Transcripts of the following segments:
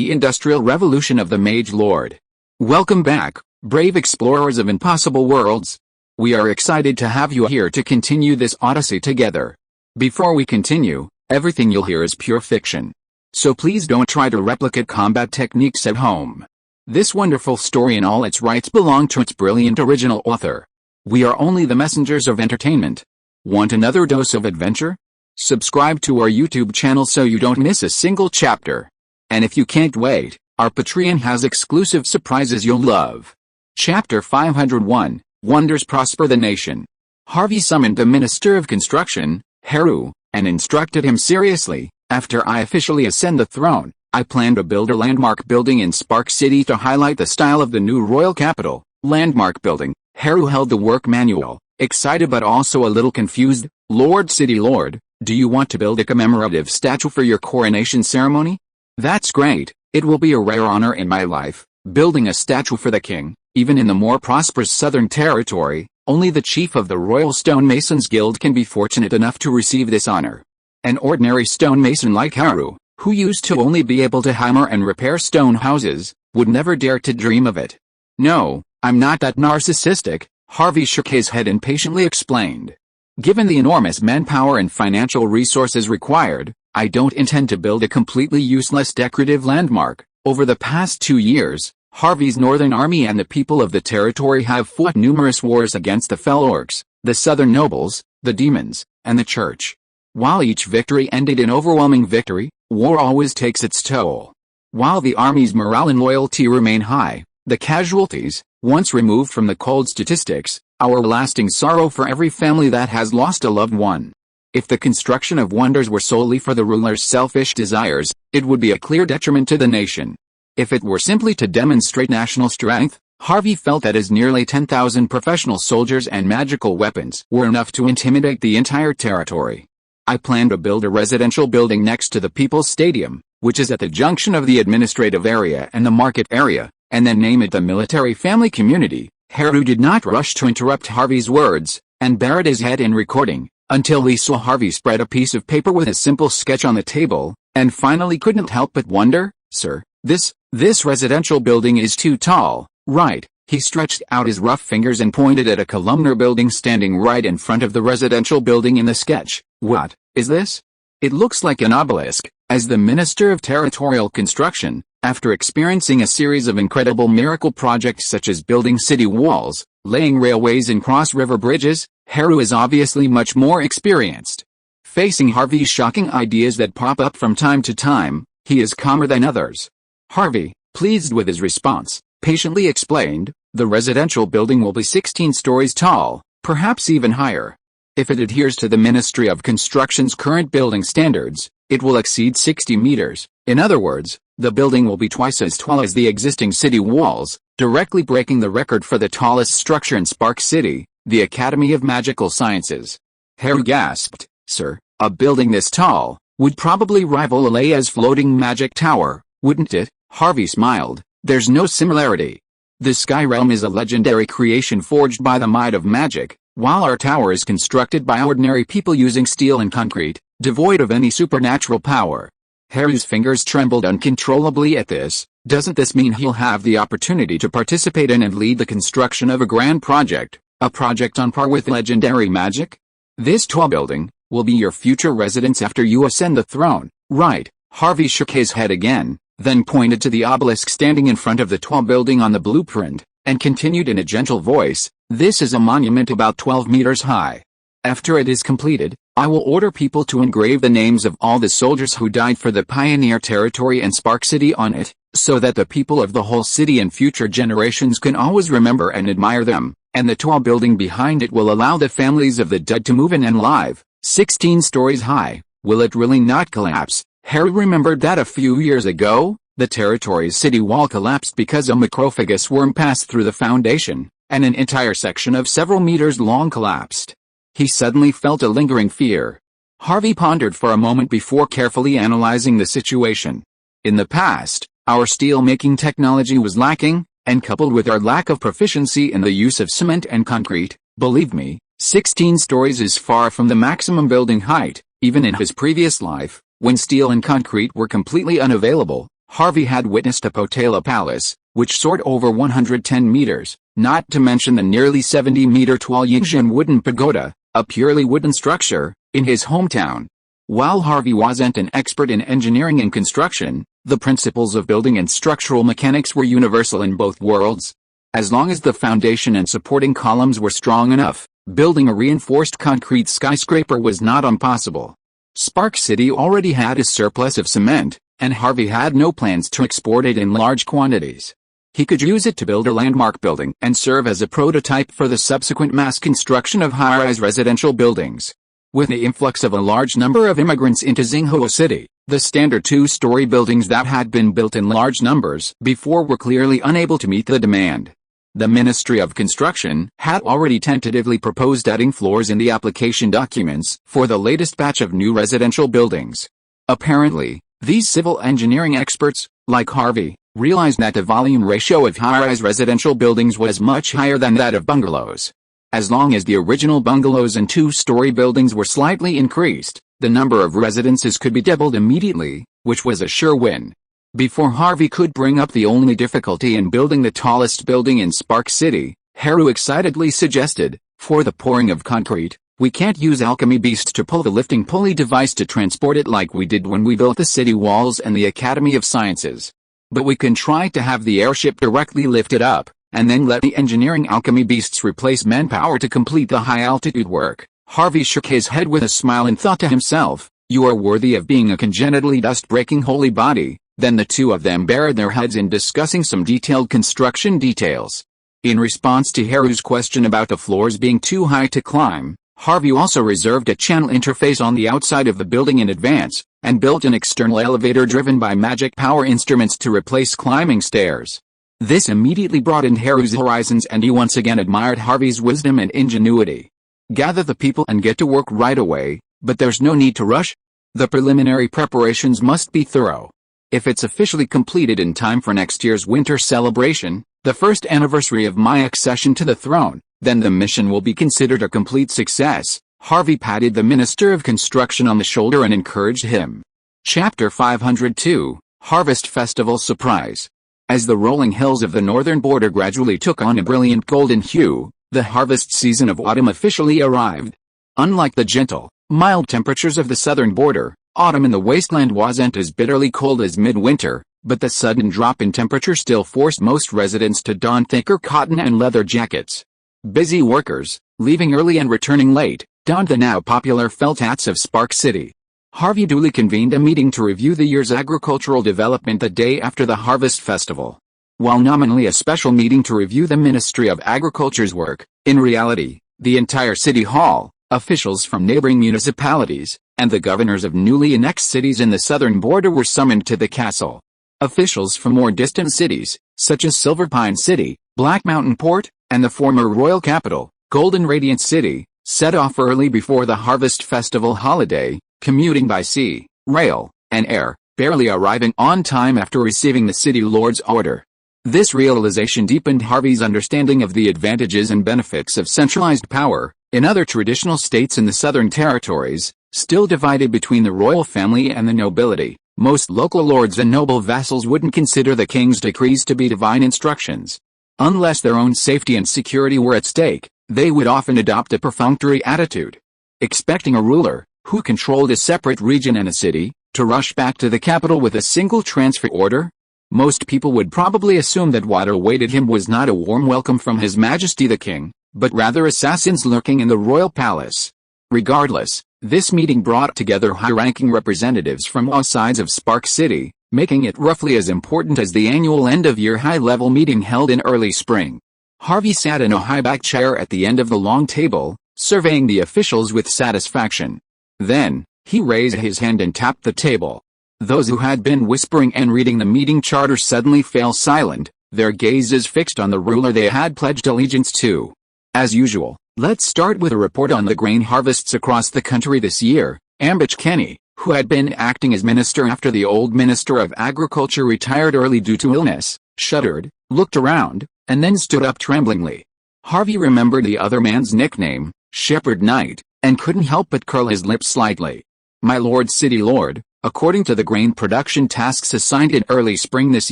the Industrial Revolution of the Mage Lord. Welcome back, brave explorers of impossible worlds. We are excited to have you here to continue this odyssey together. Before we continue, everything you'll hear is pure fiction. So please don't try to replicate combat techniques at home. This wonderful story in all its rights belong to its brilliant original author. We are only the messengers of entertainment. Want another dose of adventure? Subscribe to our YouTube channel so you don't miss a single chapter. And if you can't wait, our Patreon has exclusive surprises you'll love. Chapter 501, Wonders Prosper the Nation. Harvey summoned the Minister of Construction, Harvey, and instructed him seriously, after I officially ascend the throne, I plan to build a landmark building in Spark City to highlight the style of the new royal capital. Landmark building. Harvey held the work manual, excited but also a little confused. Lord City Lord, do you want to build a commemorative statue for your coronation ceremony? That's great, it will be a rare honor in my life, building a statue for the king. Even in the more prosperous Southern Territory, only the chief of the Royal Stonemasons Guild can be fortunate enough to receive this honor. An ordinary stonemason like Harvey, who used to only be able to hammer and repair stone houses, would never dare to dream of it. No, I'm not that narcissistic, Harvey shook his head and patiently explained. Given the enormous manpower and financial resources required, I don't intend to build a completely useless decorative landmark. Over the past 2 years, Harvey's northern army and the people of the territory have fought numerous wars against the fell orcs, the southern nobles, the demons, and the church. While each victory ended in overwhelming victory, war always takes its toll. While the army's morale and loyalty remain high, the casualties, once removed from the cold statistics, are a lasting sorrow for every family that has lost a loved one. If the construction of wonders were solely for the ruler's selfish desires, it would be a clear detriment to the nation. If it were simply to demonstrate national strength, Harvey felt that his nearly 10,000 professional soldiers and magical weapons were enough to intimidate the entire territory. I plan to build a residential building next to the People's Stadium, which is at the junction of the administrative area and the market area, and then name it the Military Family Community. Harvey did not rush to interrupt Harvey's words, and buried his head in recording, until he saw Harvey spread a piece of paper with a simple sketch on the table, and finally couldn't help but wonder, Sir, this residential building is too tall, right? He stretched out his rough fingers and pointed at a columnar building standing right in front of the residential building in the sketch. What is this? It looks like an obelisk. As the Minister of Territorial Construction, after experiencing a series of incredible miracle projects such as building city walls, laying railways and cross-river bridges, Harvey is obviously much more experienced. Facing Harvey's shocking ideas that pop up from time to time, he is calmer than others. Harvey, pleased with his response, patiently explained, the residential building will be 16 stories tall, perhaps even higher. If it adheres to the Ministry of Construction's current building standards, it will exceed 60 meters. In other words, the building will be twice as tall as the existing city walls, directly breaking the record for the tallest structure in Spark City, the Academy of Magical Sciences. Harvey gasped, Sir, a building this tall would probably rival Alea's floating magic tower, wouldn't it? Harvey smiled. There's no similarity. The Sky Realm is a legendary creation forged by the might of magic, while our tower is constructed by ordinary people using steel and concrete, devoid of any supernatural power. Harry's fingers trembled uncontrollably at this. Doesn't this mean he'll have the opportunity to participate in and lead the construction of a grand project, a project on par with legendary magic? This tall building will be your future residence after you ascend the throne, right? Harvey shook his head again, then pointed to the obelisk standing in front of the tall building on the blueprint, and continued in a gentle voice, this is a monument about 12 meters high. After it is completed, I will order people to engrave the names of all the soldiers who died for the Pioneer Territory and Spark City on it, so that the people of the whole city and future generations can always remember and admire them, and the tall building behind it will allow the families of the dead to move in and live. 16 stories high, will it really not collapse? Harvey remembered that a few years ago, the territory's city wall collapsed because a macrophagous worm passed through the foundation, and an entire section of several meters long collapsed. He suddenly felt a lingering fear. Harvey pondered for a moment before carefully analyzing the situation. In the past, our steel-making technology was lacking, and coupled with our lack of proficiency in the use of cement and concrete, believe me, 16 stories is far from the maximum building height. Even in his previous life, when steel and concrete were completely unavailable, Harvey had witnessed a Potala palace, which soared over 110 meters, not to mention the nearly 70-meter tall Yingxian wooden pagoda, a purely wooden structure, in his hometown. While Harvey wasn't an expert in engineering and construction, the principles of building and structural mechanics were universal in both worlds. As long as the foundation and supporting columns were strong enough, building a reinforced concrete skyscraper was not impossible. Spark City already had a surplus of cement, and Harvey had no plans to export it in large quantities. He could use it to build a landmark building and serve as a prototype for the subsequent mass construction of high-rise residential buildings. With the influx of a large number of immigrants into Xinghuo City, the standard two-story buildings that had been built in large numbers before were clearly unable to meet the demand. The Ministry of Construction had already tentatively proposed adding floors in the application documents for the latest batch of new residential buildings. Apparently, these civil engineering experts, like Harvey, realized that the volume ratio of high-rise residential buildings was much higher than that of bungalows. As long as the original bungalows and two-story buildings were slightly increased, the number of residences could be doubled immediately, which was a sure win. Before Harvey could bring up the only difficulty in building the tallest building in Spark City, Haru excitedly suggested, for the pouring of concrete, we can't use alchemy beasts to pull the lifting pulley device to transport it like we did when we built the city walls and the Academy of Sciences. But we can try to have the airship directly lift it up, and then let the engineering alchemy beasts replace manpower to complete the high-altitude work. Harvey shook his head with a smile and thought to himself, you are worthy of being a congenitally dust-breaking holy body. Then the two of them bared their heads in discussing some detailed construction details. In response to Haru's question about the floors being too high to climb, Harvey also reserved a channel interface on the outside of the building in advance, and built an external elevator driven by magic power instruments to replace climbing stairs. This immediately broadened Haru's horizons, and he once again admired Harvey's wisdom and ingenuity. Gather the people and get to work right away, but there's no need to rush. The preliminary preparations must be thorough. If it's officially completed in time for next year's winter celebration, the first anniversary of my accession to the throne, then the mission will be considered a complete success. Harvey patted the Minister of Construction on the shoulder and encouraged him. Chapter 502, Harvest Festival Surprise. As the rolling hills of the northern border gradually took on a brilliant golden hue, the harvest season of autumn officially arrived. Unlike the gentle, mild temperatures of the southern border, autumn in the wasteland wasn't as bitterly cold as midwinter, but the sudden drop in temperature still forced most residents to don thicker cotton and leather jackets. Busy workers, leaving early and returning late, donned the now popular felt hats of Spark City. Harvey duly convened a meeting to review the year's agricultural development the day after the harvest festival. While nominally a special meeting to review the Ministry of Agriculture's work, in reality, the entire City Hall, officials from neighboring municipalities, and the governors of newly annexed cities in the southern border were summoned to the castle. Officials from more distant cities, such as Silver Pine City, Black Mountain Port, and the former royal capital, Golden Radiant City, set off early before the harvest festival holiday, commuting by sea, rail, and air, barely arriving on time after receiving the city lord's order. This realization deepened Harvey's understanding of the advantages and benefits of centralized power. In other traditional states in the Southern Territories, still divided between the royal family and the nobility, most local lords and noble vassals wouldn't consider the king's decrees to be divine instructions. Unless their own safety and security were at stake, they would often adopt a perfunctory attitude. Expecting a ruler, who controlled a separate region and a city, to rush back to the capital with a single transfer order? Most people would probably assume that what awaited him was not a warm welcome from His Majesty the King, but rather assassins lurking in the royal palace. Regardless, this meeting brought together high-ranking representatives from all sides of Spark City, making it roughly as important as the annual end-of-year high-level meeting held in early spring. Harvey sat in a high-backed chair at the end of the long table, surveying the officials with satisfaction. Then, he raised his hand and tapped the table. Those who had been whispering and reading the meeting charter suddenly fell silent, their gazes fixed on the ruler they had pledged allegiance to. As usual, let's start with a report on the grain harvests across the country this year. Ambich Kenny, who had been acting as minister after the old Minister of Agriculture retired early due to illness, shuddered, looked around, and then stood up tremblingly. Harvey remembered the other man's nickname, Shepherd Knight, and couldn't help but curl his lips slightly. My lord City Lord, According to the grain production tasks assigned in early spring this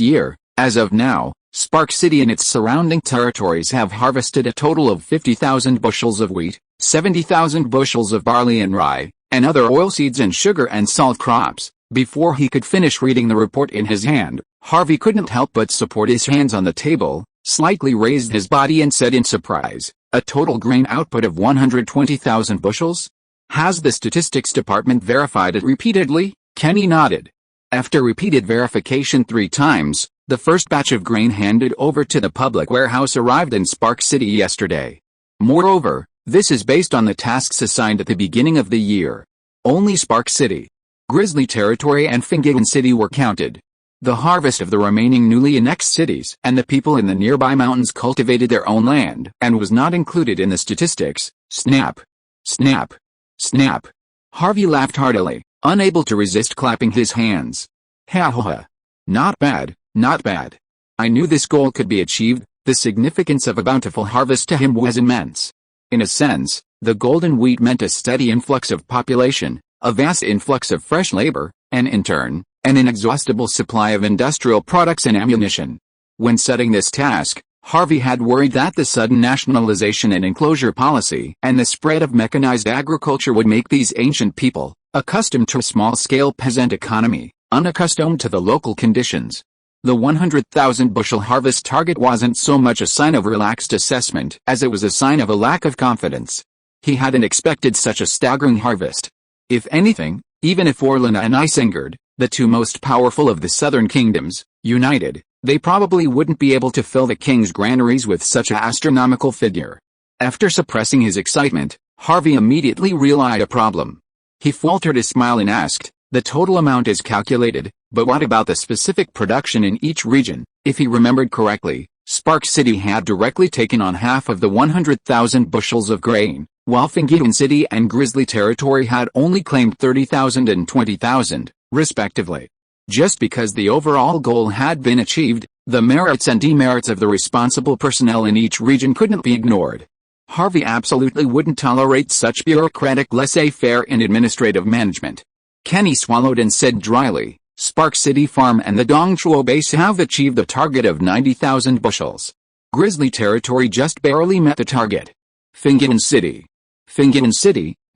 year, as of now, Spark City and its surrounding territories have harvested a total of 50,000 bushels of wheat, 70,000 bushels of barley and rye, and other oilseeds and sugar and salt crops. Before he could finish reading the report in his hand, Harvey couldn't help but support his hands on the table, slightly raised his body and said in surprise, "A total grain output of 120,000 bushels? Has the statistics department verified it repeatedly?" Kenny nodded. After repeated verification 3 times, the first batch of grain handed over to the public warehouse arrived in Spark City yesterday. Moreover, this is based on the tasks assigned at the beginning of the year. Only Spark City, Grizzly Territory and Fingigan City were counted. The harvest of the remaining newly annexed cities and the people in the nearby mountains cultivated their own land and was not included in the statistics. Snap! Snap! Snap! Harvey laughed heartily, unable to resist clapping his hands. Ha ha ha! Not bad, not bad. I knew this goal could be achieved. The significance of a bountiful harvest to him was immense. In a sense, the golden wheat meant a steady influx of population, a vast influx of fresh labor, and in turn, an inexhaustible supply of industrial products and ammunition. When setting this task, Harvey had worried that the sudden nationalization and enclosure policy and the spread of mechanized agriculture would make these ancient people, accustomed to a small-scale peasant economy, unaccustomed to the local conditions. The 100,000 bushel harvest target wasn't so much a sign of relaxed assessment as it was a sign of a lack of confidence. He hadn't expected such a staggering harvest. If anything, even if Orlana and Isengard, the 2 most powerful of the southern kingdoms, united, they probably wouldn't be able to fill the king's granaries with such an astronomical figure. After suppressing his excitement, Harvey immediately realized a problem. He faltered a smile and asked, "The total amount is calculated, but what about the specific production in each region?" If he remembered correctly, Spark City had directly taken on half of the 100,000 bushels of grain, while Fingigan City and Grizzly Territory had only claimed 30,000 and 20,000, respectively. Just because the overall goal had been achieved, the merits and demerits of the responsible personnel in each region couldn't be ignored. Harvey absolutely wouldn't tolerate such bureaucratic laissez-faire in administrative management. Kenny swallowed and said dryly, "Spark City Farm and the Dongchuo base have achieved a target of 90,000 bushels. Grizzly Territory just barely met the target. Fingigan City,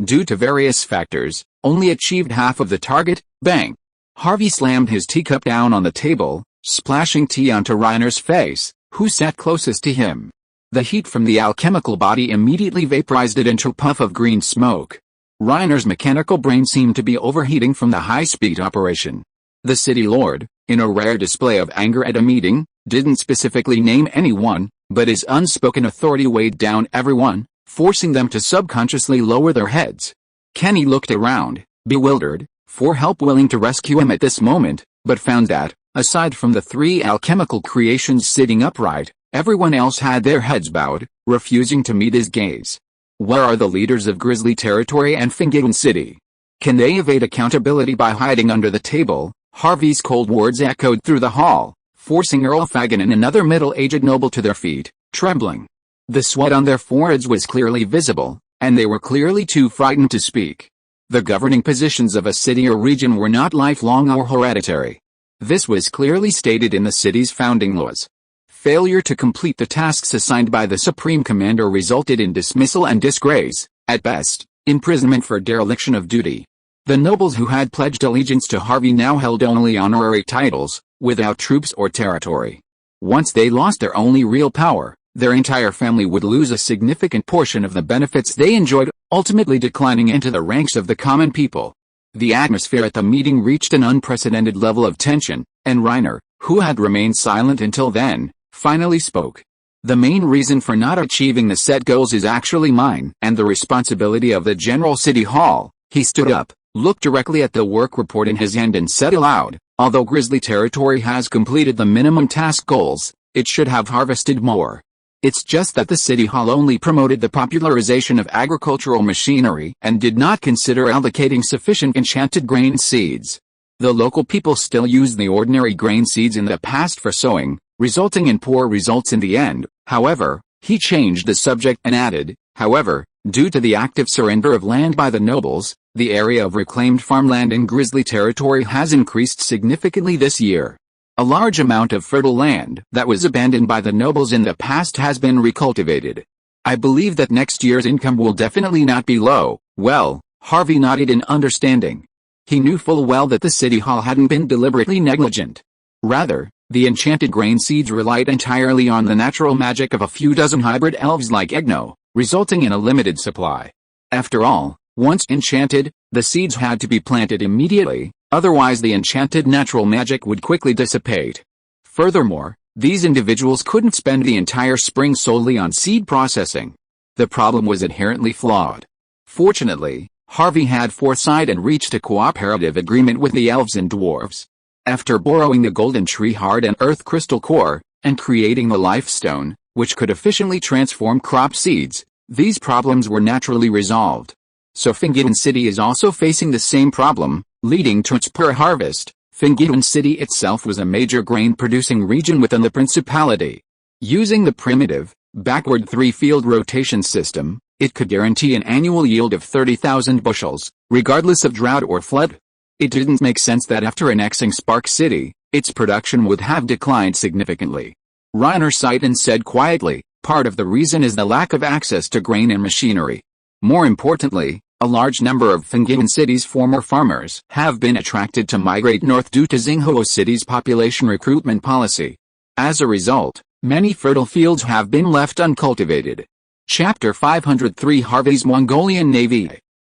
due to various factors, only achieved half of the target." Bang! Harvey slammed his teacup down on the table, splashing tea onto Reiner's face, who sat closest to him. The heat from the alchemical body immediately vaporized it into a puff of green smoke. Reiner's mechanical brain seemed to be overheating from the high-speed operation. The city lord, in a rare display of anger at a meeting, didn't specifically name anyone, but his unspoken authority weighed down everyone, forcing them to subconsciously lower their heads. Kenny looked around, bewildered, for help willing to rescue him at this moment, but found that, aside from the 3 alchemical creations sitting upright, everyone else had their heads bowed, refusing to meet his gaze. Where are the leaders of Grizzly Territory and Fingigan City? Can they evade accountability by hiding under the table? Harvey's cold words echoed through the hall, forcing Earl Fagin and another middle-aged noble to their feet, trembling. The sweat on their foreheads was clearly visible, and they were clearly too frightened to speak. The governing positions of a city or region were not lifelong or hereditary. This was clearly stated in the city's founding laws. Failure to complete the tasks assigned by the Supreme Commander resulted in dismissal and disgrace, at best, imprisonment for dereliction of duty. The nobles who had pledged allegiance to Harvey now held only honorary titles, without troops or territory. Once they lost their only real power, their entire family would lose a significant portion of the benefits they enjoyed, ultimately declining into the ranks of the common people. The atmosphere at the meeting reached an unprecedented level of tension, and Reiner, who had remained silent until then, finally spoke. "The main reason for not achieving the set goals is actually mine and the responsibility of the General City Hall." He stood up, looked directly at the work report in his hand and said aloud, "Although Grizzly Territory has completed the minimum task goals, it should have harvested more. It's just that the City Hall only promoted the popularization of agricultural machinery and did not consider allocating sufficient enchanted grain seeds. The local people still used the ordinary grain seeds in the past for sowing, resulting in poor results in the end. However," he changed the subject and added, "however, Due to the active surrender of land by the nobles, the area of reclaimed farmland in Grizzly territory has increased significantly this year. A large amount of fertile land that was abandoned by the nobles in the past has been recultivated. I believe that next year's income will definitely not be low. Well, Harvey nodded in understanding. He knew full well that the city hall hadn't been deliberately negligent. Rather, the enchanted grain seeds relied entirely on the natural magic of a few dozen hybrid elves like Egno, resulting in a limited supply. After all, once enchanted, the seeds had to be planted immediately, otherwise the enchanted natural magic would quickly dissipate. Furthermore, these individuals couldn't spend the entire spring solely on seed processing. The problem was inherently flawed. Fortunately, Harvey had foresight and reached a cooperative agreement with the elves and dwarves. After borrowing the golden tree heart and earth crystal core, and creating the life stone, which could efficiently transform crop seeds, these problems were naturally resolved. So Fingidan City is also facing the same problem, leading to its poor harvest. Fingidan City itself was a major grain-producing region within the principality. Using the primitive, backward three-field rotation system, it could guarantee an annual yield of 30,000 bushels, regardless of drought or flood. It didn't make sense that after annexing Spark City, its production would have declined significantly. Reiner sighed and said quietly, part of the reason is the lack of access to grain and machinery. More importantly, a large number of Fingidan City's former farmers have been attracted to migrate north due to Xinghuo City's population recruitment policy. As a result, many fertile fields have been left uncultivated. Chapter 503 Harvey's Mongolian Navy.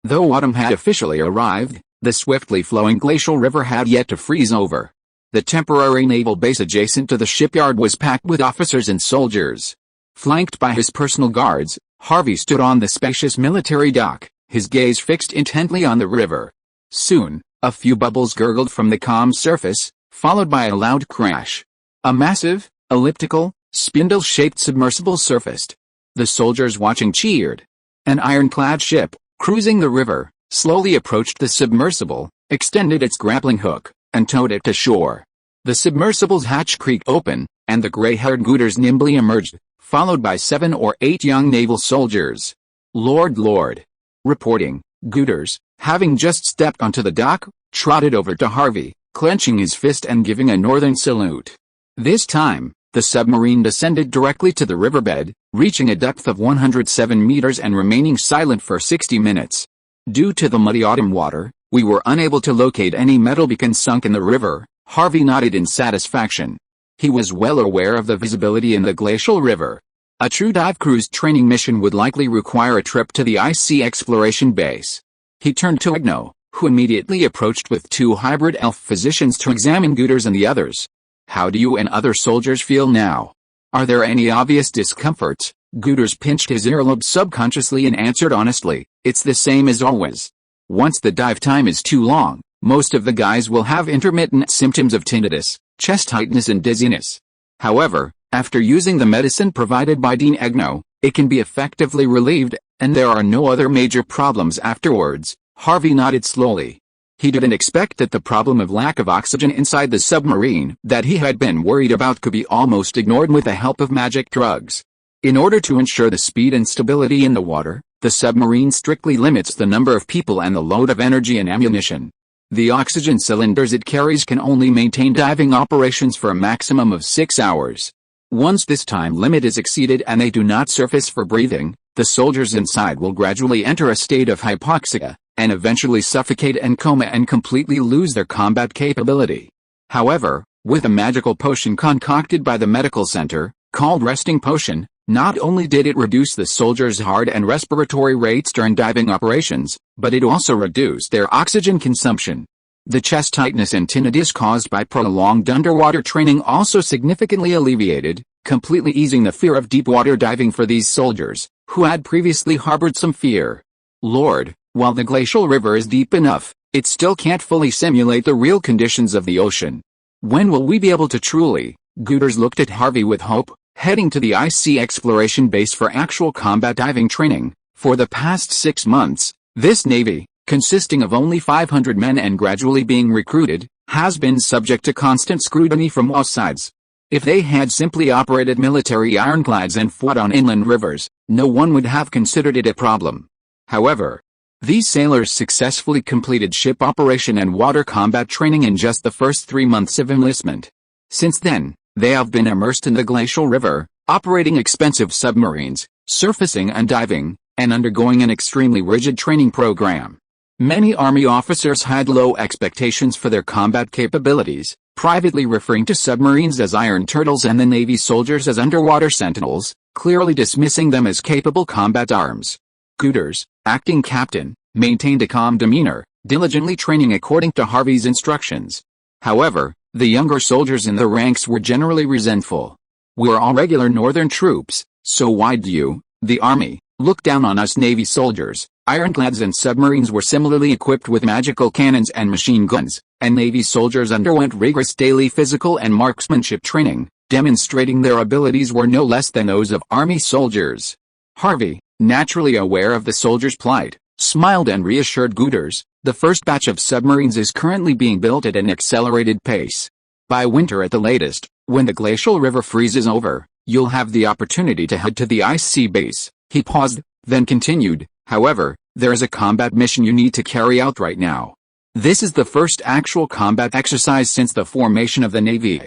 Though autumn had officially arrived, the swiftly flowing glacial river had yet to freeze over. The temporary naval base adjacent to the shipyard was packed with officers and soldiers. Flanked by his personal guards, Harvey stood on the spacious military dock, his gaze fixed intently on the river. Soon, a few bubbles gurgled from the calm surface, followed by a loud crash. A massive, elliptical, spindle-shaped submersible surfaced. The soldiers watching cheered. An ironclad ship, cruising the river, slowly approached the submersible, extended its grappling hook, and towed it to shore. The submersible's hatch creaked open, and the gray-haired Gooters nimbly emerged, followed by 7 or 8 young naval soldiers. Lord. Reporting, Gooters, having just stepped onto the dock, trotted over to Harvey, clenching his fist and giving a northern salute. This time, the submarine descended directly to the riverbed, reaching a depth of 107 meters and remaining silent for 60 minutes. Due to the muddy autumn water, we were unable to locate any metal beacons sunk in the river. Harvey nodded in satisfaction. He was well aware of the visibility in the glacial river. A true dive cruise training mission would likely require a trip to the IC exploration base. He turned to Egno, who immediately approached with 2 hybrid elf physicians to examine Gooters and the others. How do you and other soldiers feel now? Are there any obvious discomforts? Gooters pinched his earlobe subconsciously and answered honestly, it's the same as always. Once the dive time is too long, most of the guys will have intermittent symptoms of tinnitus, chest tightness and dizziness. However, after using the medicine provided by Dean Egno, it can be effectively relieved, and there are no other major problems afterwards. Harvey nodded slowly. He didn't expect that the problem of lack of oxygen inside the submarine that he had been worried about could be almost ignored with the help of magic drugs. In order to ensure the speed and stability in the water, the submarine strictly limits the number of people and the load of energy and ammunition. The oxygen cylinders it carries can only maintain diving operations for a maximum of 6 hours. Once this time limit is exceeded and they do not surface for breathing, the soldiers inside will gradually enter a state of hypoxia, and eventually suffocate and coma and completely lose their combat capability. However, with a magical potion concocted by the medical center, called Resting Potion, not only did it reduce the soldiers' heart and respiratory rates during diving operations, but it also reduced their oxygen consumption. The chest tightness and tinnitus caused by prolonged underwater training also significantly alleviated, completely easing the fear of deep water diving for these soldiers, who had previously harbored some fear. Lord, while the glacial river is deep enough, it still can't fully simulate the real conditions of the ocean. When will we be able to truly? Gooters looked at Harvey with hope. Heading to the IC exploration base for actual combat diving training. For the past 6 months, this navy, consisting of only 500 men and gradually being recruited, has been subject to constant scrutiny from all sides. If they had simply operated military ironclads and fought on inland rivers, no one would have considered it a problem. However, these sailors successfully completed ship operation and water combat training in just the first 3 months of enlistment. Since then, they have been immersed in the glacial river, operating expensive submarines, surfacing and diving, and undergoing an extremely rigid training program. Many Army officers had low expectations for their combat capabilities, privately referring to submarines as iron turtles and the Navy soldiers as underwater sentinels, clearly dismissing them as capable combat arms. Gooders, acting captain, maintained a calm demeanor, diligently training according to Harvey's instructions. However, the younger soldiers in the ranks were generally resentful. "We're all regular northern troops, so why do you, the Army, look down on us Navy soldiers?" Ironclads and submarines were similarly equipped with magical cannons and machine guns, and Navy soldiers underwent rigorous daily physical and marksmanship training, demonstrating their abilities were no less than those of Army soldiers. Harvey, naturally aware of the soldiers' plight, smiled and reassured Gooders, "The first batch of submarines is currently being built at an accelerated pace. By winter at the latest, when the glacial river freezes over, you'll have the opportunity to head to the ice sea base." He paused, then continued, "However, there is a combat mission you need to carry out right now. This is the first actual combat exercise since the formation of the Navy.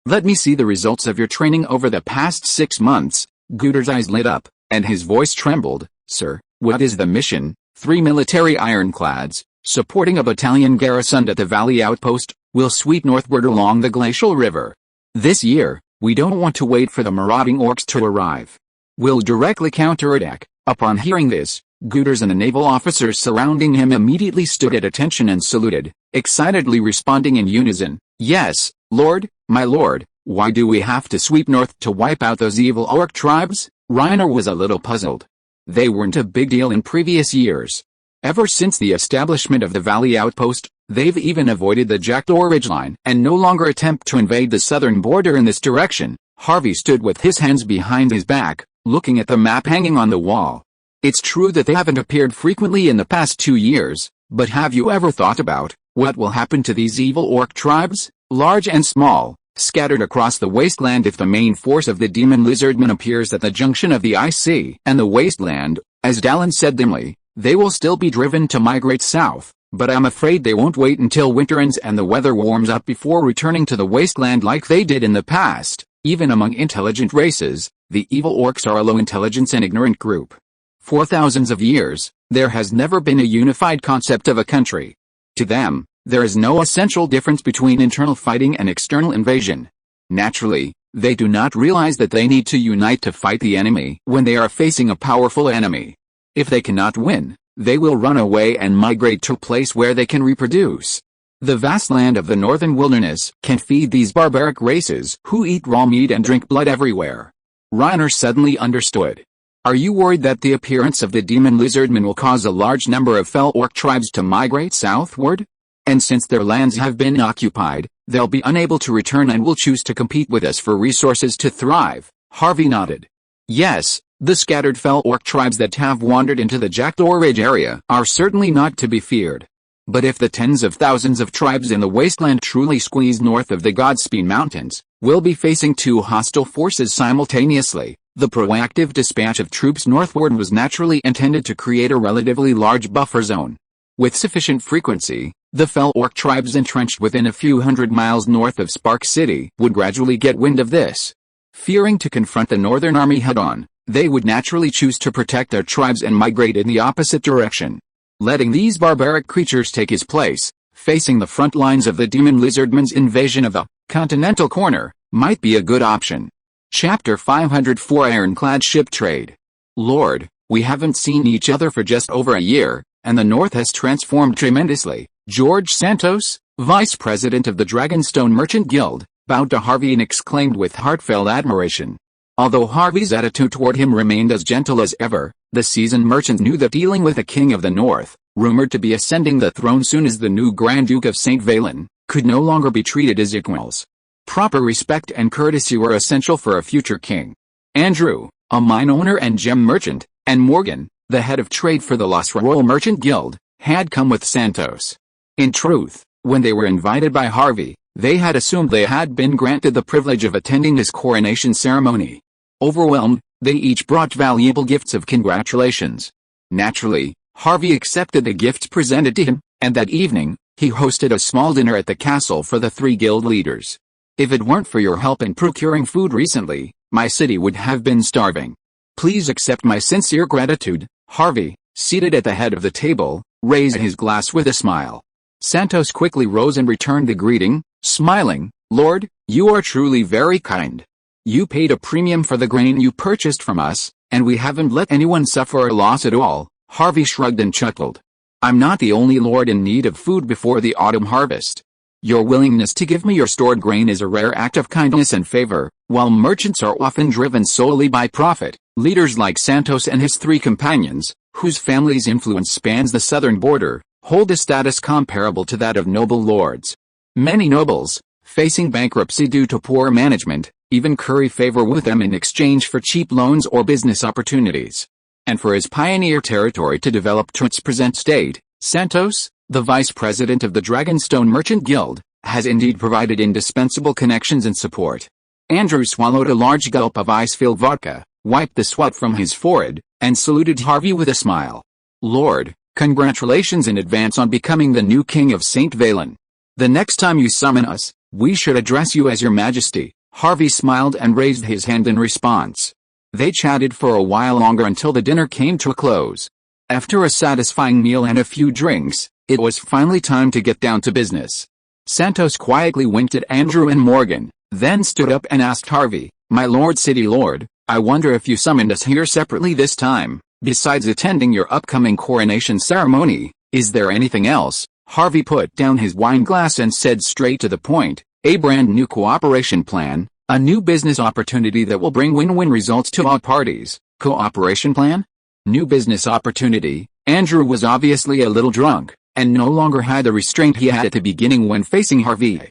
Let me see the results of your training over the past 6 months." Gooders' eyes lit up, and his voice trembled. "Sir, what is the mission?" 3 military ironclads, supporting a battalion garrisoned at the Valley Outpost, will sweep northward along the glacial river. This year, we don't want to wait for the marauding orcs to arrive. We'll directly counterattack." Upon hearing this, Gooders and the naval officers surrounding him immediately stood at attention and saluted, excitedly responding in unison, "Yes, Lord, my lord, why do we have to sweep north to wipe out those evil orc tribes?" Reiner was a little puzzled. They weren't a big deal in previous years. Ever since the establishment of the Valley Outpost, they've even avoided the Jackdaw ridgeline and no longer attempt to invade the southern border in this direction. Harvey stood with his hands behind his back, looking at the map hanging on the wall. "It's true that they haven't appeared frequently in the past 2 years, but have you ever thought about what will happen to these evil orc tribes, large and small, scattered across the wasteland if the main force of the demon lizardmen appears at the junction of the ice sea and the wasteland?" As Dallin said dimly, "They will still be driven to migrate south, but I'm afraid they won't wait until winter ends and the weather warms up before returning to the wasteland like they did in the past." Even among intelligent races, the evil orcs are a low intelligence and ignorant group. For thousands of years, there has never been a unified concept of a country. To them, there is no essential difference between internal fighting and external invasion. Naturally, they do not realize that they need to unite to fight the enemy when they are facing a powerful enemy. If they cannot win, they will run away and migrate to a place where they can reproduce. The vast land of the northern wilderness can feed these barbaric races who eat raw meat and drink blood everywhere. Reiner suddenly understood. "Are you worried that the appearance of the demon lizardmen will cause a large number of fell orc tribes to migrate southward? And since their lands have been occupied, they'll be unable to return and will choose to compete with us for resources to thrive?" Harvey nodded. "Yes, the scattered fell orc tribes that have wandered into the Jackdaw Ridge area are certainly not to be feared. But if the tens of thousands of tribes in the wasteland truly squeeze north of the Godspeed Mountains, we'll be facing 2 hostile forces simultaneously." The proactive dispatch of troops northward was naturally intended to create a relatively large buffer zone. With sufficient frequency, the fell orc tribes entrenched within a few hundred miles north of Spark City would gradually get wind of this. Fearing to confront the Northern Army head-on, they would naturally choose to protect their tribes and migrate in the opposite direction. Letting these barbaric creatures take his place, facing the front lines of the demon lizardmen's invasion of the continental corner, might be a good option. Chapter 504 Ironclad Ship Trade. "Lord, we haven't seen each other for just over a year, and the North has transformed tremendously." George Santos, vice president of the Dragonstone Merchant Guild, bowed to Harvey and exclaimed with heartfelt admiration. Although Harvey's attitude toward him remained as gentle as ever, the seasoned merchant knew that dealing with a king of the North, rumored to be ascending the throne soon as the new Grand Duke of St. Valen, could no longer be treated as equals. Proper respect and courtesy were essential for a future king. Andrew, a mine owner and gem merchant, and Morgan, the head of trade for the Los Royal Merchant Guild, had come with Santos. In truth, when they were invited by Harvey, They had assumed they had been granted the privilege of attending his coronation ceremony. Overwhelmed, they each brought valuable gifts of congratulations. Naturally, Harvey accepted the gifts presented to him, and that evening, he hosted a small dinner at the castle for the 3 guild leaders. If it weren't for your help in procuring food recently, my city would have been starving. Please accept my sincere gratitude. Harvey, seated at the head of the table, raised his glass with a smile. Santos quickly rose and returned the greeting, smiling, "Lord, you are truly very kind. You paid a premium for the grain you purchased from us, and we haven't let anyone suffer a loss at all." Harvey shrugged and chuckled. "I'm not the only lord in need of food before the autumn harvest. Your willingness to give me your stored grain is a rare act of kindness and favor." While merchants are often driven solely by profit, leaders like Santos and his 3 companions, whose family's influence spans the southern border, hold a status comparable to that of noble lords. Many nobles, facing bankruptcy due to poor management, even curry favor with them in exchange for cheap loans or business opportunities. And for his pioneer territory to develop to its present state, Santos, the vice president of the Dragonstone Merchant Guild, has indeed provided indispensable connections and support. Andrew swallowed a large gulp of ice-filled vodka, wiped the sweat from his forehead, and saluted Harvey with a smile. "Lord, congratulations in advance on becoming the new king of St. Valen. The next time you summon us, we should address you as your majesty." Harvey smiled and raised his hand in response. They chatted for a while longer until the dinner came to a close. After a satisfying meal and a few drinks, it was finally time to get down to business. Santos quietly winked at Andrew and Morgan, then stood up and asked Harvey, "My lord city lord, I wonder if you summoned us here separately this time. Besides attending your upcoming coronation ceremony, is there anything else?" Harvey put down his wine glass and said straight to the point, "A brand new cooperation plan, a new business opportunity that will bring win-win results to all parties." Cooperation plan? New business opportunity? Andrew was obviously a little drunk, and no longer had the restraint he had at the beginning when facing Harvey.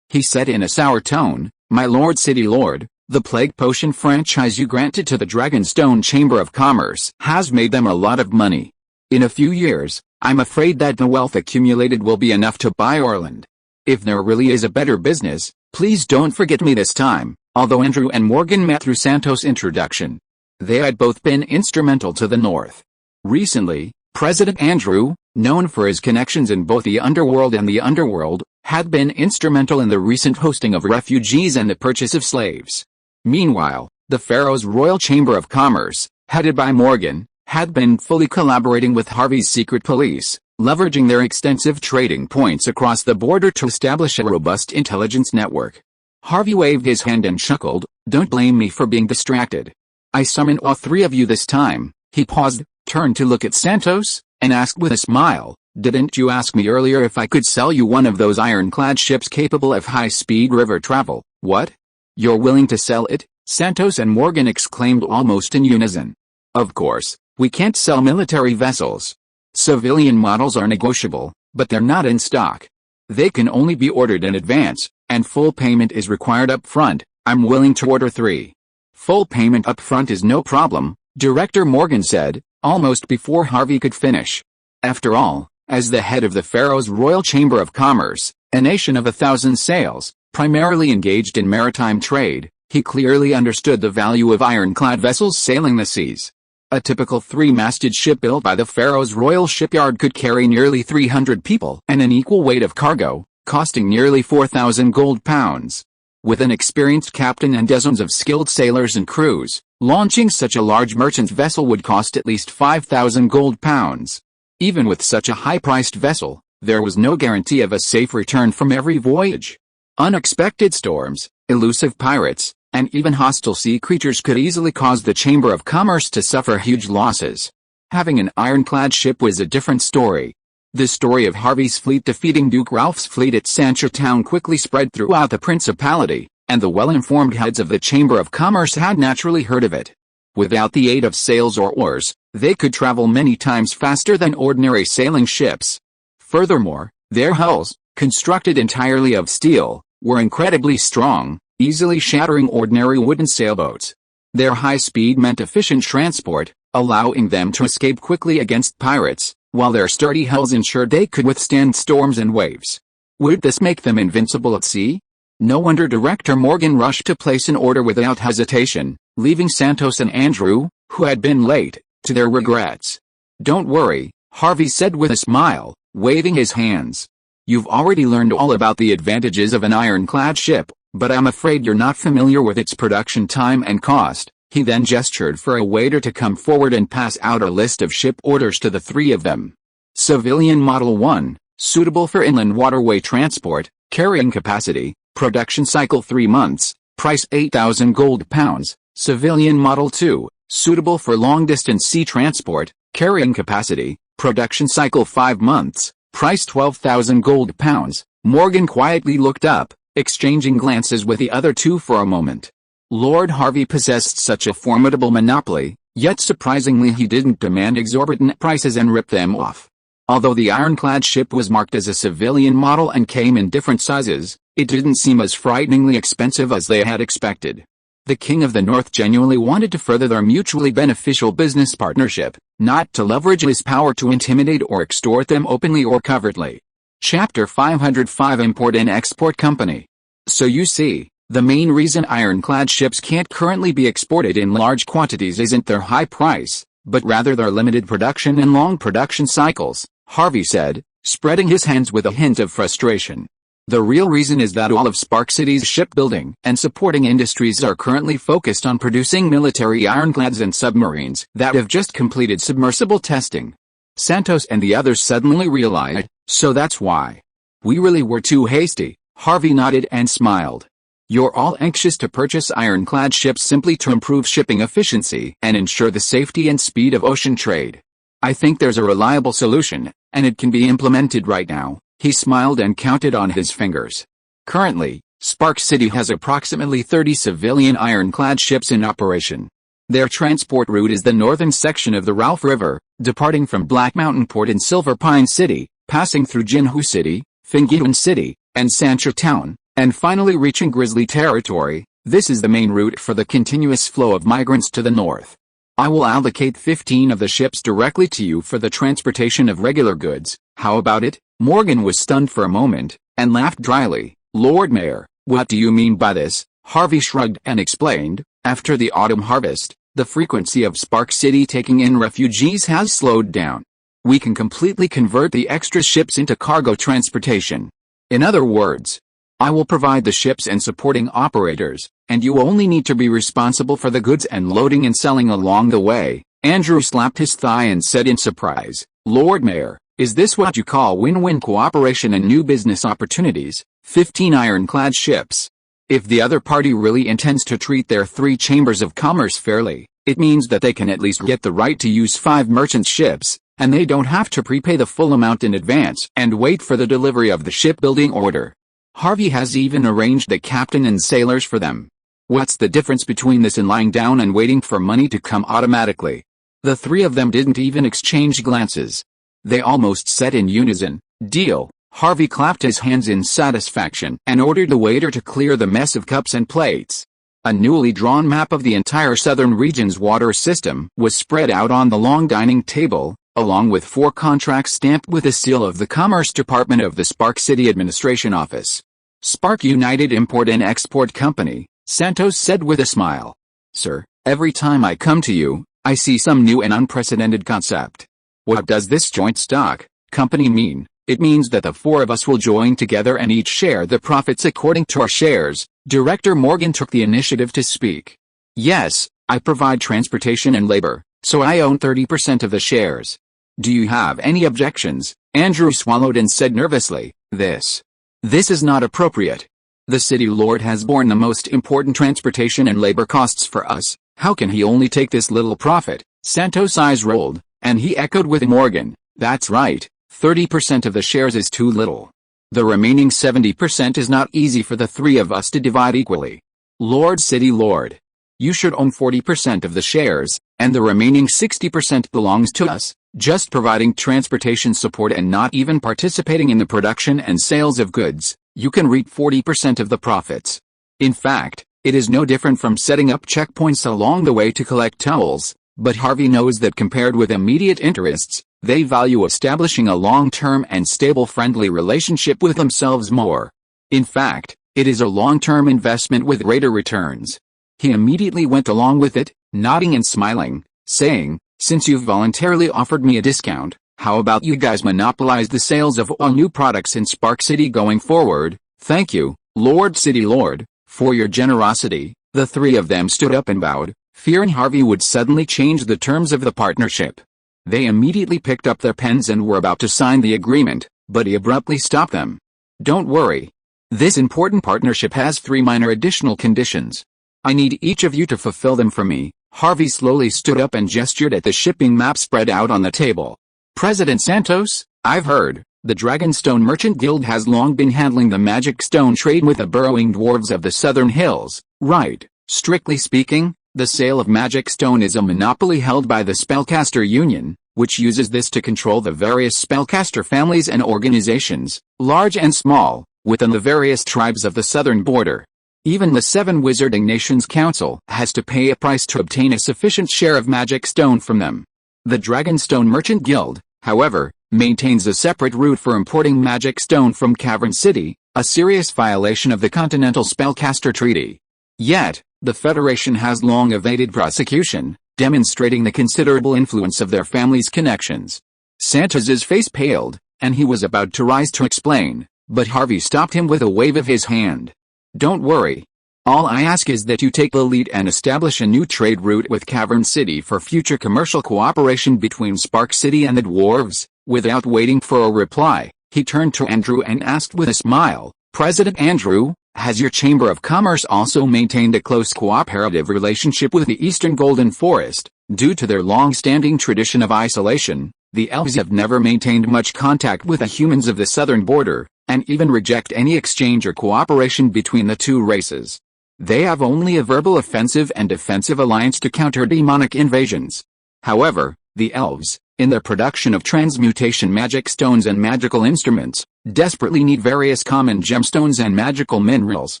He said in a sour tone, "My lord city lord, the plague potion franchise you granted to the Dragonstone Chamber of Commerce has made them a lot of money. In a few years, I'm afraid that the wealth accumulated will be enough to buy Orland. If there really is a better business, please don't forget me this time." Although Andrew and Morgan met through Santos' introduction, they had both been instrumental to the North. Recently, President Andrew, known for his connections in both the underworld and the underworld, had been instrumental in the recent hosting of refugees and the purchase of slaves. Meanwhile, the Pharaoh's Royal Chamber of Commerce, headed by Morgan, had been fully collaborating with Harvey's secret police, leveraging their extensive trading points across the border to establish a robust intelligence network. Harvey waved his hand and chuckled, "Don't blame me for being distracted. I summoned all 3 of you this time." He paused, turned to look at Santos, and asked with a smile, "Didn't you ask me earlier if I could sell you one of those ironclad ships capable of high-speed river travel?" "What? You're willing to sell it?" Santos and Morgan exclaimed almost in unison. "Of course, we can't sell military vessels. Civilian models are negotiable, but they're not in stock. They can only be ordered in advance, and full payment is required up front. I'm willing to order 3. "Full payment up front is no problem," Director Morgan said, almost before Harvey could finish. After all, as the head of the Pharaoh's Royal Chamber of Commerce, a nation of 1,000 sails, primarily engaged in maritime trade, he clearly understood the value of ironclad vessels sailing the seas. A typical 3-masted ship built by the Pharaoh's Royal Shipyard could carry nearly 300 people and an equal weight of cargo, costing nearly 4,000 gold pounds. With an experienced captain and dozens of skilled sailors and crews, launching such a large merchant vessel would cost at least 5,000 gold pounds. Even with such a high-priced vessel, there was no guarantee of a safe return from every voyage. Unexpected storms, elusive pirates, and even hostile sea creatures could easily cause the Chamber of Commerce to suffer huge losses. Having an ironclad ship was a different story. The story of Harvey's fleet defeating Duke Ralph's fleet at Sancho Town quickly spread throughout the principality, and the well-informed heads of the Chamber of Commerce had naturally heard of it. Without the aid of sails or oars, they could travel many times faster than ordinary sailing ships. Furthermore, their hulls, constructed entirely of steel, were incredibly strong, easily shattering ordinary wooden sailboats. Their high speed meant efficient transport, allowing them to escape quickly against pirates, while their sturdy hulls ensured they could withstand storms and waves. Would this make them invincible at sea? No wonder Director Morgan rushed to place an order without hesitation, leaving Santos and Andrew, who had been late, to their regrets. "Don't worry," Harvey said with a smile, waving his hands. "You've already learned all about the advantages of an ironclad ship, but I'm afraid you're not familiar with its production time and cost." He then gestured for a waiter to come forward and pass out a list of ship orders to the three of them. Civilian Model 1, suitable for inland waterway transport, carrying capacity, production cycle 3 months, price 8,000 gold pounds. Civilian Model 2, suitable for long-distance sea transport, carrying capacity, production cycle 5 months, price 12,000 gold pounds. Morgan quietly looked up, exchanging glances with the other two for a moment. Lord Harvey possessed such a formidable monopoly, yet surprisingly he didn't demand exorbitant prices and rip them off. Although the ironclad ship was marked as a civilian model and came in different sizes, it didn't seem as frighteningly expensive as they had expected. The King of the North genuinely wanted to further their mutually beneficial business partnership, not to leverage his power to intimidate or extort them openly or covertly. Chapter 505 Import and Export Company. So you see, the main reason ironclad ships can't currently be exported in large quantities isn't their high price, but rather their limited production and long production cycles, Harvey said, spreading his hands with a hint of frustration. The real reason is that all of Spark City's shipbuilding and supporting industries are currently focused on producing military ironclads and submarines that have just completed submersible testing. Santos and the others suddenly realized, so that's why. We really were too hasty. Harvey nodded and smiled. You're all anxious to purchase ironclad ships simply to improve shipping efficiency and ensure the safety and speed of ocean trade. I think there's a reliable solution, and it can be implemented right now. He smiled and counted on his fingers. Currently, Spark City has approximately 30 civilian ironclad ships in operation. Their transport route is the northern section of the Ralph River, departing from Black Mountain Port in Silver Pine City, passing through Jinhu City, Fingian City, and Sancho Town, and finally reaching Grizzly Territory. This is the main route for the continuous flow of migrants to the north. I will allocate 15 of the ships directly to you for the transportation of regular goods. How about it? Morgan was stunned for a moment, and laughed dryly. Lord Mayor, what do you mean by this? Harvey shrugged and explained, after the autumn harvest, the frequency of Spark City taking in refugees has slowed down. We can completely convert the extra ships into cargo transportation. In other words, I will provide the ships and supporting operators, and you only need to be responsible for the goods and loading and selling along the way. Andrew slapped his thigh and said in surprise, Lord Mayor, is this what you call win-win cooperation and new business opportunities? 15 ironclad ships. If the other party really intends to treat their 3 chambers of commerce fairly, it means that they can at least get the right to use 5 merchant ships, and they don't have to prepay the full amount in advance and wait for the delivery of the shipbuilding order. Harvey has even arranged the captain and sailors for them. What's the difference between this and lying down and waiting for money to come automatically? The 3 of them didn't even exchange glances. They almost said in unison, deal. Harvey clapped his hands in satisfaction and ordered the waiter to clear the mess of cups and plates. A newly drawn map of the entire southern region's water system was spread out on the long dining table, along with 4 contracts stamped with the seal of the Commerce Department of the Spark City Administration Office. Spark United Import and Export Company, Santos said with a smile. Sir, every time I come to you, I see some new and unprecedented concept. What does this joint stock company mean? It means that the 4 of us will join together and each share the profits according to our shares. Director Morgan took the initiative to speak. Yes, I provide transportation and labor, so I own 30% of the shares. Do you have any objections? Andrew swallowed and said nervously, This is not appropriate. The city lord has borne the most important transportation and labor costs for us. How can he only take this little profit? Santos' eyes rolled, and he echoed with Morgan, that's right, 30% of the shares is too little. The remaining 70% is not easy for the 3 of us to divide equally. Lord City Lord, you should own 40% of the shares, and the remaining 60% belongs to us. Just providing transportation support and not even participating in the production and sales of goods, you can reap 40% of the profits. In fact, it is no different from setting up checkpoints along the way to collect tolls, but Harvey knows that compared with immediate interests, They value establishing a long-term and stable friendly relationship with themselves more. In fact, it is a long-term investment with greater returns. He immediately went along with it, nodding and smiling, saying, "Since you've voluntarily offered me a discount, how about you guys monopolize the sales of all new products in Spark City going forward? Thank you, Lord City Lord, for your generosity." The three of them stood up and bowed, fearing Harvey would suddenly change the terms of the partnership. They immediately picked up their pens and were about to sign the agreement, but he abruptly stopped them. "Don't worry. This important partnership has 3 minor additional conditions. I need each of you to fulfill them for me." Harvey slowly stood up and gestured at the shipping map spread out on the table. "President Santos, I've heard, the Dragonstone Merchant Guild has long been handling the magic stone trade with the burrowing dwarves of the Southern Hills, right? Strictly speaking, the sale of magic stone is a monopoly held by the Spellcaster Union, which uses this to control the various spellcaster families and organizations, large and small, within the various tribes of the southern border. Even the 7 Wizarding Nations Council has to pay a price to obtain a sufficient share of magic stone from them. The Dragonstone Merchant Guild, however, maintains a separate route for importing magic stone from Cavern City, a serious violation of the Continental Spellcaster Treaty. Yet, the Federation has long evaded prosecution, demonstrating the considerable influence of their family's connections. Santos's face paled, and he was about to rise to explain, but Harvey stopped him with a wave of his hand. "Don't worry. All I ask is that you take the lead and establish a new trade route with Cavern City for future commercial cooperation between Spark City and the dwarves." Without waiting for a reply, he turned to Andrew and asked with a smile, "President Andrew, has your Chamber of Commerce also maintained a close cooperative relationship with the Eastern Golden Forest? Due to their long-standing tradition of isolation, the elves have never maintained much contact with the humans of the southern border, and even reject any exchange or cooperation between the two races. They have only a verbal offensive and defensive alliance to counter demonic invasions. However, the elves, in their production of transmutation magic stones and magical instruments, desperately need various common gemstones and magical minerals,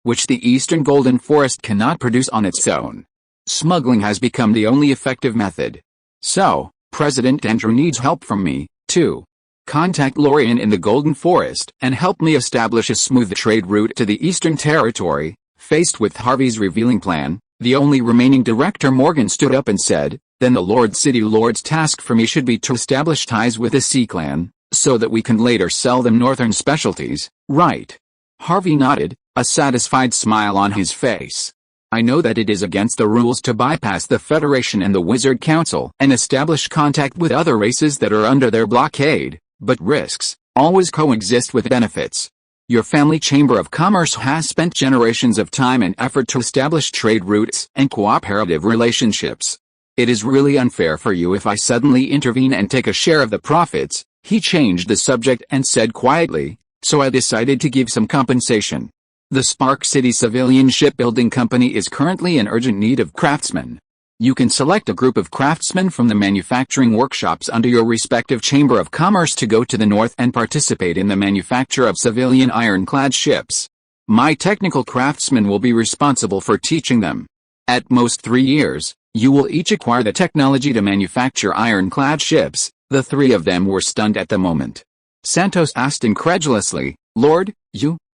which the Eastern Golden Forest cannot produce on its own. Smuggling has become the only effective method. So, President Andrew needs help from me, too. Contact Lorien in the Golden Forest and help me establish a smooth trade route to the Eastern Territory." Faced with Harvey's revealing plan, the only remaining director Morgan stood up and said, "Then the Lord City Lord's task for me should be to establish ties with the Sea Clan, so that we can later sell them northern specialties, right?" Harvey nodded, a satisfied smile on his face. "I know that it is against the rules to bypass the Federation and the Wizard Council and establish contact with other races that are under their blockade, but risks always coexist with benefits. Your family Chamber of Commerce has spent generations of time and effort to establish trade routes and cooperative relationships. It is really unfair for you if I suddenly intervene and take a share of the profits." He changed the subject and said quietly, "So I decided to give some compensation. The Spark City Civilian Shipbuilding Company is currently in urgent need of craftsmen. You can select a group of craftsmen from the manufacturing workshops under your respective Chamber of Commerce to go to the north and participate in the manufacture of civilian ironclad ships. My technical craftsmen will be responsible for teaching them. At most 3 years, you will each acquire the technology to manufacture ironclad ships." The three of them were stunned at the moment. Santos asked incredulously, "Lord,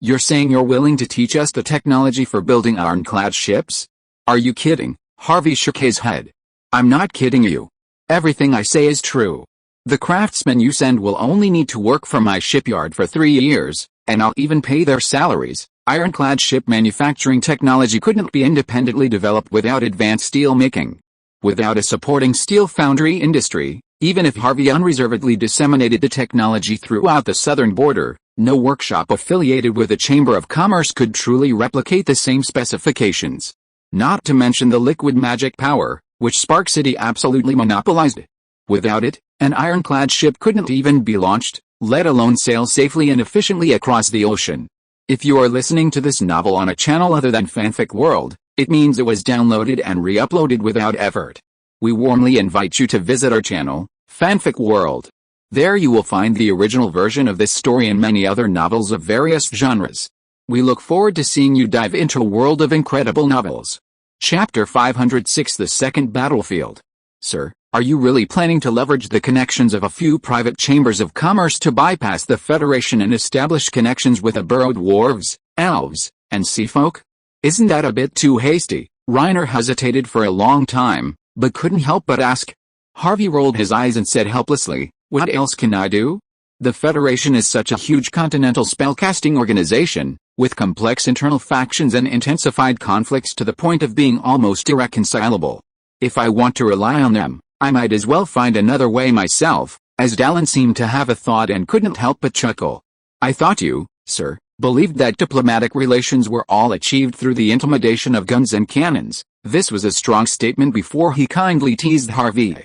you're saying you're willing to teach us the technology for building ironclad ships? Are you kidding?" Harvey shook his head. "I'm not kidding you. Everything I say is true. The craftsmen you send will only need to work for my shipyard for 3 years, and I'll even pay their salaries. Ironclad ship manufacturing technology couldn't be independently developed without advanced steel making. Without a supporting steel foundry industry, even if Harvey unreservedly disseminated the technology throughout the southern border, no workshop affiliated with the Chamber of Commerce could truly replicate the same specifications. Not to mention the liquid magic power, which Spark City absolutely monopolized. Without it, an ironclad ship couldn't even be launched, let alone sail safely and efficiently across the ocean. If you are listening to this novel on a channel other than Fanfic World, it means it was downloaded and re-uploaded without effort. We warmly invite you to visit our channel, Fanfic World. There you will find the original version of this story and many other novels of various genres. We look forward to seeing you dive into a world of incredible novels. Chapter 506, The Second Battlefield. Sir, Are you really planning to leverage the connections of a few private chambers of commerce to bypass the Federation and establish connections with the burrowed dwarves, elves, and sea folk? Isn't that a bit too hasty? Reiner hesitated for a long time, but couldn't help but ask. Harvey rolled his eyes and said helplessly, "What else can I do? The Federation is such a huge continental spellcasting organization, with complex internal factions and intensified conflicts to the point of being almost irreconcilable. If I want to rely on them, I might as well find another way myself," as Dallin seemed to have a thought and couldn't help but chuckle. "I thought you, sir, believed that diplomatic relations were all achieved through the intimidation of guns and cannons." This was a strong statement before he kindly teased Harvey.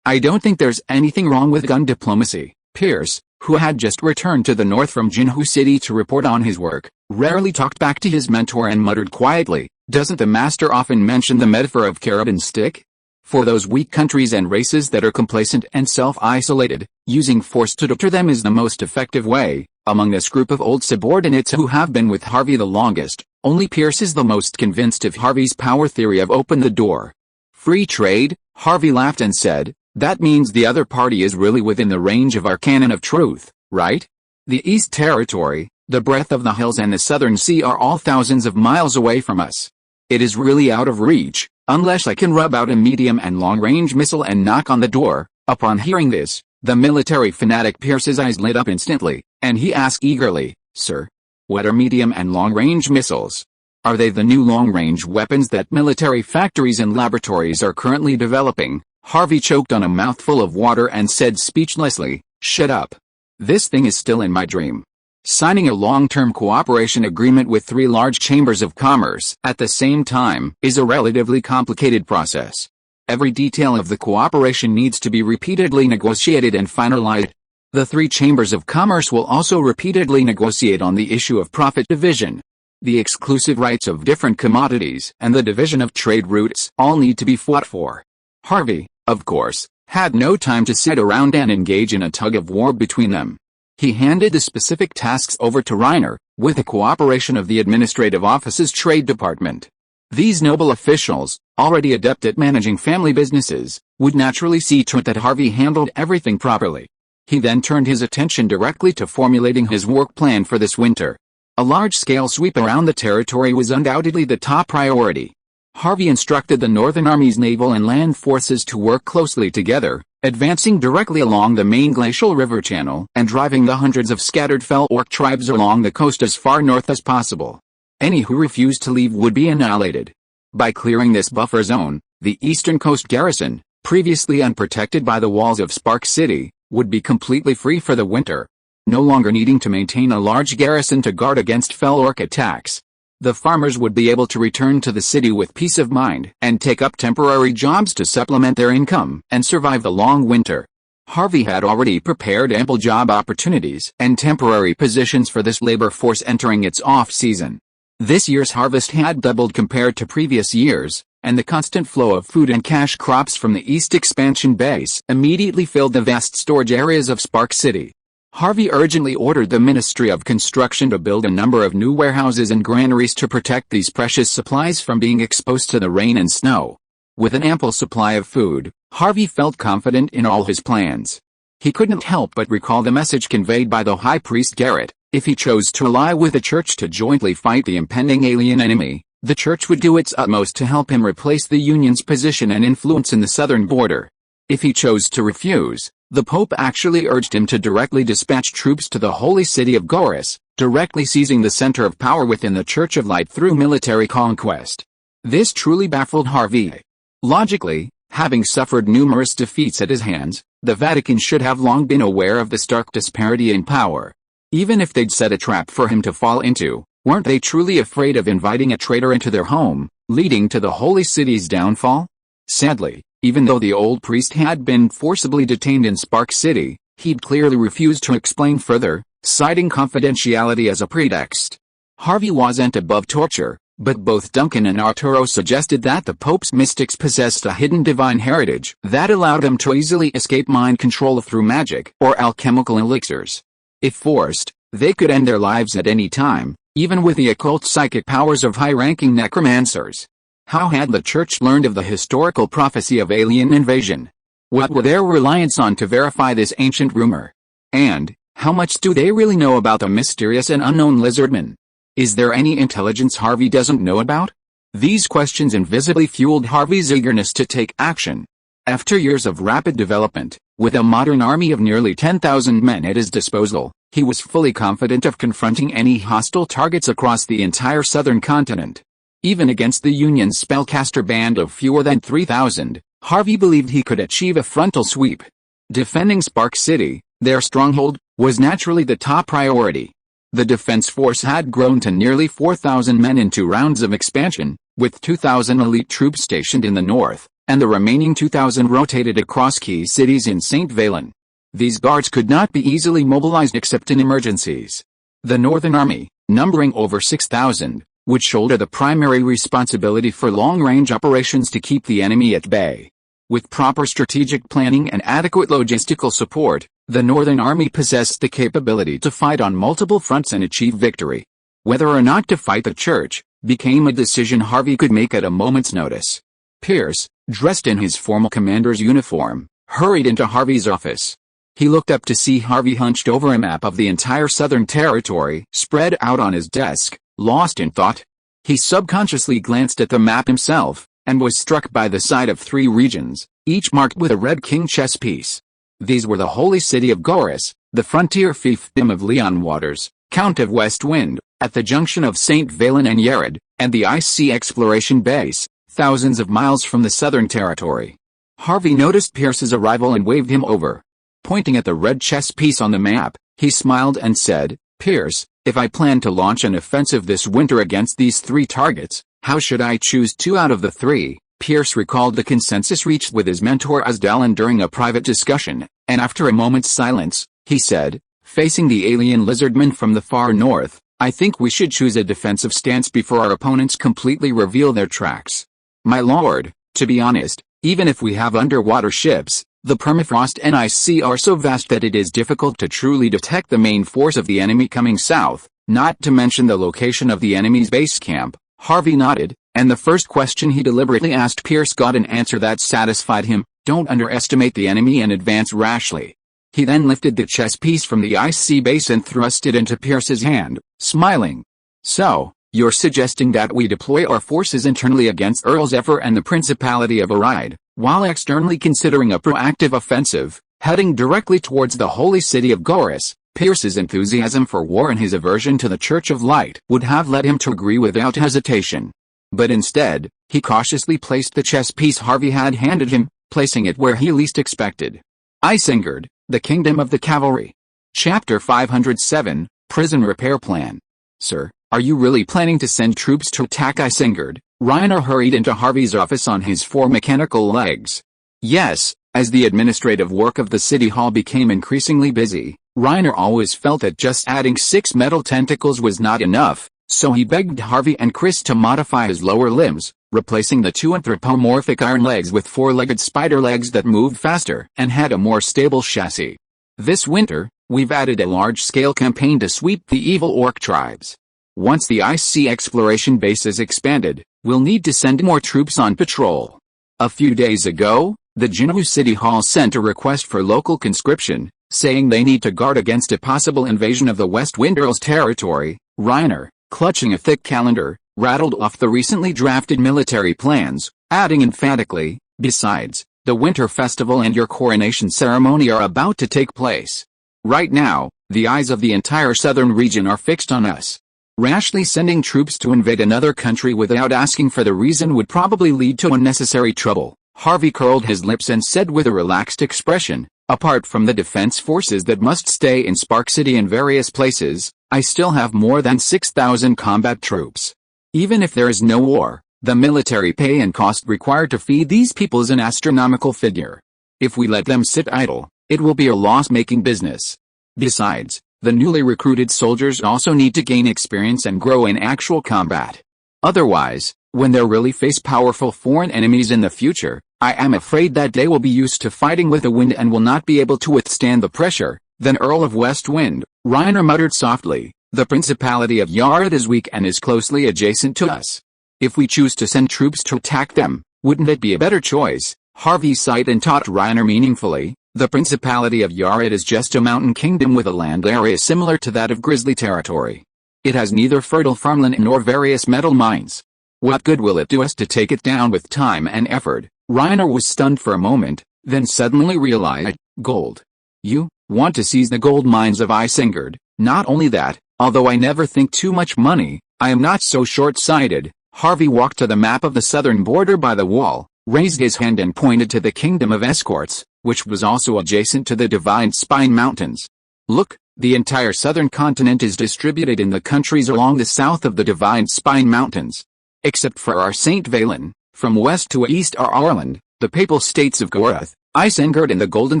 "I don't think there's anything wrong with gun diplomacy." Pierce, who had just returned to the north from Jinhu City to report on his work, rarely talked back to his mentor and muttered quietly, "Doesn't the master often mention the metaphor of carrot and stick? For those weak countries and races that are complacent and self-isolated, using force to deter them is the most effective way." Among this group of old subordinates who have been with Harvey the longest, only Pierce is the most convinced of Harvey's power theory of "open the door." "Free trade?" Harvey laughed and said, "That means the other party is really within the range of our canon of truth, right? The East Territory, the breadth of the hills and the Southern Sea are all thousands of miles away from us. It is really out of reach, unless I can rub out a medium and long-range missile and knock on the door." Upon hearing this, the military fanatic Pierce's eyes lit up instantly, and he asked eagerly, "Sir, what are medium and long-range missiles? Are they the new long-range weapons that military factories and laboratories are currently developing?" Harvey choked on a mouthful of water and said speechlessly, "Shut up. This thing is still in my dream." Signing a long-term cooperation agreement with 3 large chambers of commerce at the same time is a relatively complicated process. Every detail of the cooperation needs to be repeatedly negotiated and finalized. The 3 chambers of commerce will also repeatedly negotiate on the issue of profit division. The exclusive rights of different commodities and the division of trade routes all need to be fought for. Harvey, of course, had no time to sit around and engage in a tug-of-war between them. He handed the specific tasks over to Reiner, with the cooperation of the Administrative Office's Trade Department. These noble officials, already adept at managing family businesses, would naturally see to it that Harvey handled everything properly. He then turned his attention directly to formulating his work plan for this winter. A large-scale sweep around the territory was undoubtedly the top priority. Harvey instructed the Northern Army's naval and land forces to work closely together, advancing directly along the main glacial river channel and driving the hundreds of scattered fell orc tribes along the coast as far north as possible. Any who refused to leave would be annihilated. By clearing this buffer zone, the eastern coast garrison, previously unprotected by the walls of Spark City, would be completely free for the winter, no longer needing to maintain a large garrison to guard against fell orc attacks. The farmers would be able to return to the city with peace of mind and take up temporary jobs to supplement their income and survive the long winter. Harvey had already prepared ample job opportunities and temporary positions for this labor force entering its off-season. This year's harvest had doubled compared to previous years, and the constant flow of food and cash crops from the East Expansion Base immediately filled the vast storage areas of Spark City. Harvey urgently ordered the Ministry of Construction to build a number of new warehouses and granaries to protect these precious supplies from being exposed to the rain and snow. With an ample supply of food, Harvey felt confident in all his plans. He couldn't help but recall the message conveyed by the High Priest Garrett: if he chose to ally with the Church to jointly fight the impending alien enemy, the Church would do its utmost to help him replace the Union's position and influence in the southern border. If he chose to refuse, the Pope actually urged him to directly dispatch troops to the holy city of Goris, directly seizing the center of power within the Church of Light through military conquest. This truly baffled Harvey. Logically, having suffered numerous defeats at his hands, the Vatican should have long been aware of the stark disparity in power. Even if they'd set a trap for him to fall into, weren't they truly afraid of inviting a traitor into their home, leading to the holy city's downfall? Sadly, even though the old priest had been forcibly detained in Spark City, he'd clearly refused to explain further, citing confidentiality as a pretext. Harvey wasn't above torture, but both Duncan and Arturo suggested that the Pope's mystics possessed a hidden divine heritage that allowed them to easily escape mind control through magic or alchemical elixirs. If forced, they could end their lives at any time, even with the occult psychic powers of high-ranking necromancers. How had the Church learned of the historical prophecy of alien invasion? What were their reliance on to verify this ancient rumor? And, how much do they really know about the mysterious and unknown lizardman? Is there any intelligence Harvey doesn't know about? These questions invisibly fueled Harvey's eagerness to take action. After years of rapid development, with a modern army of nearly 10,000 men at his disposal, he was fully confident of confronting any hostile targets across the entire southern continent. Even against the Union's spellcaster band of fewer than 3,000, Harvey believed he could achieve a frontal sweep. Defending Spark City, their stronghold, was naturally the top priority. The defense force had grown to nearly 4,000 men in 2 rounds of expansion, with 2,000 elite troops stationed in the north, and the remaining 2,000 rotated across key cities in St. Valen. These guards could not be easily mobilized except in emergencies. The Northern Army, numbering over 6,000, would shoulder the primary responsibility for long-range operations to keep the enemy at bay. With proper strategic planning and adequate logistical support, the Northern Army possessed the capability to fight on multiple fronts and achieve victory. Whether or not to fight the church became a decision Harvey could make at a moment's notice. Pierce, dressed in his formal commander's uniform, hurried into Harvey's office. He looked up to see Harvey hunched over a map of the entire Southern Territory spread out on his desk, lost in thought. He subconsciously glanced at the map himself, and was struck by the sight of 3 regions, each marked with a red king chess piece. These were the holy city of Gorys, the frontier fiefdom of Leon Waters, Count of West Wind, at the junction of St. Valen and Yared, and the IC exploration base, thousands of miles from the Southern Territory. Harvey noticed Pierce's arrival and waved him over. Pointing at the red chess piece on the map, he smiled and said, "Pierce, if I plan to launch an offensive this winter against these 3 targets, how should I choose 2 out of the 3? Pierce recalled the consensus reached with his mentor Asdalon during a private discussion, and after a moment's silence, he said, facing the alien lizardmen from the far north, "I think we should choose a defensive stance before our opponents completely reveal their tracks. My lord, to be honest, even if we have underwater ships, the permafrost and ice are so vast that it is difficult to truly detect the main force of the enemy coming south, not to mention the location of the enemy's base camp." Harvey nodded, and the first question he deliberately asked Pierce got an answer that satisfied him: "Don't underestimate the enemy and advance rashly." He then lifted the chess piece from the IC base and thrust it into Pierce's hand, smiling. "So, you're suggesting that we deploy our forces internally against Earl Zephyr and the Principality of Aride, while externally considering a proactive offensive, heading directly towards the holy city of Gorys." Pierce's enthusiasm for war and his aversion to the Church of Light would have led him to agree without hesitation. But instead, he cautiously placed the chess piece Harvey had handed him, placing it where he least expected. Isengard, the Kingdom of the Cavalry. Chapter 507, Prison Repair Plan. "Sir, are you really planning to send troops to attack Isengard?" Reiner hurried into Harvey's office on his 4 mechanical legs. Yes, as the administrative work of the City Hall became increasingly busy, Reiner always felt that just adding 6 metal tentacles was not enough, so he begged Harvey and Chris to modify his lower limbs, replacing the 2 anthropomorphic iron legs with 4-legged spider legs that moved faster and had a more stable chassis. "This winter, we've added a large-scale campaign to sweep the evil orc tribes. Once the IC exploration base is expanded, we'll need to send more troops on patrol." A few days ago, the Jinwu City Hall sent a request for local conscription, saying they need to guard against a possible invasion of the West Wind Earl's territory. Reiner, clutching a thick calendar, rattled off the recently drafted military plans, adding emphatically, "Besides, the Winter Festival and your coronation ceremony are about to take place. Right now, the eyes of the entire southern region are fixed on us. Rashly sending troops to invade another country without asking for the reason would probably lead to unnecessary trouble." Harvey curled his lips and said with a relaxed expression, "Apart from the defense forces that must stay in Spark City and various places, I still have more than 6,000 combat troops. Even if there is no war, the military pay and cost required to feed these people is an astronomical figure. If we let them sit idle, it will be a loss-making business. Besides, the newly recruited soldiers also need to gain experience and grow in actual combat. Otherwise, when they really face powerful foreign enemies in the future, I am afraid that they will be used to fighting with the wind and will not be able to withstand the pressure." Then Earl of West Wind, Reiner muttered softly, "The Principality of Yard is weak and is closely adjacent to us. If we choose to send troops to attack them, wouldn't it be a better choice?" Harvey sighed and taught Reiner meaningfully, the Principality of Yared is just a mountain kingdom with a land area similar to that of Grizzly territory. It has neither fertile farmland nor various metal mines. What good will it do us to take it down with time and effort? Reiner was stunned for a moment, then suddenly realized, gold. You want to seize the gold mines of Isengard? Not only that, although I never think too much money, I am not so short-sighted. Harvey walked to the map of the southern border by the wall, raised his hand and pointed to the kingdom of Escorts, which was also adjacent to the Divine Spine Mountains. Look, the entire southern continent is distributed in the countries along the south of the Divine Spine Mountains. Except for our St. Valen, from west to east are Arland, the papal states of Gorath, Isengard and the Golden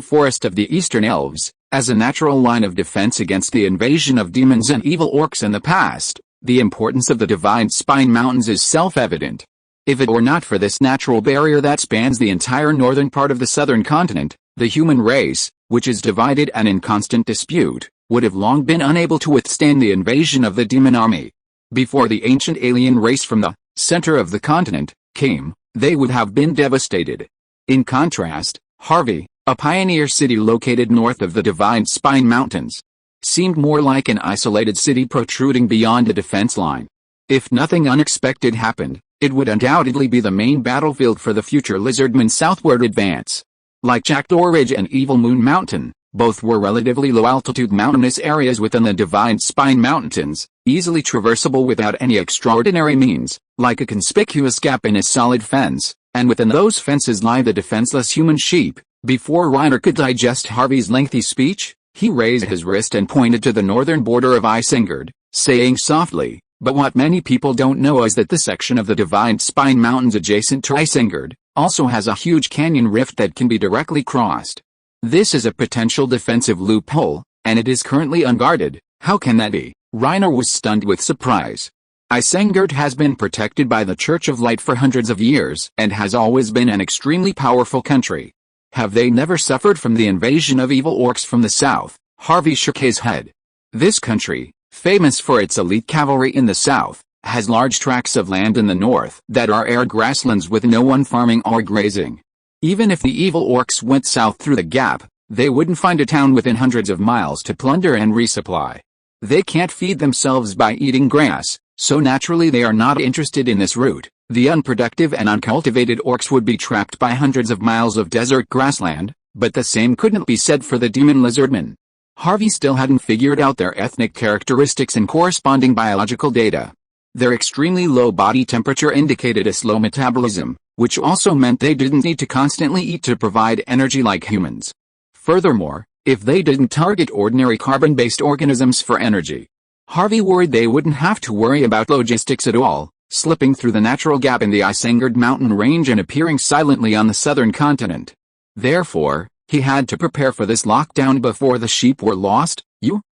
Forest of the Eastern Elves. As a natural line of defense against the invasion of demons and evil orcs in the past, the importance of the Divine Spine Mountains is self-evident. If it were not for this natural barrier that spans the entire northern part of the southern continent, the human race, which is divided and in constant dispute, would have long been unable to withstand the invasion of the demon army. Before the ancient alien race from the center of the continent came, they would have been devastated. In contrast, Harvey, a pioneer city located north of the Divine Spine Mountains, seemed more like an isolated city protruding beyond a defense line. If nothing unexpected happened, it would undoubtedly be the main battlefield for the future Lizardman's southward advance. Like Jackdaw Ridge and Evil Moon Mountain, both were relatively low-altitude mountainous areas within the Divine Spine Mountains, easily traversable without any extraordinary means, like a conspicuous gap in a solid fence, and within those fences lie the defenseless human sheep. Before Reiner could digest Harvey's lengthy speech, he raised his wrist and pointed to the northern border of Isengard, saying softly, "But what many people don't know is that the section of the Divine Spine Mountains adjacent to Isengard also has a huge canyon rift that can be directly crossed. This is a potential defensive loophole, and it is currently unguarded." "How can that be?" Reiner was stunned with surprise. Isengard has been protected by the Church of Light for hundreds of years and has always been an extremely powerful country. Have they never suffered from the invasion of evil orcs from the south? Harvey shook his head. This country, famous for its elite cavalry in the south, has large tracts of land in the north that are arid grasslands with no one farming or grazing. Even if the evil orcs went south through the gap, they wouldn't find a town within hundreds of miles to plunder and resupply. They can't feed themselves by eating grass, so naturally they are not interested in this route. The unproductive and uncultivated orcs would be trapped by hundreds of miles of desert grassland, but the same couldn't be said for the demon lizardmen. Harvey still hadn't figured out their ethnic characteristics and corresponding biological data. Their extremely low body temperature indicated a slow metabolism, which also meant they didn't need to constantly eat to provide energy like humans. Furthermore, if they didn't target ordinary carbon-based organisms for energy, Harvey worried they wouldn't have to worry about logistics at all, slipping through the natural gap in the Isengard mountain range and appearing silently on the southern continent. Therefore, he had to prepare for this lockdown before the sheep were lost.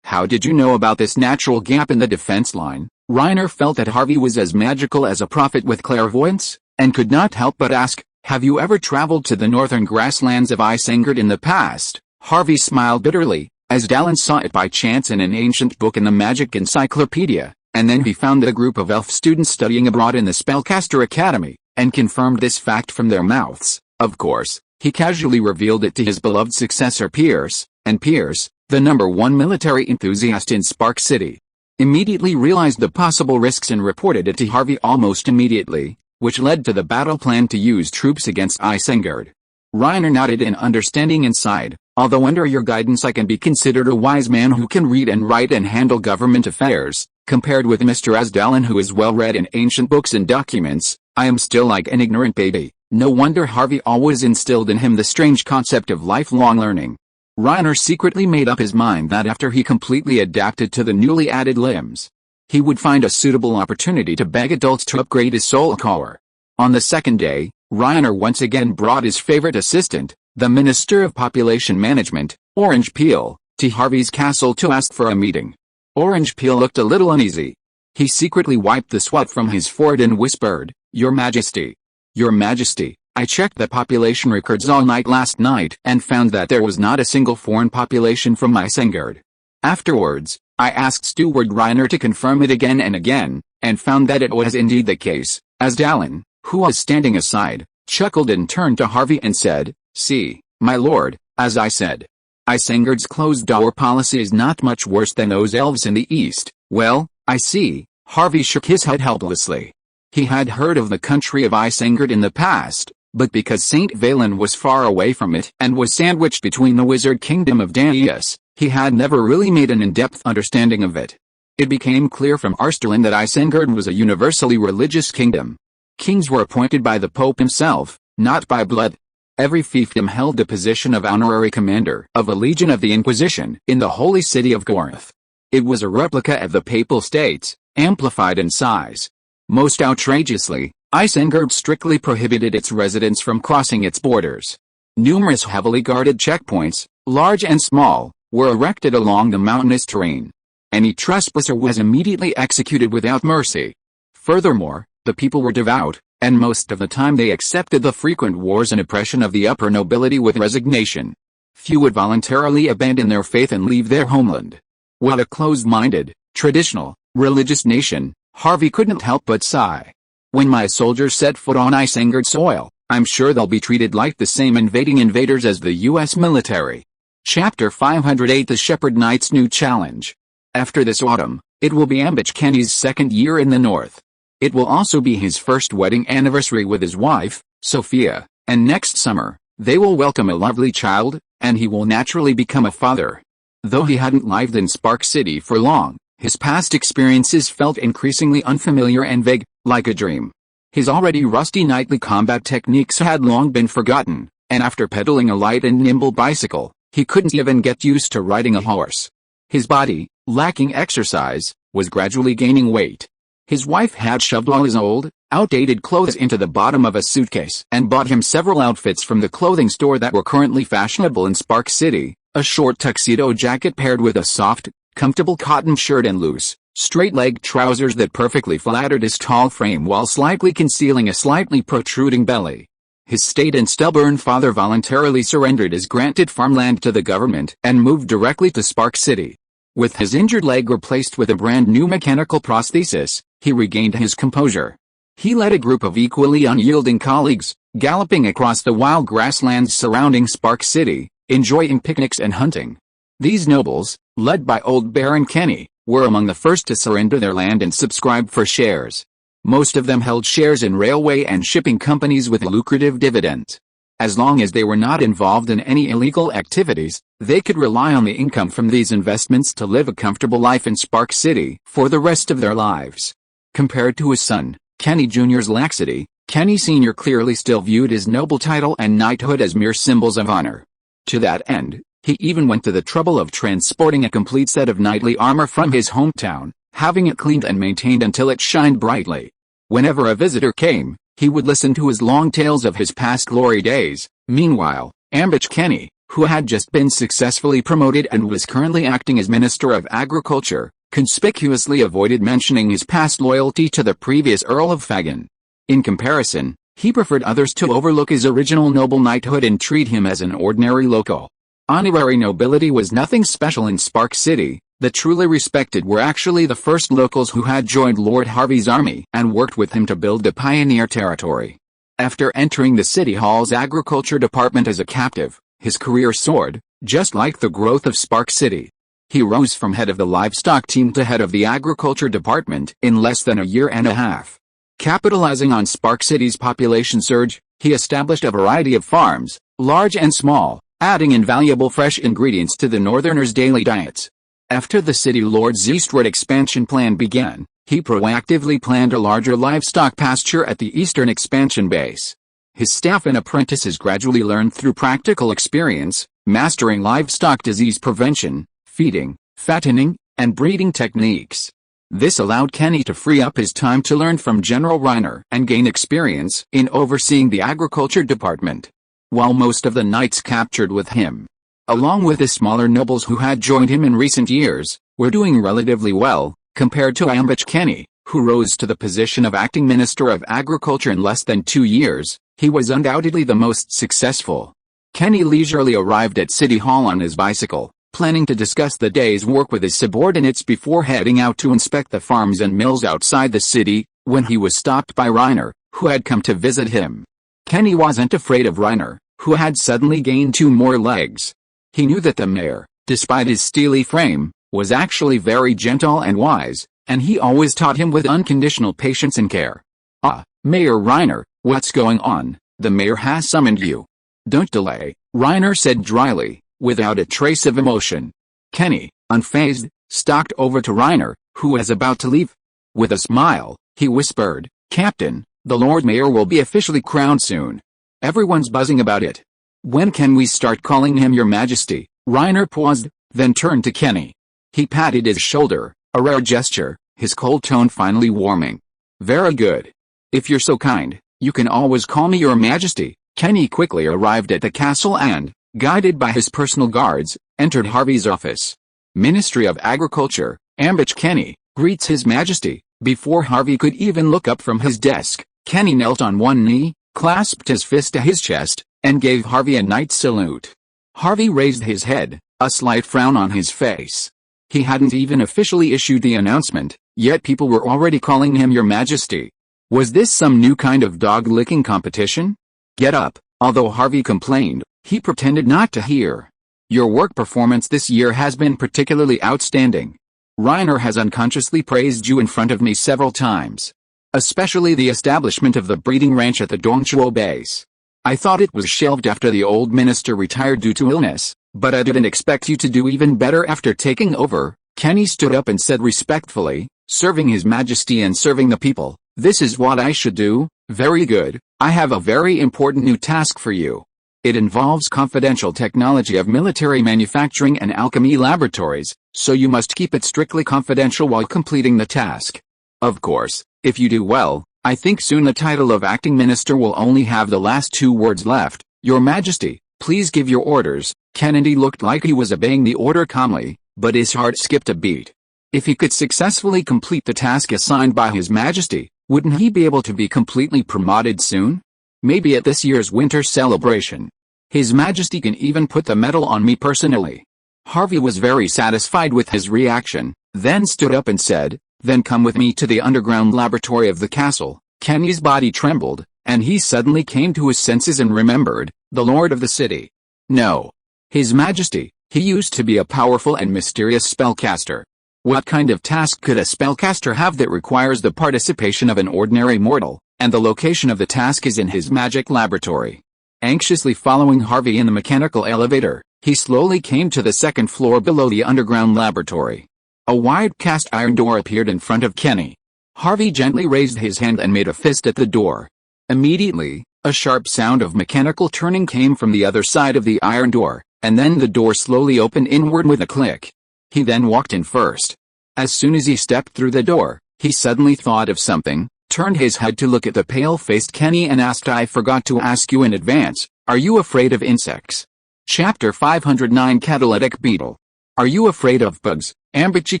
How did you know about this natural gap in the defense line? Reiner felt that Harvey was as magical as a prophet with clairvoyance, and could not help but ask, "Have you ever traveled to the northern grasslands of Isengard in the past?" Harvey smiled bitterly, as Dallin saw it by chance in an ancient book in the Magic Encyclopedia, and then he found a group of elf students studying abroad in the Spellcaster Academy, and confirmed this fact from their mouths. Of course, he casually revealed it to his beloved successor Pierce, and Pierce, the #1 military enthusiast in Spark City, immediately realized the possible risks and reported it to Harvey almost immediately, which led to the battle plan to use troops against Isengard. Reiner nodded in understanding and sighed, "Although under your guidance I can be considered a wise man who can read and write and handle government affairs, compared with Mr. Asdalin who is well read in ancient books and documents, I am still like an ignorant baby." No wonder Harvey always instilled in him the strange concept of lifelong learning. Reiner secretly made up his mind that after he completely adapted to the newly added limbs, he would find a suitable opportunity to beg adults to upgrade his soul core. On the second day, Reiner once again brought his favorite assistant, the Minister of Population Management, Orange Peel, to Harvey's castle to ask for a meeting. Orange Peel looked a little uneasy. He secretly wiped the sweat from his forehead and whispered, "Your Majesty. Your Majesty, I checked the population records all night last night and found that there was not a single foreign population from Isengard. Afterwards, I asked Steward Reiner to confirm it again and again, and found that it was indeed the case." Asdalin, who was standing aside, chuckled and turned to Harvey and said, "See, my lord, as I said. Isengard's closed-door policy is not much worse than those elves in the east." "Well, I see." Harvey shook his head helplessly. He had heard of the country of Isengard in the past, but because St. Valen was far away from it and was sandwiched between the wizard kingdom of Danius, he had never really made an in-depth understanding of it. It became clear from Arstalin that Isengard was a universally religious kingdom. Kings were appointed by the Pope himself, not by blood. Every fiefdom held the position of honorary commander of a legion of the Inquisition in the holy city of Gorth. It was a replica of the Papal States, amplified in size. Most outrageously, Isengard strictly prohibited its residents from crossing its borders. Numerous heavily guarded checkpoints, large and small, were erected along the mountainous terrain. Any trespasser was immediately executed without mercy. Furthermore, the people were devout, and most of the time they accepted the frequent wars and oppression of the upper nobility with resignation. Few would voluntarily abandon their faith and leave their homeland. What a closed-minded, traditional, religious nation, Harvey couldn't help but sigh. When my soldiers set foot on Isengard soil, I'm sure they'll be treated like the same invaders as the U.S. military. Chapter 508 The Shepherd Knight's New Challenge. After this autumn, it will be Ambich Kenny's second year in the north. It will also be his first wedding anniversary with his wife, Sophia, and next summer, they will welcome a lovely child, and he will naturally become a father. Though he hadn't lived in Spark City for long, his past experiences felt increasingly unfamiliar and vague, like a dream. His already rusty knightly combat techniques had long been forgotten, and after pedaling a light and nimble bicycle, he couldn't even get used to riding a horse. His body, lacking exercise, was gradually gaining weight. His wife had shoved all his old, outdated clothes into the bottom of a suitcase and bought him several outfits from the clothing store that were currently fashionable in Spark City, a short tuxedo jacket paired with a soft, comfortable cotton shirt and loose, straight-legged trousers that perfectly flattered his tall frame while slightly concealing a slightly protruding belly. His staid and stubborn father voluntarily surrendered his granted farmland to the government and moved directly to Spark City. With his injured leg replaced with a brand new mechanical prosthesis, he regained his composure. He led a group of equally unyielding colleagues, galloping across the wild grasslands surrounding Spark City, enjoying picnics and hunting. These nobles, led by old Baron Kenny, were among the first to surrender their land and subscribe for shares. Most of them held shares in railway and shipping companies with lucrative dividends. As long as they were not involved in any illegal activities, they could rely on the income from these investments to live a comfortable life in Spark City for the rest of their lives. Compared to his son, Kenny Jr.'s laxity, Kenny Sr. clearly still viewed his noble title and knighthood as mere symbols of honor. To that end, he even went to the trouble of transporting a complete set of knightly armor from his hometown, having it cleaned and maintained until it shined brightly. Whenever a visitor came, he would listen to his long tales of his past glory days. Meanwhile, Ambich Kenny, who had just been successfully promoted and was currently acting as Minister of Agriculture, conspicuously avoided mentioning his past loyalty to the previous Earl of Fagin. In comparison, he preferred others to overlook his original noble knighthood and treat him as an ordinary local. Honorary nobility was nothing special in Spark City. The truly respected were actually the first locals who had joined Lord Harvey's army and worked with him to build the pioneer territory. After entering the City Hall's agriculture department as a captive, his career soared, just like the growth of Spark City. He rose from head of the livestock team to head of the agriculture department in less than a year and a half. Capitalizing on Spark City's population surge, he established a variety of farms, large and small, adding invaluable fresh ingredients to the northerners' daily diets. After the city lord's eastward expansion plan began, he proactively planned a larger livestock pasture at the eastern expansion base. His staff and apprentices gradually learned through practical experience, mastering livestock disease prevention, feeding, fattening, and breeding techniques. This allowed Kenny to free up his time to learn from General Reiner and gain experience in overseeing the agriculture department. While most of the knights captured with him, along with the smaller nobles who had joined him in recent years, were doing relatively well, compared to Ambich Kenny, who rose to the position of acting Minister of Agriculture in less than 2 years. He was undoubtedly the most successful. Kenny leisurely arrived at City Hall on his bicycle, planning to discuss the day's work with his subordinates before heading out to inspect the farms and mills outside the city, when he was stopped by Reiner, who had come to visit him. Kenny wasn't afraid of Reiner, who had suddenly gained 2 more legs. He knew that the mayor, despite his steely frame, was actually very gentle and wise, and he always taught him with unconditional patience and care. "Ah, Mayor Reiner, what's going on? The mayor has summoned you." "Don't delay," Reiner said dryly, without a trace of emotion. Kenny, unfazed, stalked over to Reiner, who was about to leave. With a smile, he whispered, "Captain, the Lord Mayor will be officially crowned soon. Everyone's buzzing about it. When can we start calling him Your Majesty?" Reiner paused, then turned to Kenny. He patted his shoulder, a rare gesture, his cold tone finally warming. "Very good. If you're so kind, you can always call me Your Majesty." Kenny quickly arrived at the castle and, guided by his personal guards, entered Harvey's office. "Ministry of Agriculture, Ambich Kenny, greets His Majesty." Before Harvey could even look up from his desk, Kenny knelt on one knee, clasped his fist to his chest, and gave Harvey a knight's salute. Harvey raised his head, a slight frown on his face. He hadn't even officially issued the announcement, yet people were already calling him Your Majesty. Was this some new kind of dog-licking competition? "Get up," although Harvey complained, he pretended not to hear. "Your work performance this year has been particularly outstanding. Reiner has unconsciously praised you in front of me several times. Especially the establishment of the breeding ranch at the Dongchuo base. I thought it was shelved after the old minister retired due to illness, but I didn't expect you to do even better after taking over." Kenny stood up and said respectfully, "Serving His Majesty and serving the people, this is what I should do." "Very good. I have a very important new task for you. It involves confidential technology of military manufacturing and alchemy laboratories, so you must keep it strictly confidential while completing the task. Of course, if you do well, I think soon the title of acting minister will only have the last 2 words left. Your Majesty, please give your orders." Kennedy looked like he was obeying the order calmly, but his heart skipped a beat. If he could successfully complete the task assigned by His Majesty, wouldn't he be able to be completely promoted soon? Maybe at this year's winter celebration. His Majesty can even put the medal on me personally. Harvey was very satisfied with his reaction, then stood up and said, "Then come with me to the underground laboratory of the castle." Kenny's body trembled, and he suddenly came to his senses and remembered, the lord of the city. No. His Majesty, he used to be a powerful and mysterious spellcaster. What kind of task could a spellcaster have that requires the participation of an ordinary mortal, and the location of the task is in his magic laboratory? Anxiously following Harvey in the mechanical elevator, he slowly came to the 2nd floor below the underground laboratory. A wide cast iron door appeared in front of Kenny. Harvey gently raised his hand and made a fist at the door. Immediately, a sharp sound of mechanical turning came from the other side of the iron door, and then the door slowly opened inward with a click. He then walked in first. As soon as he stepped through the door, he suddenly thought of something, turned his head to look at the pale-faced Kenny and asked, "I forgot to ask you in advance, are you afraid of insects?" Chapter 509 Catalytic Beetle. "Are you afraid of bugs?" Ambichi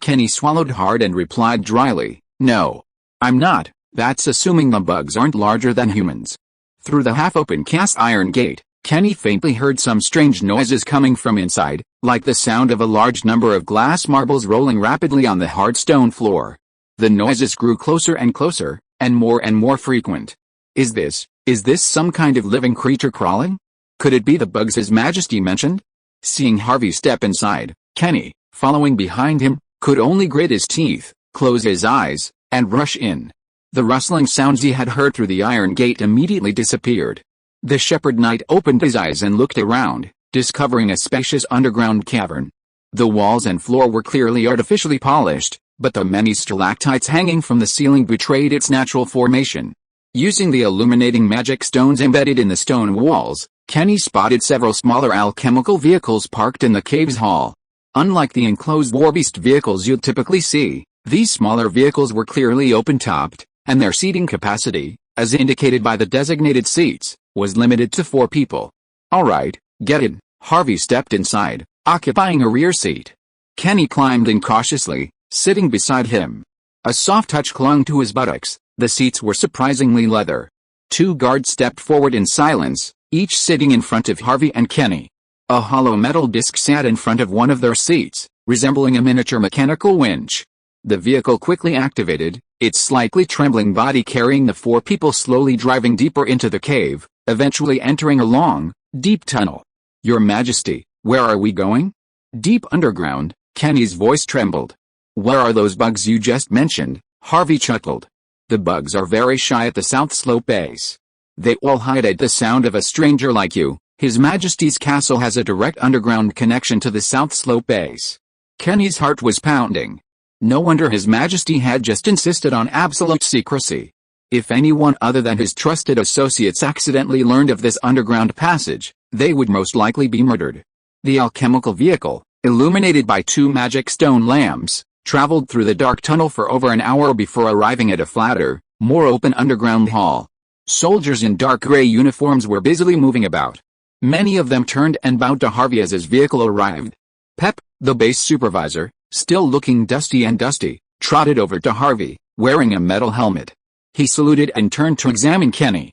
Kenny swallowed hard and replied dryly, "No. I'm not, that's assuming the bugs aren't larger than humans." Through the half-open cast iron gate, Kenny faintly heard some strange noises coming from inside, like the sound of a large number of glass marbles rolling rapidly on the hard stone floor. The noises grew closer and closer, and more frequent. Is this some kind of living creature crawling? Could it be the bugs His Majesty mentioned? Seeing Harvey step inside, Kenny, following behind him, could only grit his teeth, close his eyes, and rush in. The rustling sounds he had heard through the iron gate immediately disappeared. The shepherd knight opened his eyes and looked around, discovering a spacious underground cavern. The walls and floor were clearly artificially polished, but the many stalactites hanging from the ceiling betrayed its natural formation. Using the illuminating magic stones embedded in the stone walls, Kenny spotted several smaller alchemical vehicles parked in the cave's hall. Unlike the enclosed warbeast vehicles you'd typically see, these smaller vehicles were clearly open-topped, and their seating capacity, as indicated by the designated seats, was limited to 4 people. "Alright, get in." Harvey stepped inside, occupying a rear seat. Kenny climbed in cautiously, sitting beside him. A soft touch clung to his buttocks. The seats were surprisingly leather. 2 guards stepped forward in silence, each sitting in front of Harvey and Kenny. A hollow metal disc sat in front of one of their seats, resembling a miniature mechanical winch. The vehicle quickly activated, its slightly trembling body carrying the 4 people slowly driving deeper into the cave, eventually entering a long, deep tunnel. Your Majesty, where are we going? Deep underground, Kenny's voice trembled. Where are those bugs you just mentioned? Harvey chuckled. The bugs are very shy at the South Slope base. They all hide at the sound of a stranger like you. His Majesty's castle has a direct underground connection to the South Slope base. Kenny's heart was pounding. No wonder His Majesty had just insisted on absolute secrecy. If anyone other than his trusted associates accidentally learned of this underground passage, they would most likely be murdered. The alchemical vehicle, illuminated by 2 magic stone lamps, traveled through the dark tunnel for over an hour before arriving at a flatter, more open underground hall. Soldiers in dark gray uniforms were busily moving about. Many of them turned and bowed to Harvey as his vehicle arrived. Pep, the base supervisor, still looking dusty, trotted over to Harvey, wearing a metal helmet. He saluted and turned to examine Kenny.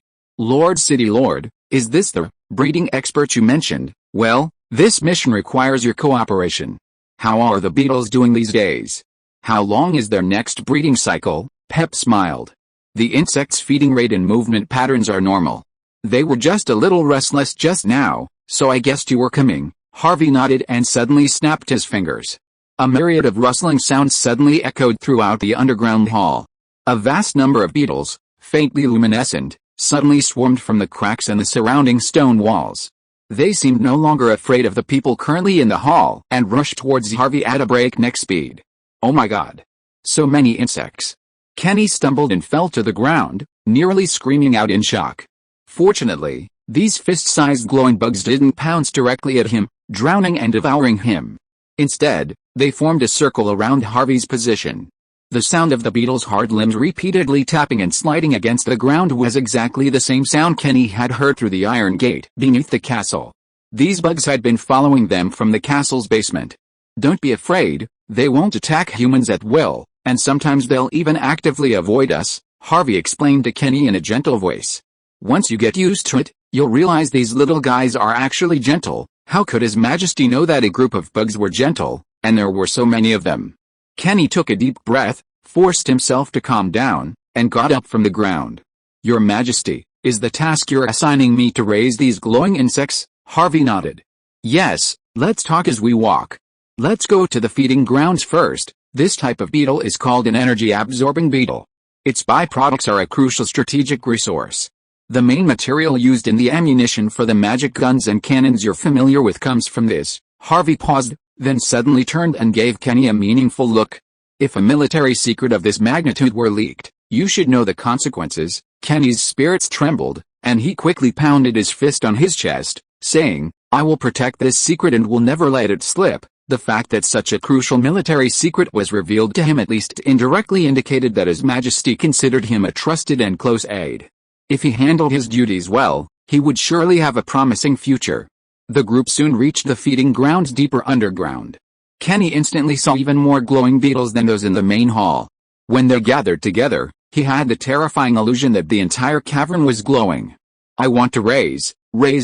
City Lord, is this the breeding expert you mentioned? Well, this mission requires your cooperation. How are the beetles doing these days? How long is their next breeding cycle? Pep smiled. The insect's feeding rate and movement patterns are normal. They were just a little restless just now, so I guessed you were coming. Harvey nodded and suddenly snapped his fingers. A myriad of rustling sounds suddenly echoed throughout the underground hall. A vast number of beetles, faintly luminescent, suddenly swarmed from the cracks in the surrounding stone walls. They seemed no longer afraid of the people currently in the hall and rushed towards Harvey at a breakneck speed. Oh my God! So many insects! Kenny stumbled and fell to the ground, nearly screaming out in shock. Fortunately, these fist-sized glowing bugs didn't pounce directly at him, drowning and devouring him. Instead, they formed a circle around Harvey's position. The sound of the beetles' hard limbs repeatedly tapping and sliding against the ground was exactly the same sound Kenny had heard through the iron gate beneath the castle. These bugs had been following them from the castle's basement. Don't be afraid, they won't attack humans at will, and sometimes they'll even actively avoid us, Harvey explained to Kenny in a gentle voice. Once you get used to it, you'll realize these little guys are actually gentle. How could His Majesty know that a group of bugs were gentle, and there were so many of them? Kenny took a deep breath, forced himself to calm down, and got up from the ground. Your Majesty, is the task you're assigning me to raise these glowing insects? Harvey nodded. Yes, let's talk as we walk. Let's go to the feeding grounds first. This type of beetle is called an energy-absorbing beetle. Its byproducts are a crucial strategic resource. The main material used in the ammunition for the magic guns and cannons you're familiar with comes from this. Harvey paused, then suddenly turned and gave Kenny a meaningful look. If a military secret of this magnitude were leaked, you should know the consequences. Kenny's spirits trembled, and he quickly pounded his fist on his chest, saying, I will protect this secret and will never let it slip. The fact that such a crucial military secret was revealed to him at least indirectly indicated that His Majesty considered him a trusted and close aide. If he handled his duties well, he would surely have a promising future. The group soon reached the feeding grounds deeper underground. Kenny instantly saw even more glowing beetles than those in the main hall. When they gathered together, he had the terrifying illusion that the entire cavern was glowing. I want to raise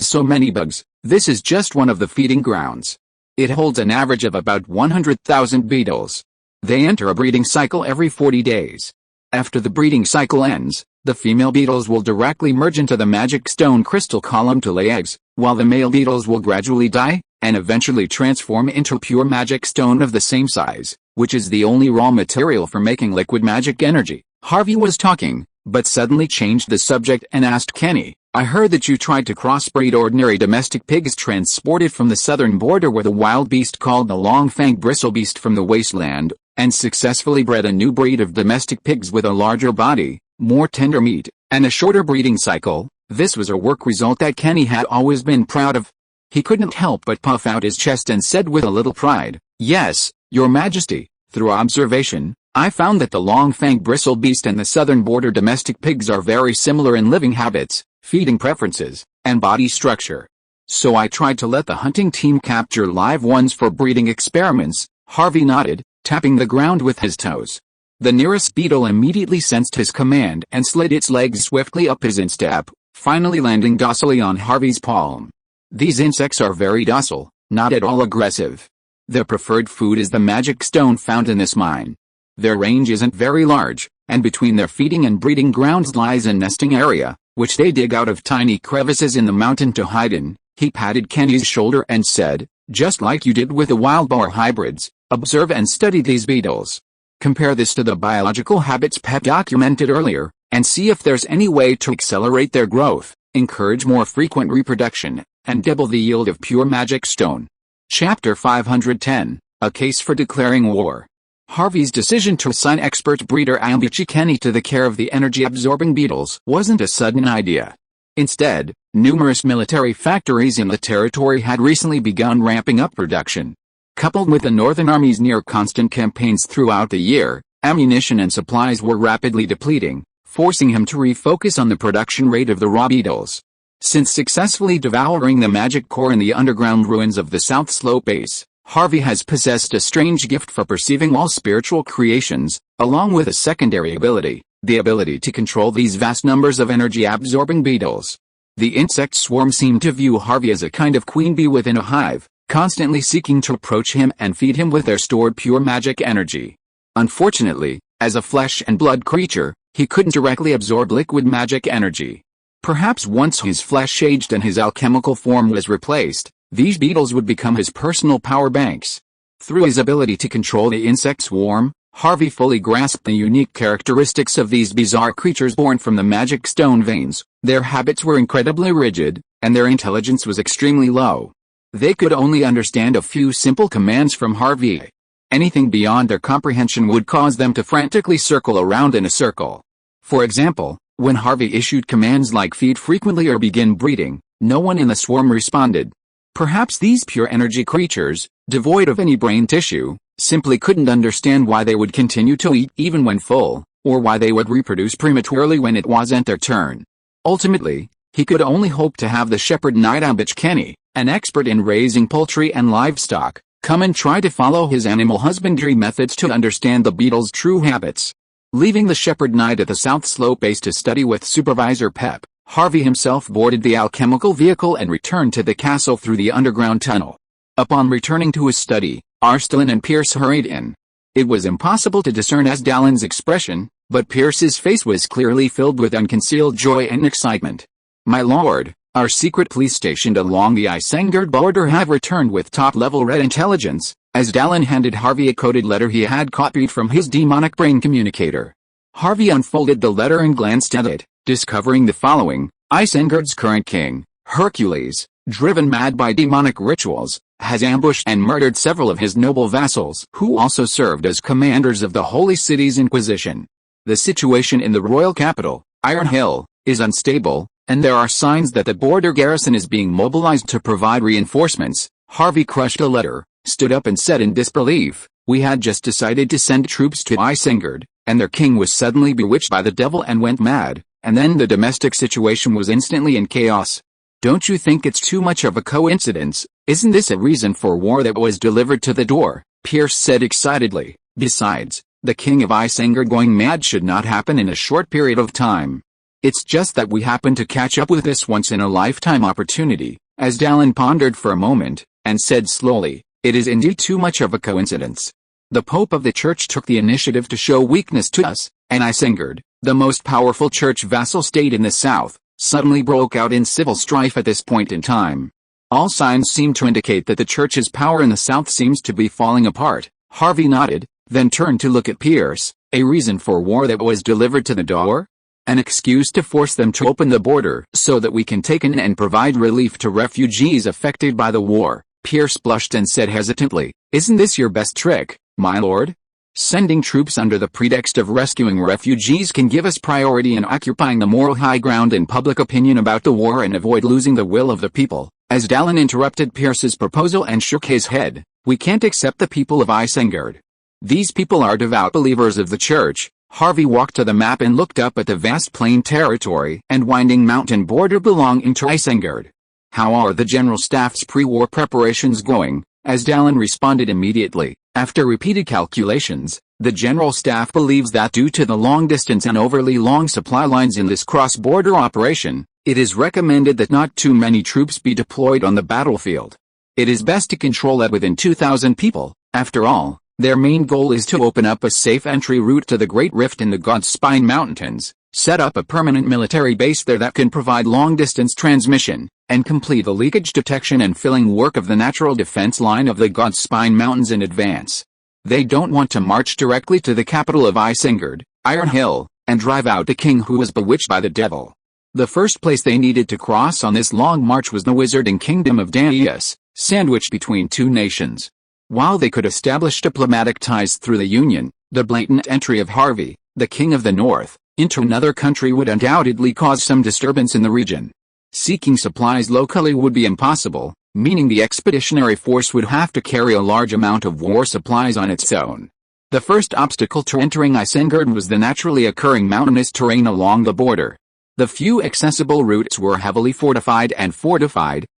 so many bugs. This is just one of the feeding grounds. It holds an average of about 100,000 beetles. They enter a breeding cycle every 40 days. After the breeding cycle ends, the female beetles will directly merge into the magic stone crystal column to lay eggs, while the male beetles will gradually die, and eventually transform into pure magic stone of the same size, which is the only raw material for making liquid magic energy. Harvey was talking, but suddenly changed the subject and asked Kenny, I heard that you tried to crossbreed ordinary domestic pigs transported from the southern border with a wild beast called the long-fanged bristlebeast from the wasteland, and successfully bred a new breed of domestic pigs with a larger body, more tender meat, and a shorter breeding cycle. This was a work result that Kenny had always been proud of. He couldn't help but puff out his chest and said with a little pride, Yes, Your Majesty, through observation, I found that the long-fanged bristlebeast and the southern border domestic pigs are very similar in living habits, feeding preferences, and body structure. So I tried to let the hunting team capture live ones for breeding experiments. Harvey nodded, tapping the ground with his toes. The nearest beetle immediately sensed his command and slid its legs swiftly up his instep, finally landing docilely on Harvey's palm. These insects are very docile, not at all aggressive. Their preferred food is the magic stone found in this mine. Their range isn't very large, and between their feeding and breeding grounds lies a nesting area, which they dig out of tiny crevices in the mountain to hide in. He patted Kenny's shoulder and said, "Just like you did with the wild boar hybrids, observe and study these beetles. Compare this to the biological habits Pep documented earlier, and see if there's any way to accelerate their growth, encourage more frequent reproduction, and double the yield of pure magic stone." Chapter 510, A Case for Declaring War. Harvey's decision to assign expert breeder Ambichi Kenny to the care of the energy-absorbing beetles wasn't a sudden idea. Instead, numerous military factories in the territory had recently begun ramping up production. Coupled with the northern army's near-constant campaigns throughout the year, ammunition and supplies were rapidly depleting, forcing him to refocus on the production rate of the raw beetles. Since successfully devouring the magic core in the underground ruins of the South Slope base, Harvey has possessed a strange gift for perceiving all spiritual creations, along with a secondary ability, the ability to control these vast numbers of energy-absorbing beetles. The insect swarm seemed to view Harvey as a kind of queen bee within a hive, constantly seeking to approach him and feed him with their stored pure magic energy. Unfortunately, as a flesh and blood creature, he couldn't directly absorb liquid magic energy. Perhaps once his flesh aged and his alchemical form was replaced, these beetles would become his personal power banks. Through his ability to control the insect swarm, Harvey fully grasped the unique characteristics of these bizarre creatures born from the magic stone veins. Their habits were incredibly rigid, and their intelligence was extremely low. They could only understand a few simple commands from Harvey. Anything beyond their comprehension would cause them to frantically circle around in a circle. For example, when Harvey issued commands like feed frequently or begin breeding, no one in the swarm responded. Perhaps these pure energy creatures, devoid of any brain tissue, simply couldn't understand why they would continue to eat even when full, or why they would reproduce prematurely when it wasn't their turn. Ultimately, he could only hope to have the shepherd knight Ambich Kenny, an expert in raising poultry and livestock, come and try to follow his animal husbandry methods to understand the beetles' true habits. Leaving the shepherd knight at the South Slope base to study with Supervisor Pep, Harvey himself boarded the alchemical vehicle and returned to the castle through the underground tunnel. Upon returning to his study, Arslan and Pierce hurried in. It was impossible to discern Asdalan's expression, but Pierce's face was clearly filled with unconcealed joy and excitement. "My lord, our secret police stationed along the Isengard border have returned with top-level red intelligence." Asdalan handed Harvey a coded letter he had copied from his demonic brain communicator. Harvey unfolded the letter and glanced at it, discovering the following: Isengard's current king, Hercules, driven mad by demonic rituals, has ambushed and murdered several of his noble vassals who also served as commanders of the Holy City's Inquisition. The situation in the royal capital, Iron Hill, is unstable, and there are signs that the border garrison is being mobilized to provide reinforcements. Harvey crushed the letter, stood up and said in disbelief, "We had just decided to send troops to Isengard, and their king was suddenly bewitched by the devil and went mad, and then the domestic situation was instantly in chaos. Don't you think it's too much of a coincidence? Isn't this a reason for war that was delivered to the door?" Pierce said excitedly. "Besides, the king of Isengard going mad should not happen in a short period of time. It's just that we happen to catch up with this once-in-a-lifetime opportunity." Asdalan pondered for a moment, and said slowly, "It is indeed too much of a coincidence. The Pope of the Church took the initiative to show weakness to us, and Isengard, the most powerful church vassal state in the south, suddenly broke out in civil strife at this point in time. All signs seem to indicate that the church's power in the south seems to be falling apart." Harvey nodded, then turned to look at Pierce. "A reason for war that was delivered to the door? An excuse to force them to open the border so that we can take in and provide relief to refugees affected by the war." Pierce blushed and said hesitantly, "Isn't this your best trick, my lord? Sending troops under the pretext of rescuing refugees can give us priority in occupying the moral high ground in public opinion about the war and avoid losing the will of the people." Asdalan interrupted Pierce's proposal and shook his head. "We can't accept the people of Isengard. These people are devout believers of the church." Harvey walked to the map and looked up at the vast plain territory and winding mountain border belonging to Isengard. "How are the general staff's pre-war preparations going?" Asdalan responded immediately. After repeated calculations, the general staff believes that due to the long distance and overly long supply lines in this cross-border operation, it is recommended that not too many troops be deployed on the battlefield. It is best to control that within 2,000 people. After all, their main goal is to open up a safe entry route to the Great Rift in the God's Spine Mountains. Set up a permanent military base there that can provide long-distance transmission, and complete the leakage detection and filling work of the natural defense line of the God's Spine Mountains in advance. They don't want to march directly to the capital of Isengard, Iron Hill, and drive out the king who was bewitched by the devil. The first place they needed to cross on this long march was the wizarding kingdom of Danius, sandwiched between two nations. While they could establish diplomatic ties through the Union, the blatant entry of Harvey, the king of the north, into another country would undoubtedly cause some disturbance in the region. Seeking supplies locally would be impossible, meaning the expeditionary force would have to carry a large amount of war supplies on its own. The first obstacle to entering Isengard was the naturally occurring mountainous terrain along the border. The few accessible routes were heavily fortified,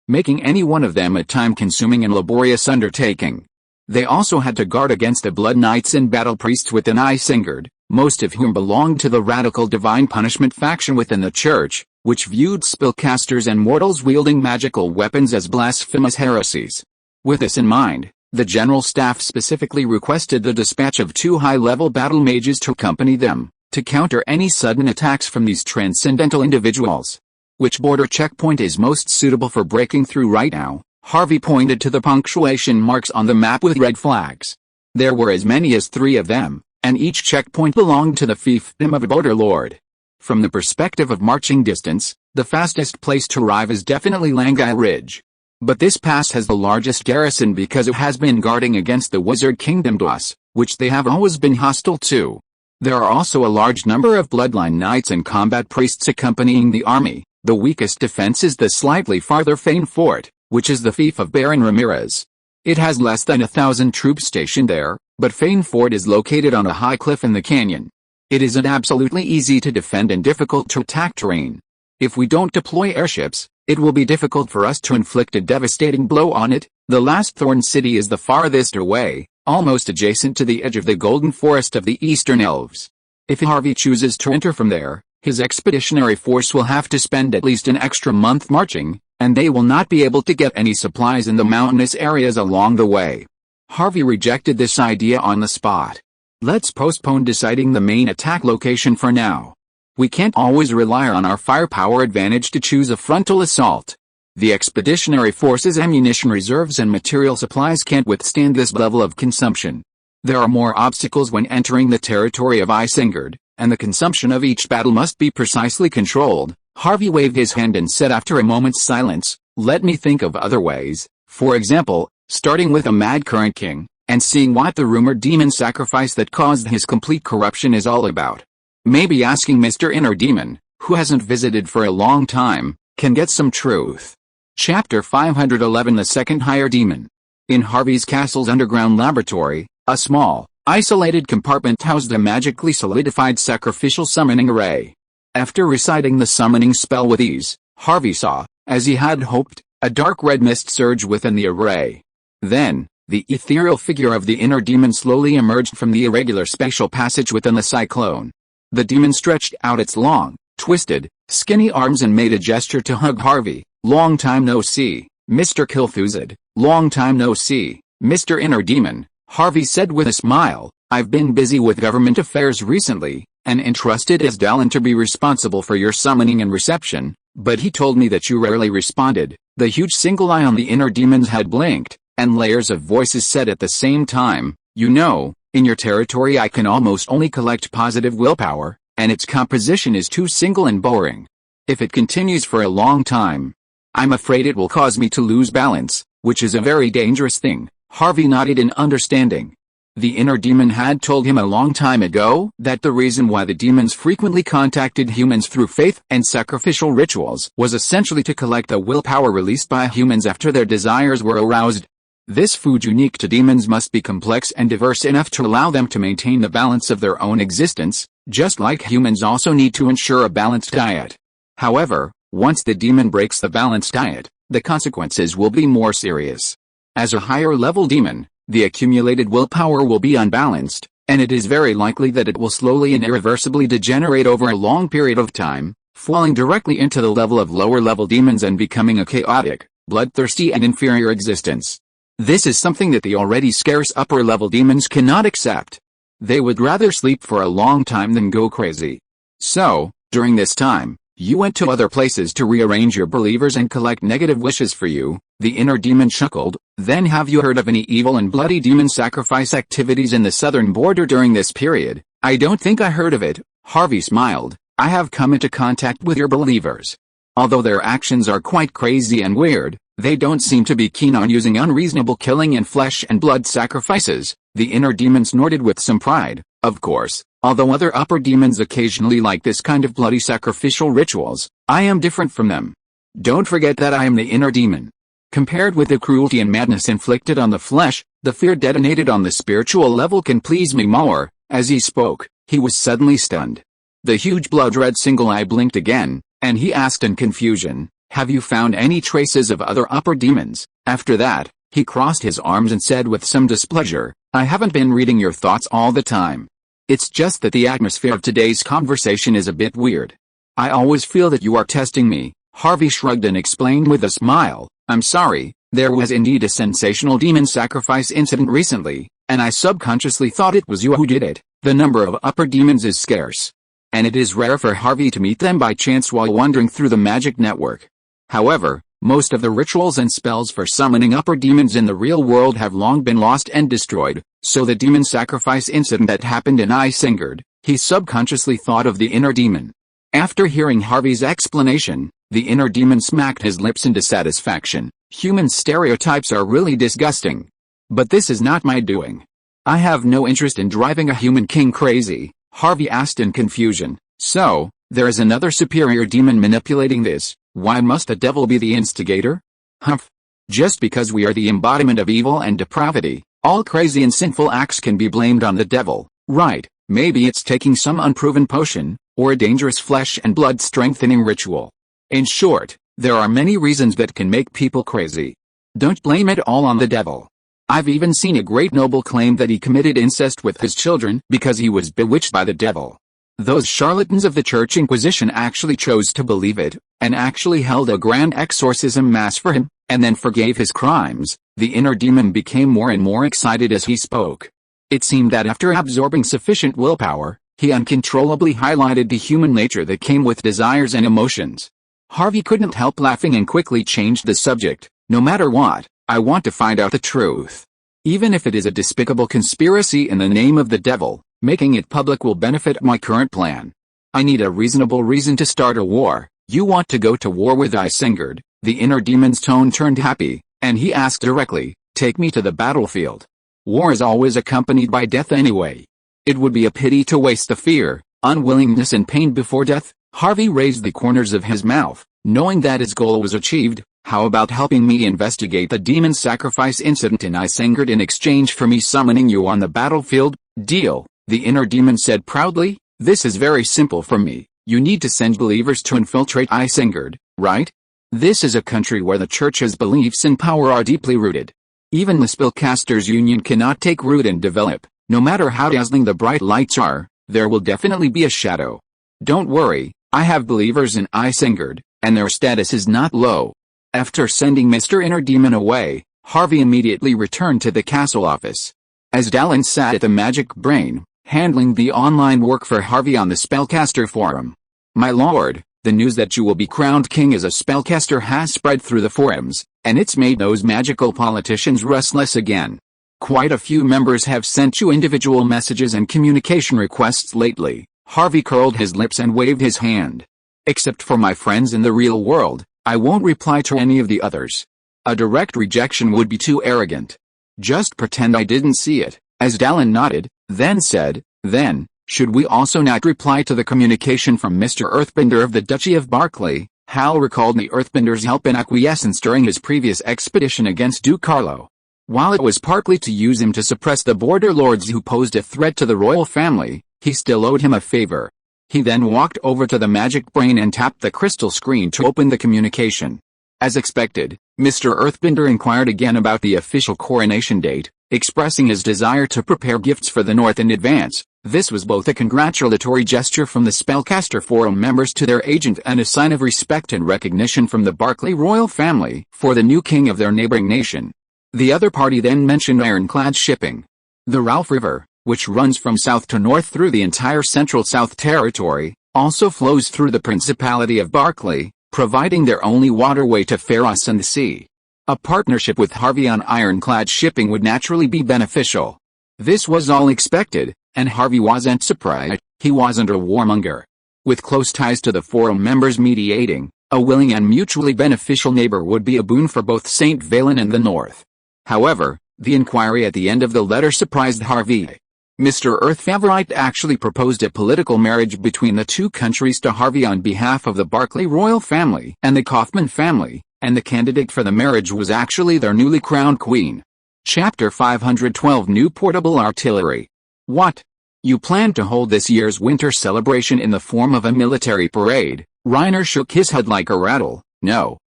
making any one of them a time-consuming and laborious undertaking. They also had to guard against the blood knights and battle priests within Isengard, most of whom belonged to the radical divine punishment faction within the church, which viewed spellcasters and mortals wielding magical weapons as blasphemous heresies. With this in mind, the general staff specifically requested the dispatch of 2 high-level battle mages to accompany them, to counter any sudden attacks from these transcendental individuals. Which border checkpoint is most suitable for breaking through right now? Harvey pointed to the punctuation marks on the map with red flags. There were as many as 3 of them, and each checkpoint belonged to the fiefdom of a border lord. From the perspective of marching distance, the fastest place to arrive is definitely Langai Ridge. But this pass has the largest garrison because it has been guarding against the Wizard Kingdom Doss, which they have always been hostile to. There are also a large number of bloodline knights and combat priests accompanying the army. The weakest defense is the slightly farther Fane Fort, which is the fief of Baron Ramirez. It has less than 1,000 troops stationed there, but Fane Fort is located on a high cliff in the canyon. It is an absolutely easy to defend and difficult to attack terrain. If we don't deploy airships, it will be difficult for us to inflict a devastating blow on it. The last Thorn City is the farthest away, almost adjacent to the edge of the Golden Forest of the Eastern Elves. If Harvey chooses to enter from there, his expeditionary force will have to spend at least an extra month marching, and they will not be able to get any supplies in the mountainous areas along the way. Harvey rejected this idea on the spot. Let's postpone deciding the main attack location for now. We can't always rely on our firepower advantage to choose a frontal assault. The expeditionary force's ammunition reserves and material supplies can't withstand this level of consumption. There are more obstacles when entering the territory of Isengard, and the consumption of each battle must be precisely controlled. Harvey waved his hand and said after a moment's silence, "Let me think of other ways, for example, starting with a mad current king, and seeing what the rumored demon sacrifice that caused his complete corruption is all about. Maybe asking Mr. Inner Demon, who hasn't visited for a long time, can get some truth." Chapter 511 The Second Higher Demon. In Harvey's castle's underground laboratory, a small, isolated compartment housed a magically solidified sacrificial summoning array. After reciting the summoning spell with ease, Harvey saw, as he had hoped, a dark red mist surge within the array. Then, the ethereal figure of the inner demon slowly emerged from the irregular spatial passage within the cyclone. The demon stretched out its long, twisted, skinny arms and made a gesture to hug Harvey. "Long time no see, Mr. Kilthuzid. Long time no see, Mr. Inner Demon," Harvey said with a smile. "I've been busy with government affairs recently, and entrusted as Dallin to be responsible for your summoning and reception, but he told me that you rarely responded." The huge single eye on the inner demon's head blinked, and layers of voices said at the same time, "You know, in your territory I can almost only collect positive willpower, and its composition is too single and boring. If it continues for a long time, I'm afraid it will cause me to lose balance, which is a very dangerous thing." Harvey nodded in understanding. The inner demon had told him a long time ago that the reason why the demons frequently contacted humans through faith and sacrificial rituals was essentially to collect the willpower released by humans after their desires were aroused. This food unique to demons must be complex and diverse enough to allow them to maintain the balance of their own existence, just like humans also need to ensure a balanced diet. However, once the demon breaks the balanced diet, the consequences will be more serious. As a higher-level demon, the accumulated willpower will be unbalanced, and it is very likely that it will slowly and irreversibly degenerate over a long period of time, falling directly into the level of lower-level demons and becoming a chaotic, bloodthirsty and inferior existence. This is something that the already scarce upper-level demons cannot accept. They would rather sleep for a long time than go crazy. So, During this time, you went to other places to rearrange your believers and collect negative wishes for you, the inner demon chuckled. Then have you heard of any evil and bloody demon sacrifice activities in the southern border during this period? I don't think I heard of it, Harvey smiled. I have come into contact with your believers. Although their actions are quite crazy and weird, they don't seem to be keen on using unreasonable killing and flesh and blood sacrifices. The inner demon snorted with some pride. Of course, although other upper demons occasionally like this kind of bloody sacrificial rituals, I am different from them. Don't forget that I am the inner demon. Compared with the cruelty and madness inflicted on the flesh, the fear detonated on the spiritual level can please me more. As he spoke, he was suddenly stunned. The huge blood-red single eye blinked again, and he asked in confusion, "Have you found any traces of other upper demons?" After that, he crossed his arms and said with some displeasure, "I haven't been reading your thoughts all the time. It's just that the atmosphere of today's conversation is a bit weird. I always feel that you are testing me." Harvey shrugged and explained with a smile, "I'm sorry, there was indeed a sensational demon sacrifice incident recently, and I subconsciously thought it was you who did it. The number of upper demons is scarce, and it is rare for Harvey to meet them by chance while wandering through the magic network. However, most of the rituals and spells for summoning upper demons in the real world have long been lost and destroyed, so the demon sacrifice incident that happened in Isengard, he subconsciously thought of the inner demon." After hearing Harvey's explanation, the inner demon smacked his lips in dissatisfaction. "Human stereotypes are really disgusting. But this is not my doing. I have no interest in driving a human king crazy," Harvey asked in confusion. "So, there is another superior demon manipulating this. Why must the devil be the instigator?" "Humph. Just because we are the embodiment of evil and depravity, all crazy and sinful acts can be blamed on the devil, right? Maybe it's taking some unproven potion, or a dangerous flesh and blood strengthening ritual. In short, there are many reasons that can make people crazy. Don't blame it all on the devil. I've even seen a great noble claim that he committed incest with his children because he was bewitched by the devil. Those charlatans of the Church Inquisition actually chose to believe it, and actually held a grand exorcism mass for him, and then forgave his crimes." The inner demon became more and more excited as he spoke. It seemed that after absorbing sufficient willpower, he uncontrollably highlighted the human nature that came with desires and emotions. Harvey couldn't help laughing and quickly changed the subject. "No matter what, I want to find out the truth. Even if it is a despicable conspiracy in the name of the devil, making it public will benefit my current plan. I need a reasonable reason to start a war." "You want to go to war with Isengard?" The inner demon's tone turned happy, and he asked directly, "Take me to the battlefield. War is always accompanied by death anyway. It would be a pity to waste the fear, unwillingness and pain before death." Harvey raised the corners of his mouth, knowing that his goal was achieved. "How about helping me investigate the demon sacrifice incident in Isengard in exchange for me summoning you on the battlefield?" "Deal," the inner demon said proudly. "This is very simple for me. You need to send believers to infiltrate Isengard, right? This is a country where the church's beliefs and power are deeply rooted. Even the spellcasters' union cannot take root and develop. No matter how dazzling the bright lights are, there will definitely be a shadow. Don't worry, I have believers in Isengard, and their status is not low." After sending Mr. Inner Demon away, Harvey immediately returned to the castle office. As Dallin sat at the Magic Brain, handling the online work for Harvey on the Spellcaster forum. "My lord, the news that you will be crowned king as a spellcaster has spread through the forums, and it's made those magical politicians restless again. Quite a few members have sent you individual messages and communication requests lately." Harvey curled his lips and waved his hand. "Except for my friends in the real world, I won't reply to any of the others. A direct rejection would be too arrogant. Just pretend I didn't see it." As Dallin nodded, then said, "Then, should we also not reply to the communication from Mr. Earthbender of the Duchy of Barclay?" Hal recalled the Earthbender's help and acquiescence during his previous expedition against Duke Carlo. While it was partly to use him to suppress the border lords who posed a threat to the royal family, he still owed him a favor. He then walked over to the Magic Brain and tapped the crystal screen to open the communication. As expected, Mr. Earthbender inquired again about the official coronation date, expressing his desire to prepare gifts for the North in advance. This was both a congratulatory gesture from the Spellcaster Forum members to their agent and a sign of respect and recognition from the Barclay royal family for the new king of their neighboring nation. The other party then mentioned ironclad shipping. The Ralph River, which runs from south to north through the entire central South Territory, also flows through the Principality of Barclay, providing their only waterway to Pharos and the sea. A partnership with Harvey on ironclad shipping would naturally be beneficial. This was all expected, and Harvey wasn't surprised. He wasn't a warmonger. With close ties to the Forum members mediating, a willing and mutually beneficial neighbor would be a boon for both St. Valen and the North. However, the inquiry at the end of the letter surprised Harvey. Mr. Earth Favorite actually proposed a political marriage between the two countries to Harvey on behalf of the Barclay royal family and the Kaufman family, and the candidate for the marriage was actually their newly crowned queen. Chapter 512 New Portable Artillery. What? You plan to hold this year's winter celebration in the form of a military parade? Reiner shook his head like a rattle. No,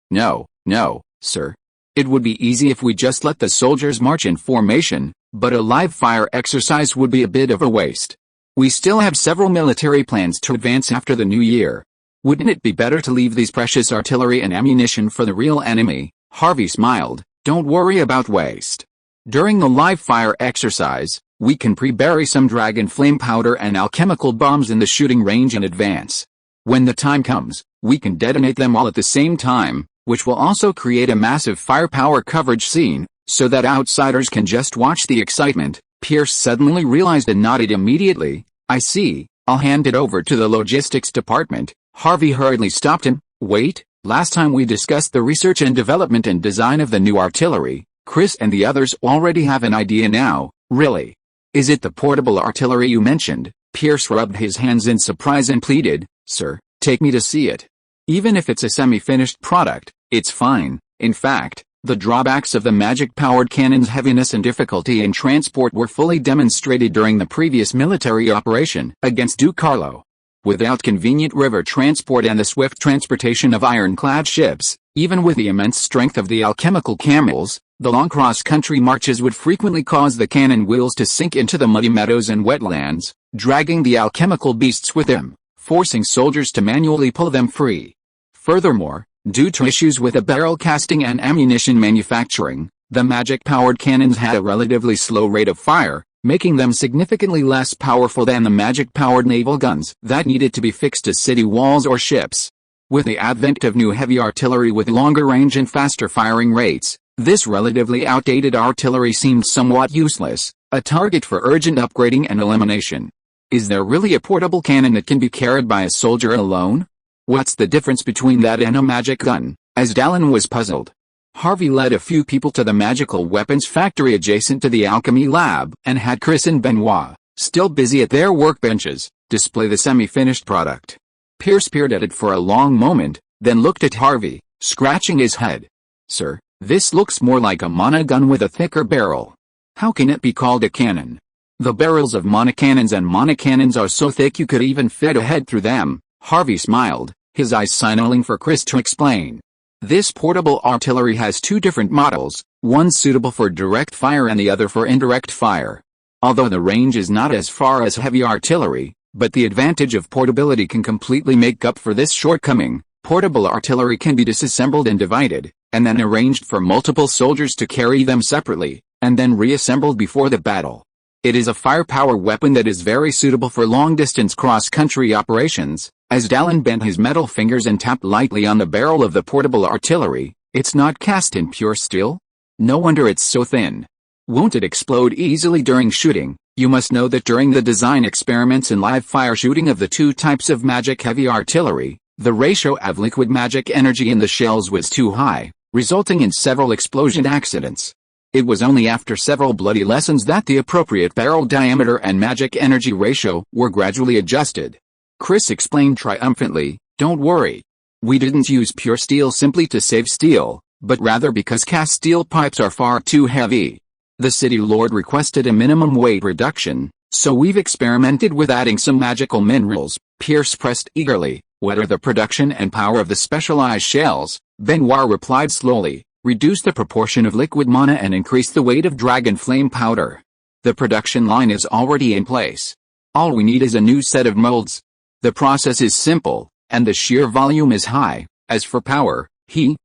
sir. It would be easy if we just let the soldiers march in formation, but a live fire exercise would be a bit of a waste. We still have several military plans to advance after the new year. Wouldn't it be better to leave these precious artillery and ammunition for the real enemy? Harvey smiled. Don't worry about waste. During the live fire exercise, we can pre-bury some dragon flame powder and alchemical bombs in the shooting range in advance. When the time comes, we can detonate them all at the same time, which will also create a massive firepower coverage scene, so that outsiders can just watch the excitement. Pierce suddenly realized and nodded immediately. I see, I'll hand it over to the logistics department. Harvey hurriedly stopped him. Wait, last time we discussed the research and development and design of the new artillery. Chris and the others already have an idea now. Really? Is it the portable artillery you mentioned? Pierce rubbed his hands in surprise and pleaded, Sir, take me to see it. Even if it's a semi-finished product, it's fine. In fact, the drawbacks of the magic-powered cannon's heaviness and difficulty in transport were fully demonstrated during the previous military operation against Duke Carlo. Without convenient river transport and the swift transportation of ironclad ships, even with the immense strength of the alchemical camels, the long cross-country marches would frequently cause the cannon wheels to sink into the muddy meadows and wetlands, dragging the alchemical beasts with them, forcing soldiers to manually pull them free. Furthermore, due to issues with the barrel casting and ammunition manufacturing, the magic-powered cannons had a relatively slow rate of fire, making them significantly less powerful than the magic-powered naval guns that needed to be fixed to city walls or ships. With the advent of new heavy artillery with longer range and faster firing rates, this relatively outdated artillery seemed somewhat useless, a target for urgent upgrading and elimination. Is there really a portable cannon that can be carried by a soldier alone? What's the difference between that and a magic gun? As Dallin was puzzled, Harvey led a few people to the magical weapons factory adjacent to the alchemy lab and had Chris and Benoit, still busy at their workbenches, display the semi-finished product. Pierce peered at it for a long moment, then looked at Harvey, scratching his head. Sir, this looks more like a monogun with a thicker barrel. How can it be called a cannon? The barrels of monocannons and monocannons are so thick you could even fit a head through them. Harvey smiled, his eyes signaling for Chris to explain. This portable artillery has two different models, one suitable for direct fire and the other for indirect fire. Although the range is not as far as heavy artillery, but the advantage of portability can completely make up for this shortcoming. Portable artillery can be disassembled and divided, and then arranged for multiple soldiers to carry them separately, and then reassembled before the battle. It is a firepower weapon that is very suitable for long-distance cross-country operations. As Dallin bent his metal fingers and tapped lightly on the barrel of the portable artillery, it's not cast in pure steel? No wonder it's so thin. Won't it explode easily during shooting? You must know that during the design experiments and live fire shooting of the two types of magic heavy artillery, the ratio of liquid magic energy in the shells was too high, resulting in several explosion accidents. It was only after several bloody lessons that the appropriate barrel diameter and magic energy ratio were gradually adjusted. Chris explained triumphantly, don't worry. We didn't use pure steel simply to save steel, but rather because cast steel pipes are far too heavy. The city lord requested a minimum weight reduction, so we've experimented with adding some magical minerals. Pierce pressed eagerly, what are the production and power of the specialized shells? Benoit replied slowly, reduce the proportion of liquid mana and increase the weight of dragon flame powder. The production line is already in place. All we need is a new set of molds. The process is simple, and the sheer volume is high. As for power,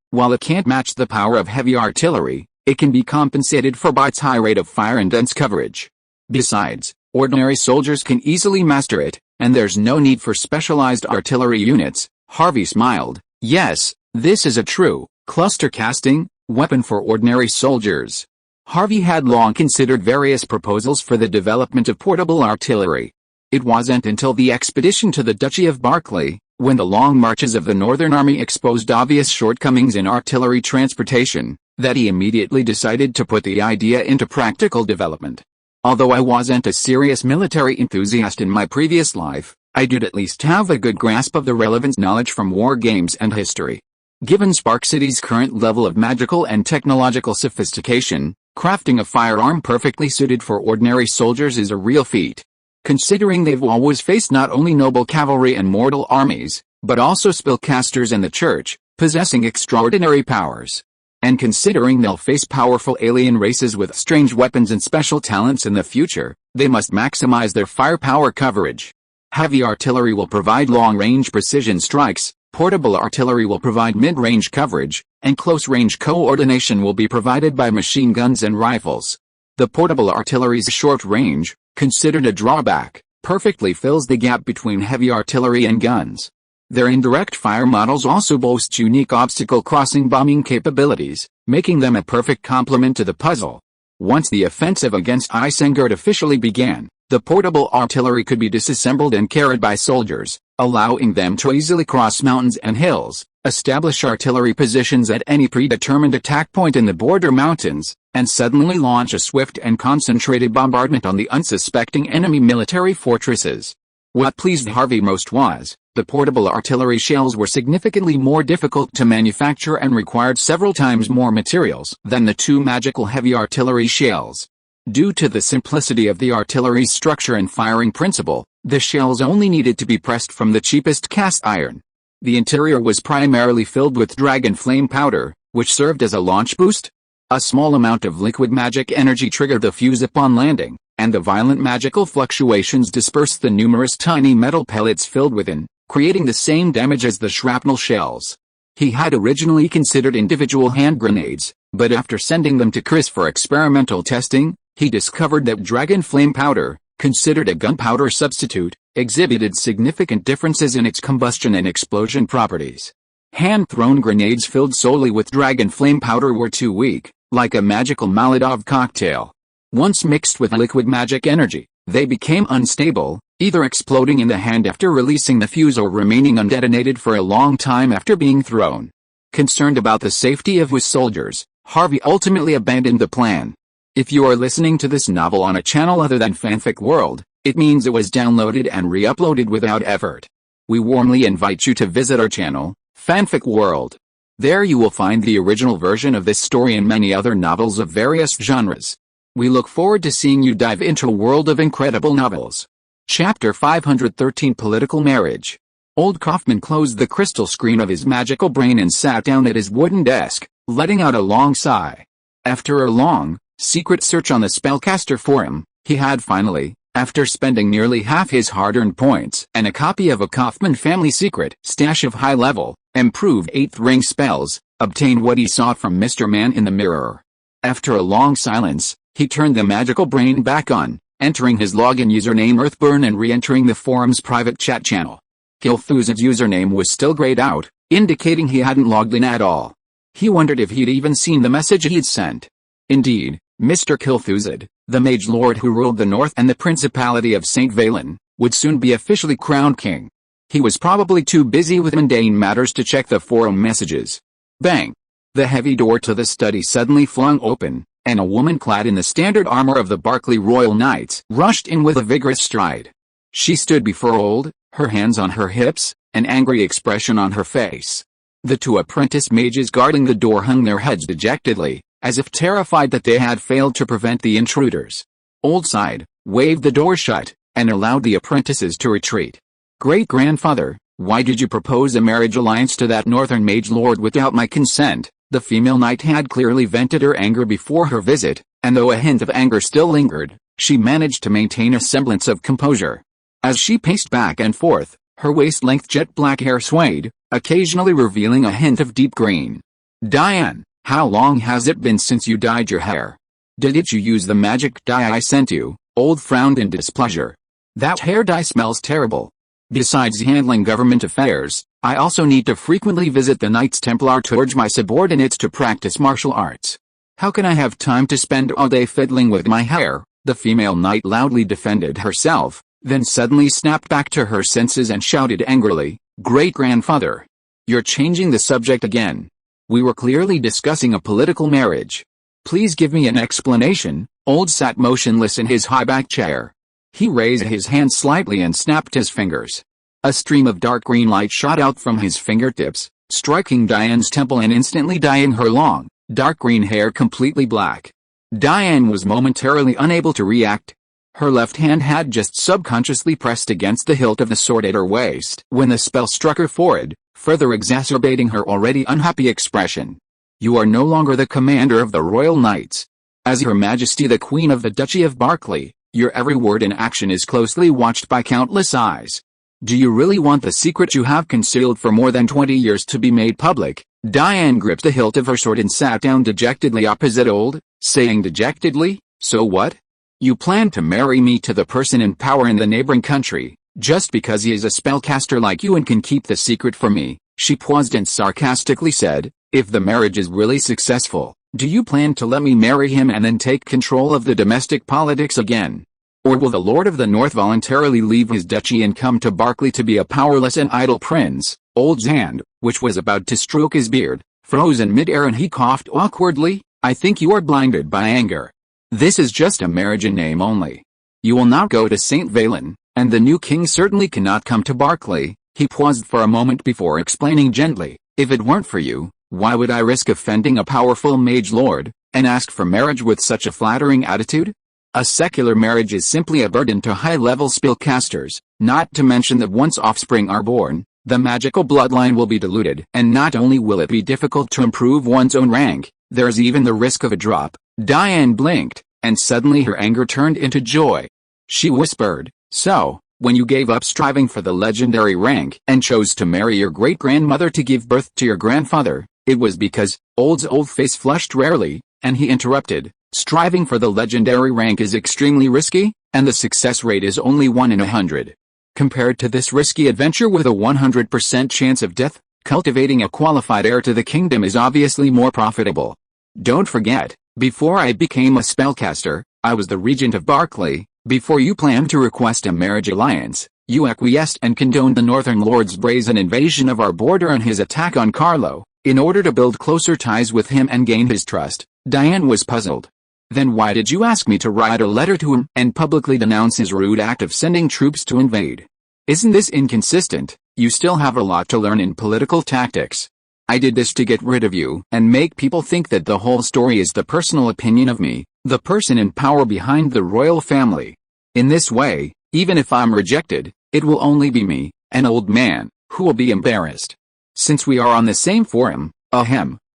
while it can't match the power of heavy artillery, it can be compensated for by its high rate of fire and dense coverage. Besides, Ordinary soldiers can easily master it, and there's no need for specialized artillery units. Harvey smiled. Yes, this is a true, cluster casting, weapon for ordinary soldiers. Harvey had long considered various proposals for the development of portable artillery. It wasn't until the expedition to the Duchy of Berkeley, when the long marches of the Northern Army exposed obvious shortcomings in artillery transportation, that he immediately decided to put the idea into practical development. Although I wasn't a serious military enthusiast in my previous life, I did at least have a good grasp of the relevant knowledge from war games and history. Given Spark City's current level of magical and technological sophistication, crafting a firearm perfectly suited for ordinary soldiers is a real feat. Considering they've always faced not only noble cavalry and mortal armies, but also spellcasters and the church, possessing extraordinary powers. And considering they'll face powerful alien races with strange weapons and special talents in the future, they must maximize their firepower coverage. Heavy artillery will provide long-range precision strikes, portable artillery will provide mid-range coverage, and close-range coordination will be provided by machine guns and rifles. The portable artillery's short range, considered a drawback, perfectly fills the gap between heavy artillery and guns. Their indirect fire models also boast unique obstacle-crossing bombing capabilities, making them a perfect complement to the puzzle. Once the offensive against Isengard officially began, the portable artillery could be disassembled and carried by soldiers, allowing them to easily cross mountains and hills, establish artillery positions at any predetermined attack point in the border mountains, and suddenly launch a swift and concentrated bombardment on the unsuspecting enemy military fortresses. What pleased Harvey most was, the portable artillery shells were significantly more difficult to manufacture and required several times more materials than the two magical heavy artillery shells. Due to the simplicity of the artillery's structure and firing principle, the shells only needed to be pressed from the cheapest cast iron. The interior was primarily filled with dragon flame powder, which served as a launch boost. A small amount of liquid magic energy triggered the fuse upon landing, and the violent magical fluctuations dispersed the numerous tiny metal pellets filled within, creating the same damage as the shrapnel shells. He had originally considered individual hand grenades, but after sending them to Chris for experimental testing, he discovered that dragon flame powder, considered a gunpowder substitute, exhibited significant differences in its combustion and explosion properties. Hand-thrown grenades filled solely with dragon flame powder were too weak, like a magical Molotov cocktail. Once mixed with liquid magic energy, they became unstable, either exploding in the hand after releasing the fuse or remaining undetonated for a long time after being thrown. Concerned about the safety of his soldiers, Harvey ultimately abandoned the plan. If you are listening to this novel on a channel other than Fanfic World, it means it was downloaded and re-uploaded without effort. We warmly invite you to visit our channel, Fanfic World. There you will find the original version of this story and many other novels of various genres. We look forward to seeing you dive into a world of incredible novels. Chapter 513 Political Marriage. Old Kaufman closed the crystal screen of his magical brain and sat down at his wooden desk, letting out a long sigh. After a long, secret search on the Spellcaster Forum, he had finally, after spending nearly half his hard-earned points and a copy of a Kaufman family secret stash of high-level, improved 8th ring spells, obtained what he sought from Mr. Man in the Mirror. After a long silence, he turned the magical brain back on, entering his login username Earthburn and re-entering the forum's private chat channel. Kilthuzid's username was still grayed out, indicating he hadn't logged in at all. He wondered if he'd even seen the message he'd sent. Indeed, Mr. Kilthuzid, the Mage Lord who ruled the North and the Principality of St. Valen, would soon be officially crowned king. He was probably too busy with mundane matters to check the forum messages. Bang! The heavy door to the study suddenly flung open, and a woman clad in the standard armor of the Berkeley Royal Knights rushed in with a vigorous stride. She stood before Old, her hands on her hips, an angry expression on her face. The two apprentice mages guarding the door hung their heads dejectedly, as if terrified that they had failed to prevent the intruders. Old sighed, waved the door shut, and allowed the apprentices to retreat. Great-grandfather, why did you propose a marriage alliance to that northern mage lord without my consent? The female knight had clearly vented her anger before her visit, and though a hint of anger still lingered, she managed to maintain a semblance of composure. As she paced back and forth, her waist-length jet-black hair swayed, occasionally revealing a hint of deep green. Diane, how long has it been since you dyed your hair? Did you use the magic dye I sent you, Old frowned in displeasure. That hair dye smells terrible. Besides handling government affairs, I also need to frequently visit the Knights Templar to urge my subordinates to practice martial arts. How can I have time to spend all day fiddling with my hair? The female knight loudly defended herself, then suddenly snapped back to her senses and shouted angrily, "Great-grandfather! You're changing the subject again. We were clearly discussing a political marriage. Please give me an explanation." Old sat motionless in his high-back chair. He raised his hand slightly and snapped his fingers. A stream of dark green light shot out from his fingertips, striking Diane's temple and instantly dyeing her long, dark green hair completely black. Diane was momentarily unable to react. Her left hand had just subconsciously pressed against the hilt of the sword at her waist when the spell struck her forehead, further exacerbating her already unhappy expression. "You are no longer the commander of the Royal Knights. As Her Majesty the Queen of the Duchy of Berkeley, your every word and action is closely watched by countless eyes. Do you really want the secret you have concealed for more than 20 years to be made public?" Diane gripped the hilt of her sword and sat down dejectedly opposite Old, saying dejectedly, "So what? You plan to marry me to the person in power in the neighboring country, just because he is a spellcaster like you and can keep the secret from me?" She paused and sarcastically said, "If the marriage is really successful, do you plan to let me marry him and then take control of the domestic politics again? Or will the Lord of the North voluntarily leave his duchy and come to Berkeley to be a powerless and idle prince?" Old's hand, which was about to stroke his beard, froze in midair and he coughed awkwardly. "I think you are blinded by anger. This is just a marriage in name only. You will not go to St. Valen, and the new king certainly cannot come to Berkeley." He paused for a moment before explaining gently, "If it weren't for you, why would I risk offending a powerful mage lord, and ask for marriage with such a flattering attitude? A secular marriage is simply a burden to high-level spellcasters, not to mention that once offspring are born, the magical bloodline will be diluted. And not only will it be difficult to improve one's own rank, there's even the risk of a drop." Diane blinked, and suddenly her anger turned into joy. She whispered, "So, when you gave up striving for the legendary rank and chose to marry your great-grandmother to give birth to your grandfather, it was because..." Old's old face flushed rarely, and he interrupted, "Striving for the legendary rank is extremely risky, and the success rate is only 1 in 100. Compared to this risky adventure with a 100% chance of death, cultivating a qualified heir to the kingdom is obviously more profitable. Don't forget, before I became a spellcaster, I was the regent of Berkeley. Before you planned to request a marriage alliance, you acquiesced and condoned the Northern Lord's brazen invasion of our border and his attack on Carlo, in order to build closer ties with him and gain his trust." Diane was puzzled. "Then why did you ask me to write a letter to him and publicly denounce his rude act of sending troops to invade? Isn't this inconsistent? You still have a lot to learn in political tactics. I did this to get rid of you and make people think that the whole story is the personal opinion of me, the person in power behind the royal family. In this way, even if I'm rejected, it will only be me, an old man, who will be embarrassed. Since we are on the same forum,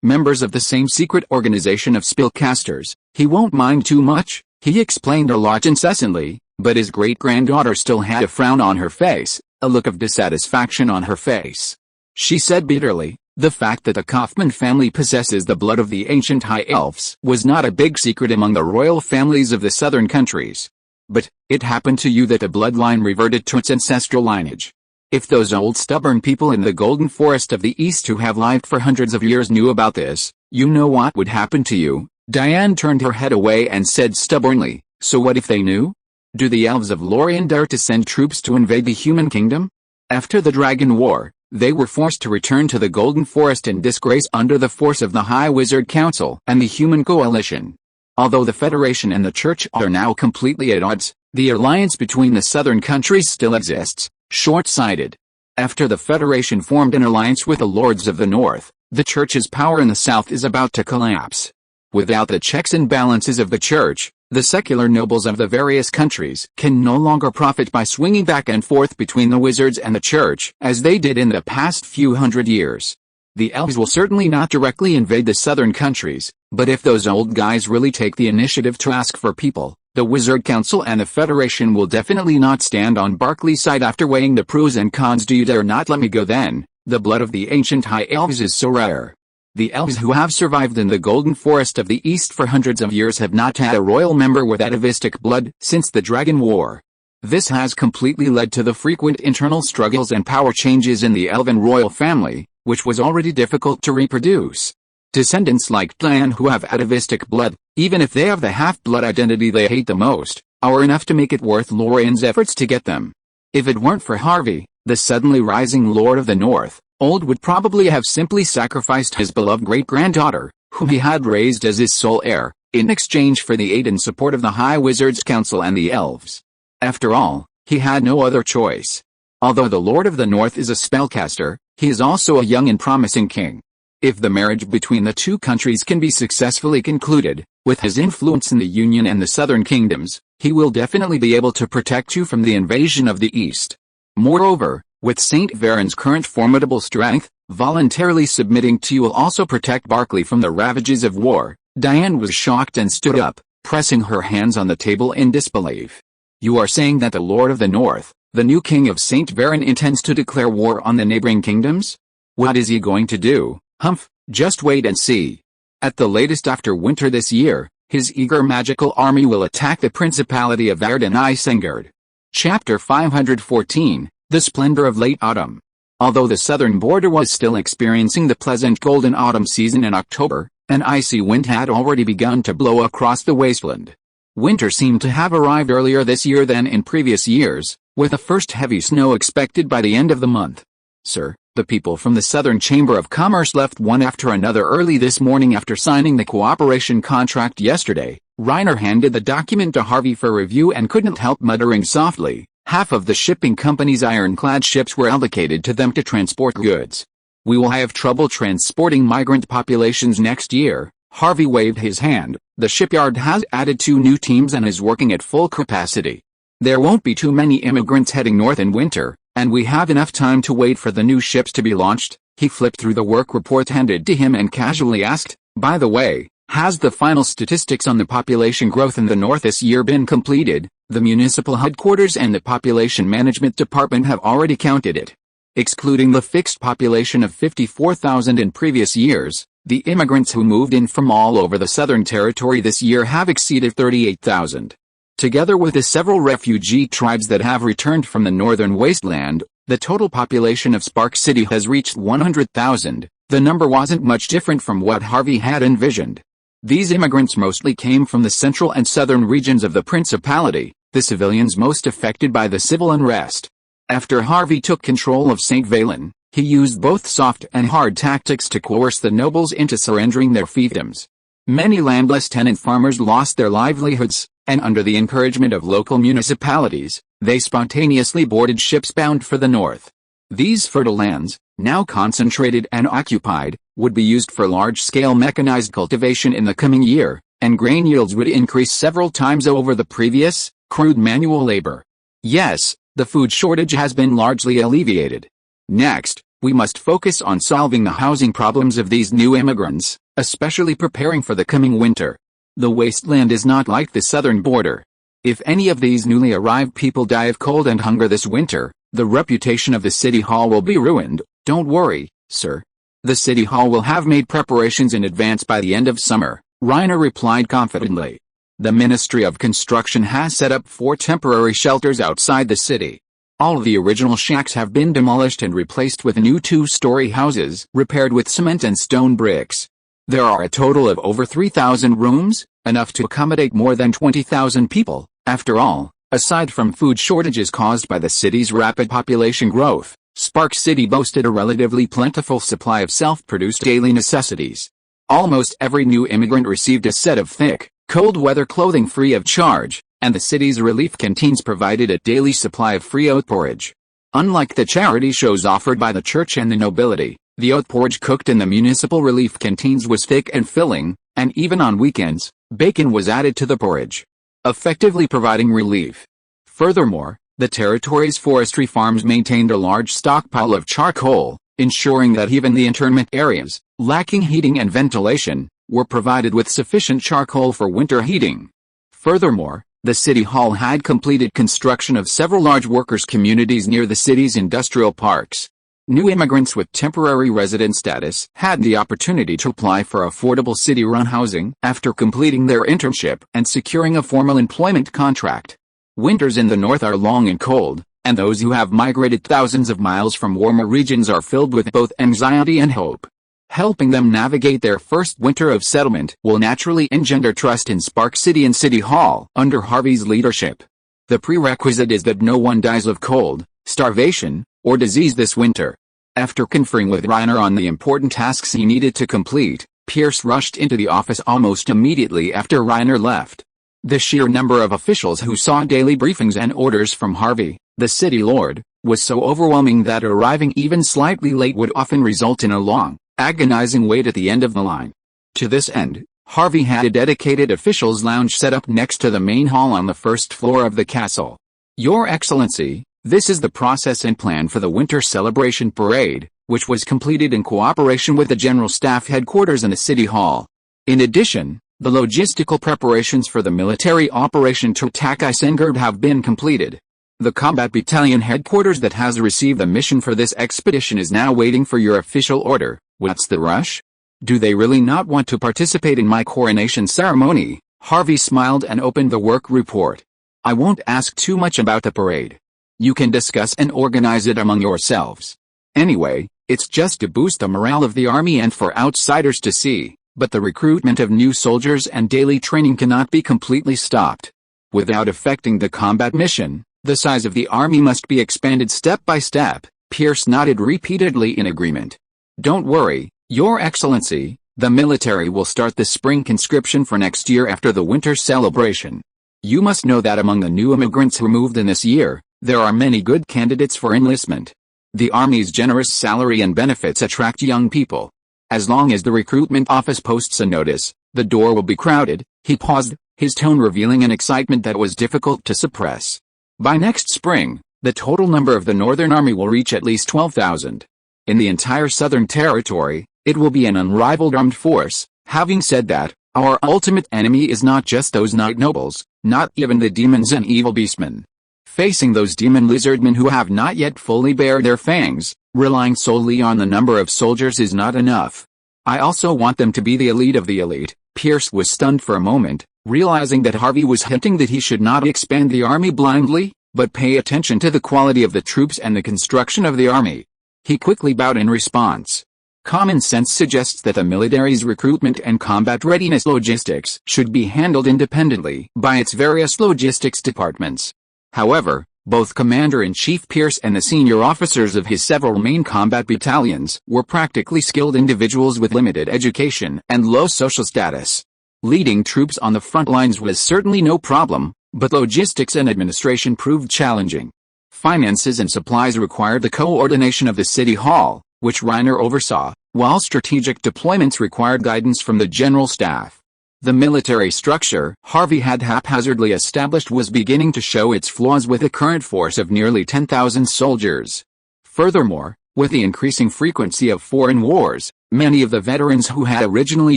members of the same secret organization of spellcasters, he won't mind too much." He explained a lot incessantly, but his great-granddaughter still had a frown on her face, a look of dissatisfaction on her face. She said bitterly, "The fact that the Kaufman family possesses the blood of the ancient high elves was not a big secret among the royal families of the southern countries. But, it happened to you that the bloodline reverted to its ancestral lineage. If those old stubborn people in the Golden Forest of the East who have lived for hundreds of years knew about this, you know what would happen to you." Diane turned her head away and said stubbornly, "So what if they knew? Do the elves of Lorien dare to send troops to invade the human kingdom? After the Dragon War, they were forced to return to the Golden Forest in disgrace under the force of the High Wizard Council and the Human Coalition. Although the Federation and the Church are now completely at odds, the alliance between the southern countries still exists. Short-sighted. After the Federation formed an alliance with the Lords of the North, the Church's power in the South is about to collapse. Without the checks and balances of the Church, the secular nobles of the various countries can no longer profit by swinging back and forth between the wizards and the Church as they did in the past few hundred years. The elves will certainly not directly invade the southern countries, but if those old guys really take the initiative to ask for people, the Wizard Council and the Federation will definitely not stand on Berkeley's side after weighing the pros and cons. Do you dare not let me go then? The blood of the ancient high elves is so rare. The elves who have survived in the Golden Forest of the East for hundreds of years have not had a royal member with atavistic blood since the Dragon War. This has completely led to the frequent internal struggles and power changes in the elven royal family, which was already difficult to reproduce. Descendants like Clan who have atavistic blood, even if they have the half-blood identity they hate the most, are enough to make it worth Lorien's efforts to get them. If it weren't for Harvey, the suddenly rising Lord of the North, Old would probably have simply sacrificed his beloved great-granddaughter, whom he had raised as his sole heir, in exchange for the aid and support of the High Wizards Council and the elves. After all, he had no other choice. Although the Lord of the North is a spellcaster, he is also a young and promising king. If the marriage between the two countries can be successfully concluded, with his influence in the Union and the Southern Kingdoms, he will definitely be able to protect you from the invasion of the East. Moreover, with Saint Varen's current formidable strength, voluntarily submitting to you will also protect Barclay from the ravages of war. Diane was shocked and stood up, pressing her hands on the table in disbelief. You are saying that the Lord of the North, the new king of Saint Varen, intends to declare war on the neighboring kingdoms? What is he going to do? Humph, just wait and see. At the latest after winter this year, his eager magical army will attack the Principality of Arden Isengard. Chapter 514, The Splendor of Late Autumn. Although the southern border was still experiencing the pleasant golden autumn season in October, an icy wind had already begun to blow across the wasteland. Winter seemed to have arrived earlier this year than in previous years, with the first heavy snow expected by the end of the month. Sir, the people from the Southern Chamber of Commerce left one after another early this morning after signing the cooperation contract yesterday. Reiner handed the document to Harvey for review and couldn't help muttering softly. Half of the shipping company's ironclad ships were allocated to them to transport goods. We will have trouble transporting migrant populations next year. Harvey waved his hand. The shipyard has added 2 new teams and is working at full capacity. There won't be too many immigrants heading north in winter, and we have enough time to wait for the new ships to be launched. He flipped through the work report handed to him and casually asked, by the way, has the final statistics on the population growth in the north this year been completed? The municipal headquarters and the population management department have already counted it. Excluding the fixed population of 54,000 in previous years, the immigrants who moved in from all over the Southern Territory this year have exceeded 38,000. Together with the several refugee tribes that have returned from the northern wasteland, the total population of Spark City has reached 100,000. The number wasn't much different from what Harvey had envisioned. These immigrants mostly came from the central and southern regions of the Principality, the civilians most affected by the civil unrest. After Harvey took control of St. Valen, he used both soft and hard tactics to coerce the nobles into surrendering their fiefdoms. Many landless tenant farmers lost their livelihoods, and under the encouragement of local municipalities, they spontaneously boarded ships bound for the north. These fertile lands, now concentrated and occupied, would be used for large-scale mechanized cultivation in the coming year, and grain yields would increase several times over the previous, crude manual labor. Yes, the food shortage has been largely alleviated. Next, we must focus on solving the housing problems of these new immigrants, especially preparing for the coming winter. The wasteland is not like the southern border. If any of these newly arrived people die of cold and hunger this winter, the reputation of the city hall will be ruined. Don't worry, sir. The city hall will have made preparations in advance by the end of summer, Reiner replied confidently. The Ministry of Construction has set up 4 temporary shelters outside the city. All of the original shacks have been demolished and replaced with new 2-story houses, repaired with cement and stone bricks. There are a total of over 3,000 rooms, enough to accommodate more than 20,000 people. After all, aside from food shortages caused by the city's rapid population growth, Spark City boasted a relatively plentiful supply of self-produced daily necessities. Almost every new immigrant received a set of thick, cold-weather clothing free of charge, and the city's relief canteens provided a daily supply of free oat porridge. Unlike the charity shows offered by the church and the nobility, the oat porridge cooked in the municipal relief canteens was thick and filling, and even on weekends, bacon was added to the porridge, effectively providing relief. Furthermore, the territory's forestry farms maintained a large stockpile of charcoal, ensuring that even the internment areas, lacking heating and ventilation, were provided with sufficient charcoal for winter heating. Furthermore, the city hall had completed construction of several large workers' communities near the city's industrial parks. New immigrants with temporary resident status had the opportunity to apply for affordable city-run housing after completing their internship and securing a formal employment contract. Winters in the north are long and cold, and those who have migrated thousands of miles from warmer regions are filled with both anxiety and hope. Helping them navigate their first winter of settlement will naturally engender trust in Spark City and City Hall under Harvey's leadership. The prerequisite is that no one dies of cold, starvation, or disease this winter. After conferring with Reiner on the important tasks he needed to complete, Pierce rushed into the office almost immediately after Reiner left. The sheer number of officials who saw daily briefings and orders from Harvey, the city lord, was so overwhelming that arriving even slightly late would often result in a long, agonizing wait at the end of the line. To this end, Harvey had a dedicated officials' lounge set up next to the main hall on the first floor of the castle. Your Excellency, this is the process and plan for the Winter Celebration Parade, which was completed in cooperation with the General Staff Headquarters and the City Hall. In addition, the logistical preparations for the military operation to attack Isengard have been completed. The combat battalion headquarters that has received the mission for this expedition is now waiting for your official order. What's the rush? Do they really not want to participate in my coronation ceremony? Harvey smiled and opened the work report. I won't ask too much about the parade. You can discuss and organize it among yourselves. Anyway, it's just to boost the morale of the army and for outsiders to see, but the recruitment of new soldiers and daily training cannot be completely stopped. Without affecting the combat mission, the size of the army must be expanded step by step. Pierce nodded repeatedly in agreement. Don't worry, Your Excellency, the military will start the spring conscription for next year after the winter celebration. You must know that among the new immigrants who moved in this year, there are many good candidates for enlistment. The Army's generous salary and benefits attract young people. As long as the recruitment office posts a notice, the door will be crowded. He paused, his tone revealing an excitement that was difficult to suppress. By next spring, the total number of the Northern Army will reach at least 12,000. In the entire Southern Territory, it will be an unrivaled armed force. Having said that, our ultimate enemy is not just those knight nobles, not even the demons and evil beastmen. Facing those demon lizardmen who have not yet fully bared their fangs, relying solely on the number of soldiers is not enough. I also want them to be the elite of the elite. Pierce was stunned for a moment, realizing that Harvey was hinting that he should not expand the army blindly, but pay attention to the quality of the troops and the construction of the army. He quickly bowed in response. Common sense suggests that the military's recruitment and combat readiness logistics should be handled independently by its various logistics departments. However, both Commander-in-Chief Pierce and the senior officers of his several main combat battalions were practically skilled individuals with limited education and low social status. Leading troops on the front lines was certainly no problem, but logistics and administration proved challenging. Finances and supplies required the coordination of the City Hall, which Reiner oversaw, while strategic deployments required guidance from the General Staff. The military structure Harvey had haphazardly established was beginning to show its flaws with a current force of nearly 10,000 soldiers. Furthermore, with the increasing frequency of foreign wars, many of the veterans who had originally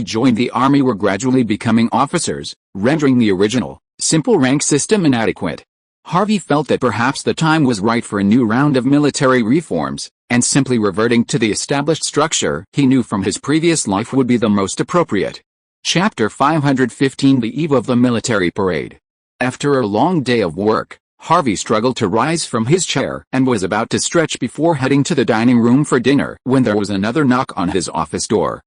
joined the army were gradually becoming officers, rendering the original, simple rank system inadequate. Harvey felt that perhaps the time was right for a new round of military reforms, and simply reverting to the established structure he knew from his previous life would be the most appropriate. Chapter 515 The Eve of the Military Parade. After a long day of work, Harvey struggled to rise from his chair and was about to stretch before heading to the dining room for dinner when there was another knock on his office door.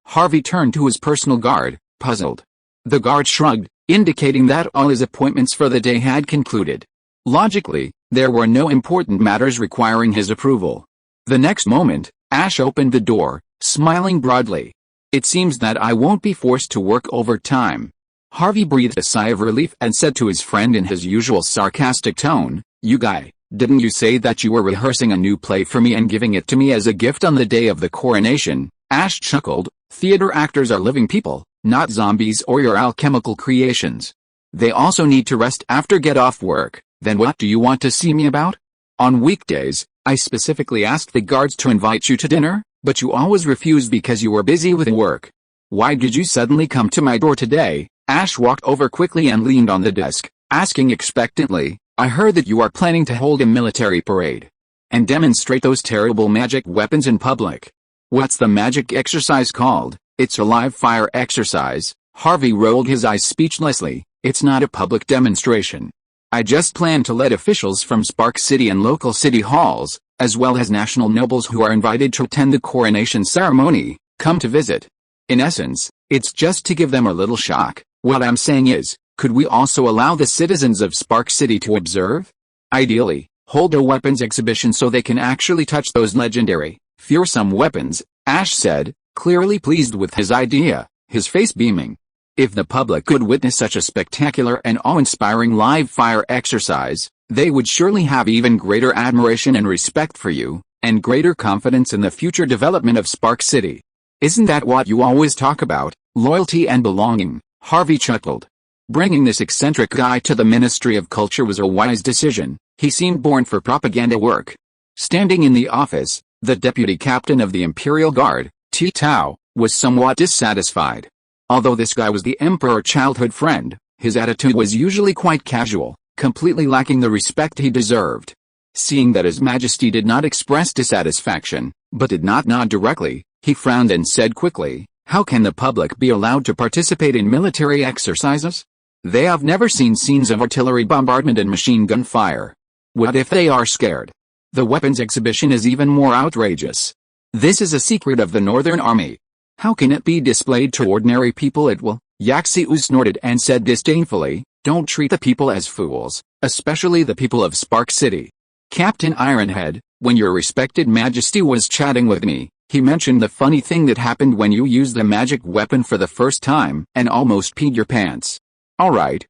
Harvey turned to his personal guard, puzzled. The guard shrugged, indicating that all his appointments for the day had concluded. Logically, there were no important matters requiring his approval. The next moment, Ash opened the door, smiling broadly. It seems that I won't be forced to work overtime. Harvey breathed a sigh of relief and said to his friend in his usual sarcastic tone, "You guy, didn't you say that you were rehearsing a new play for me and giving it to me as a gift on the day of the coronation?" Ash chuckled. "Theater actors are living people, not zombies or your alchemical creations. They also need to rest after get off work. Then what do you want to see me about? On weekdays, I specifically asked the guards to invite you to dinner, but you always refused because you were busy with work. Why did you suddenly come to my door today?" Ash walked over quickly and leaned on the desk, asking expectantly, "I heard that you are planning to hold a military parade. and demonstrate those terrible magic weapons in public. What's the magic exercise called? It's a live fire exercise. Harvey rolled his eyes speechlessly. It's not a public demonstration. I just plan to let officials from Spark City and local city halls, as well as national nobles who are invited to attend the coronation ceremony, come to visit. In essence, it's just to give them a little shock. What I'm saying is, could we also allow the citizens of Spark City to observe? Ideally, hold a weapons exhibition so they can actually touch those legendary, fearsome weapons, Ash said, clearly pleased with his idea, his face beaming. If the public could witness such a spectacular and awe-inspiring live fire exercise, they would surely have even greater admiration and respect for you, and greater confidence in the future development of Spark City. Isn't that what you always talk about, loyalty and belonging? Harvey chuckled. Bringing this eccentric guy to the Ministry of Culture was a wise decision. He seemed born for propaganda work. Standing in the office, the deputy captain of the Imperial Guard, T. Tao, was somewhat dissatisfied. Although this guy was the Emperor's childhood friend, his attitude was usually quite casual, completely lacking the respect he deserved. Seeing that His Majesty did not express dissatisfaction, but did not nod directly, he frowned and said quickly, "How can the public be allowed to participate in military exercises? They have never seen scenes of artillery bombardment and machine gun fire. What if they are scared? The weapons exhibition is even more outrageous. This is a secret of the Northern Army. How can it be displayed to ordinary people? It will." Yaxiu snorted and said disdainfully, "Don't treat the people as fools, especially the people of Spark City. Captain Ironhead, when your respected Majesty was chatting with me, he mentioned the funny thing that happened when you used the magic weapon for the first time and almost peed your pants. Alright,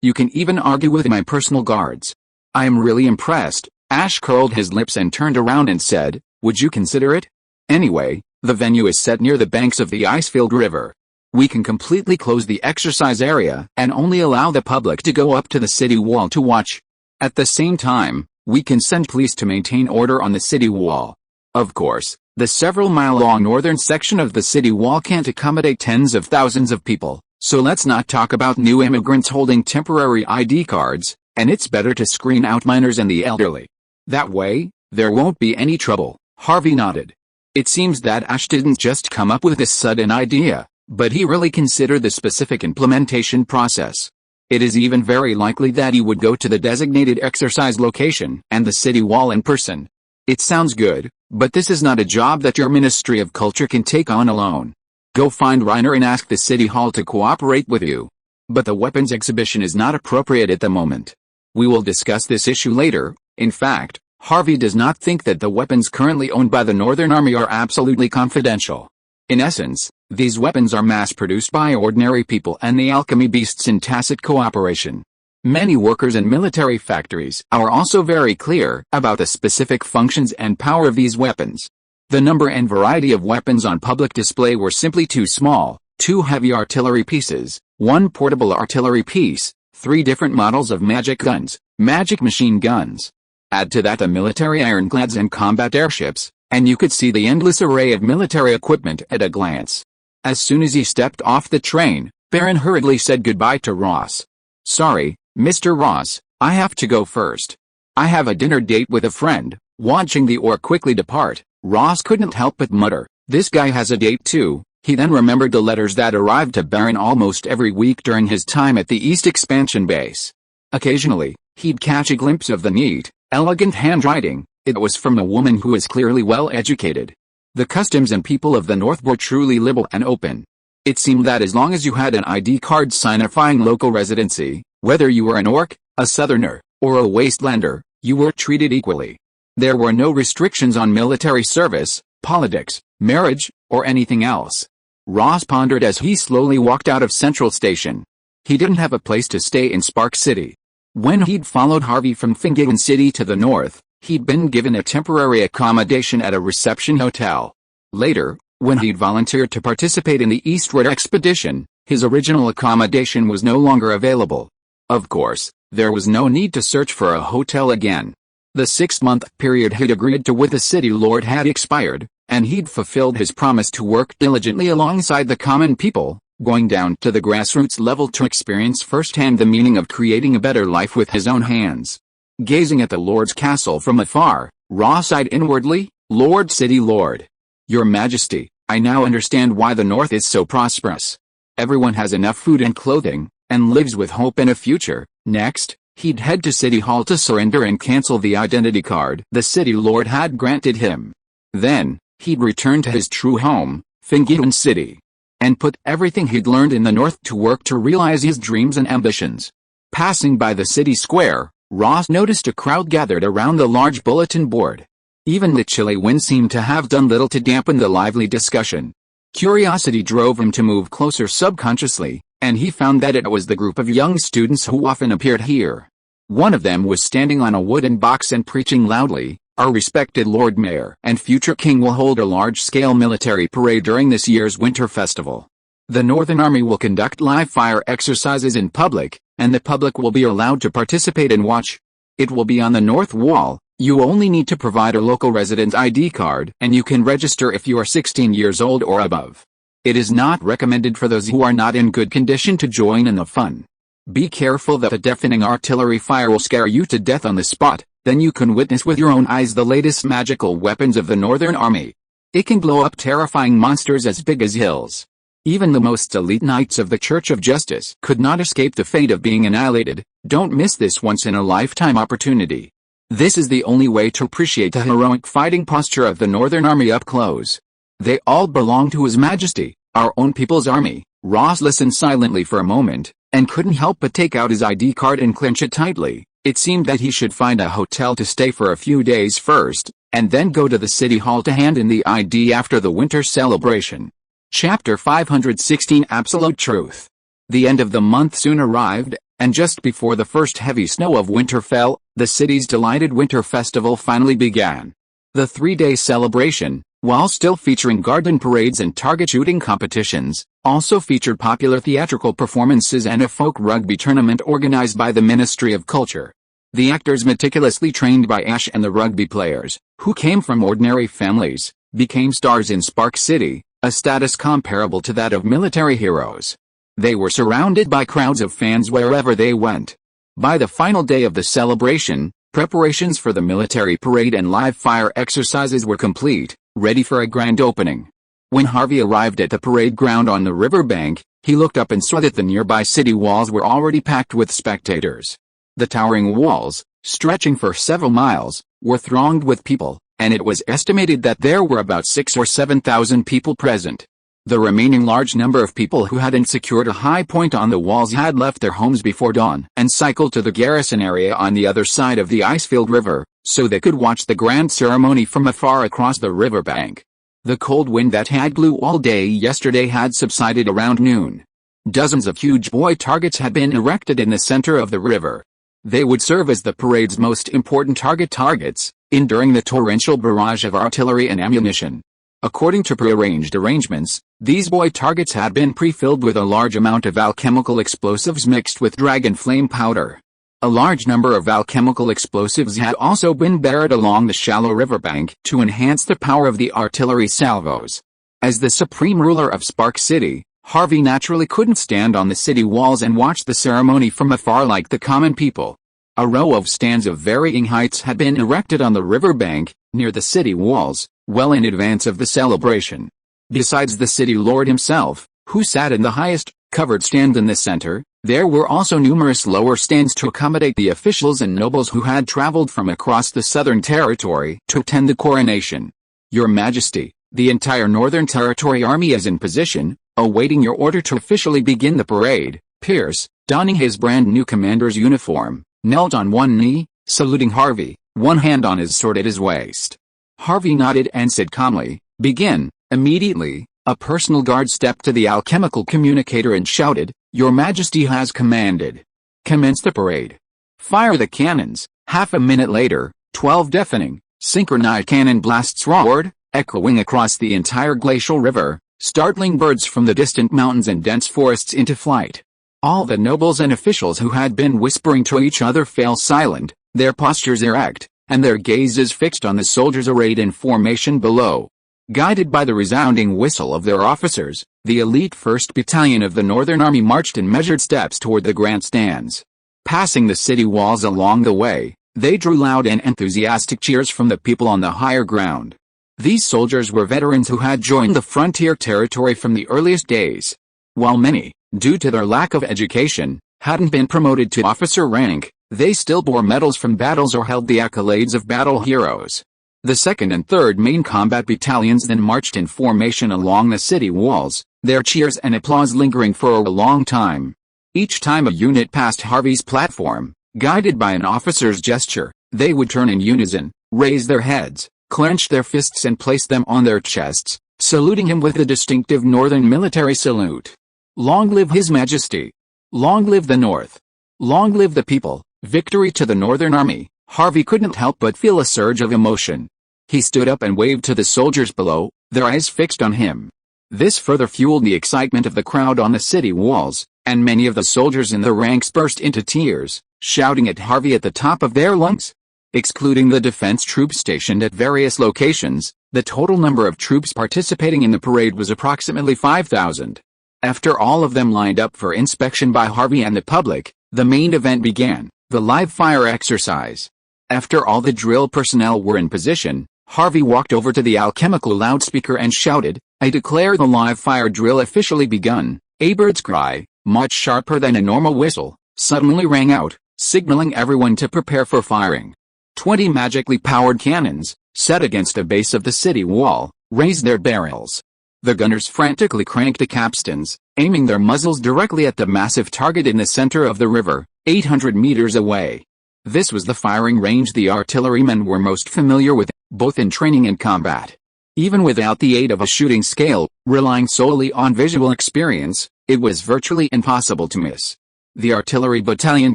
you can even argue with my personal guards. I am really impressed." Ash curled his lips and turned around and said, "Would you consider it? Anyway, the venue is set near the banks of the ice-filled river. We can completely close the exercise area and only allow the public to go up to the city wall to watch. At the same time, we can send police to maintain order on the city wall. Of course, the several-mile-long northern section of the city wall can't accommodate tens of thousands of people, so let's not talk about new immigrants holding temporary ID cards, and it's better to screen out minors and the elderly. That way, there won't be any trouble." Harvey nodded. It seems that Ash didn't just come up with this sudden idea, but he really considered the specific implementation process. It is even very likely that he would go to the designated exercise location and the city wall in person. It sounds good, but this is not a job that your Ministry of Culture can take on alone. Go find Reiner and ask the city hall to cooperate with you. But the weapons exhibition is not appropriate at the moment. We will discuss this issue later. In fact, Harvey does not think that the weapons currently owned by the Northern Army are absolutely confidential. In essence, these weapons are mass-produced by ordinary people and the alchemy beasts in tacit cooperation. Many workers and military factories are also very clear about the specific functions and power of these weapons. The number and variety of weapons on public display were simply too small: 2 heavy artillery pieces, 1 portable artillery piece, 3 different models of magic guns, magic machine guns. Add to that the military ironclads and combat airships, and you could see the endless array of military equipment at a glance. As soon as he stepped off the train, Baron hurriedly said goodbye to Ross. "Sorry, Mr. Ross, I have to go first. I have a dinner date with a friend." Watching the orc quickly depart, Ross couldn't help but mutter, "This guy has a date too." He then remembered the letters that arrived to Baron almost every week during his time at the East Expansion Base. Occasionally, he'd catch a glimpse of the neat, elegant handwriting. It was from a woman who was clearly well educated. The customs and people of the North were truly liberal and open. It seemed that as long as you had an ID card signifying local residency, whether you were an orc, a southerner, or a wastelander, you were treated equally. There were no restrictions on military service, politics, marriage, or anything else. Ross pondered as he slowly walked out of Central Station. He didn't have a place to stay in Spark City. When he'd followed Harvey from Fingigan City to the north, he'd been given a temporary accommodation at a reception hotel. Later, when he'd volunteered to participate in the eastward expedition, his original accommodation was no longer available. Of course, there was no need to search for a hotel again. The 6-month period he'd agreed to with the city lord had expired, and he'd fulfilled his promise to work diligently alongside the common people, going down to the grassroots level to experience firsthand the meaning of creating a better life with his own hands. Gazing at the lord's castle from afar, Ra sighed inwardly, "Lord City Lord. Your Majesty, I now understand why the North is so prosperous. Everyone has enough food and clothing, and lives with hope and a future." Next, he'd head to City Hall to surrender and cancel the identity card the City Lord had granted him. Then, he'd return to his true home, Fingidun City, and put everything he'd learned in the North to work to realize his dreams and ambitions. Passing by the city square, Ross noticed a crowd gathered around the large bulletin board. Even the chilly wind seemed to have done little to dampen the lively discussion. Curiosity drove him to move closer subconsciously, and he found that it was the group of young students who often appeared here. One of them was standing on a wooden box and preaching loudly, "Our respected Lord Mayor and future King will hold a large-scale military parade during this year's winter festival. The Northern Army will conduct live fire exercises in public, and the public will be allowed to participate and watch. It will be on the north wall. You only need to provide a local resident's ID card, and you can register if you are 16 years old or above. It is not recommended for those who are not in good condition to join in the fun. Be careful that the deafening artillery fire will scare you to death on the spot, then you can witness with your own eyes the latest magical weapons of the Northern Army. It can blow up terrifying monsters as big as hills. Even the most elite knights of the Church of Justice could not escape the fate of being annihilated. Don't miss this once-in-a-lifetime opportunity. This is the only way to appreciate the heroic fighting posture of the Northern Army up close. They all belong to His Majesty, our own people's army." Ross listened silently for a moment, and couldn't help but take out his ID card and clench it tightly. It seemed that he should find a hotel to stay for a few days first, and then go to the city hall to hand in the ID after the winter celebration. Chapter 516 Absolute Truth. The end of the month soon arrived, and just before the first heavy snow of winter fell, the city's delighted winter festival finally began. The 3-day celebration, while still featuring garden parades and target shooting competitions, also featured popular theatrical performances and a folk rugby tournament organized by the Ministry of Culture. The actors meticulously trained by Ash and the rugby players, who came from ordinary families, became stars in Spark City, a status comparable to that of military heroes. They were surrounded by crowds of fans wherever they went. By the final day of the celebration, preparations for the military parade and live fire exercises were complete, ready for a grand opening. When Harvey arrived at the parade ground on the riverbank, he looked up and saw that the nearby city walls were already packed with spectators. The towering walls, stretching for several miles, were thronged with people, and it was estimated that there were about 6,000 or 7,000 people present. The remaining large number of people who hadn't secured a high point on the walls had left their homes before dawn and cycled to the garrison area on the other side of the ice-filled river, so they could watch the grand ceremony from afar across the riverbank. The cold wind that had blew all day yesterday had subsided around noon. Dozens of huge buoy targets had been erected in the center of the river. They would serve as the parade's most important targets, enduring the torrential barrage of artillery and ammunition. According to prearranged arrangements, these buoy targets had been pre-filled with a large amount of alchemical explosives mixed with dragon flame powder. A large number of alchemical explosives had also been buried along the shallow riverbank to enhance the power of the artillery salvos. As the supreme ruler of Spark City, Harvey naturally couldn't stand on the city walls and watch the ceremony from afar like the common people. A row of stands of varying heights had been erected on the riverbank, near the city walls, well in advance of the celebration. Besides the city lord himself, who sat in the highest, covered stand in the center, there were also numerous lower stands to accommodate the officials and nobles who had traveled from across the Southern Territory to attend the coronation. "Your Majesty, the entire Northern Territory Army is in position, awaiting your order to officially begin the parade." Pierce, donning his brand new commander's uniform, knelt on one knee, saluting Harvey, one hand on his sword at his waist. Harvey nodded and said calmly, "Begin." Immediately, a personal guard stepped to the alchemical communicator and shouted, "Your Majesty has commanded. Commence the parade. Fire the cannons." Half a minute later, 12 deafening, synchronized cannon blasts roared, echoing across the entire glacial river, startling birds from the distant mountains and dense forests into flight. All the nobles and officials who had been whispering to each other fell silent, their postures erect, and their gazes fixed on the soldiers arrayed in formation below. Guided by the resounding whistle of their officers, the elite 1st Battalion of the Northern Army marched in measured steps toward the grandstands. Passing the city walls along the way, They drew loud and enthusiastic cheers from the people on the higher ground. These soldiers were veterans who had joined the frontier territory from the earliest days. While many, due to their lack of education, hadn't been promoted to officer rank, they still bore medals from battles or held the accolades of battle heroes. The 2nd and 3rd main combat battalions then marched in formation along the city walls, their cheers and applause lingering for a long time. Each time a unit passed Harvey's platform, guided by an officer's gesture, they would turn in unison, raise their heads, clench their fists and place them on their chests, saluting him with the distinctive northern military salute. Long live His Majesty! Long live the North! Long live the people! Victory to the Northern Army! Harvey couldn't help but feel a surge of emotion. He stood up and waved to the soldiers below, their eyes fixed on him. This further fueled the excitement of the crowd on the city walls, and many of the soldiers in the ranks burst into tears, shouting at Harvey at the top of their lungs. Excluding the defense troops stationed at various locations, the total number of troops participating in the parade was approximately 5,000. After all of them lined up for inspection by Harvey and the public, the main event began, the live fire exercise. After all the drill personnel were in position, Harvey walked over to the alchemical loudspeaker and shouted, "I declare the live fire drill officially begun." A bird's cry, much sharper than a normal whistle, suddenly rang out, signaling everyone to prepare for firing. 20 magically powered cannons, set against the base of the city wall, raised their barrels. The gunners frantically cranked the capstans, aiming their muzzles directly at the massive target in the center of the river, 800 meters away. This was the firing range the artillerymen were most familiar with, both in training and combat. Even without the aid of a shooting scale, relying solely on visual experience, it was virtually impossible to miss. The artillery battalion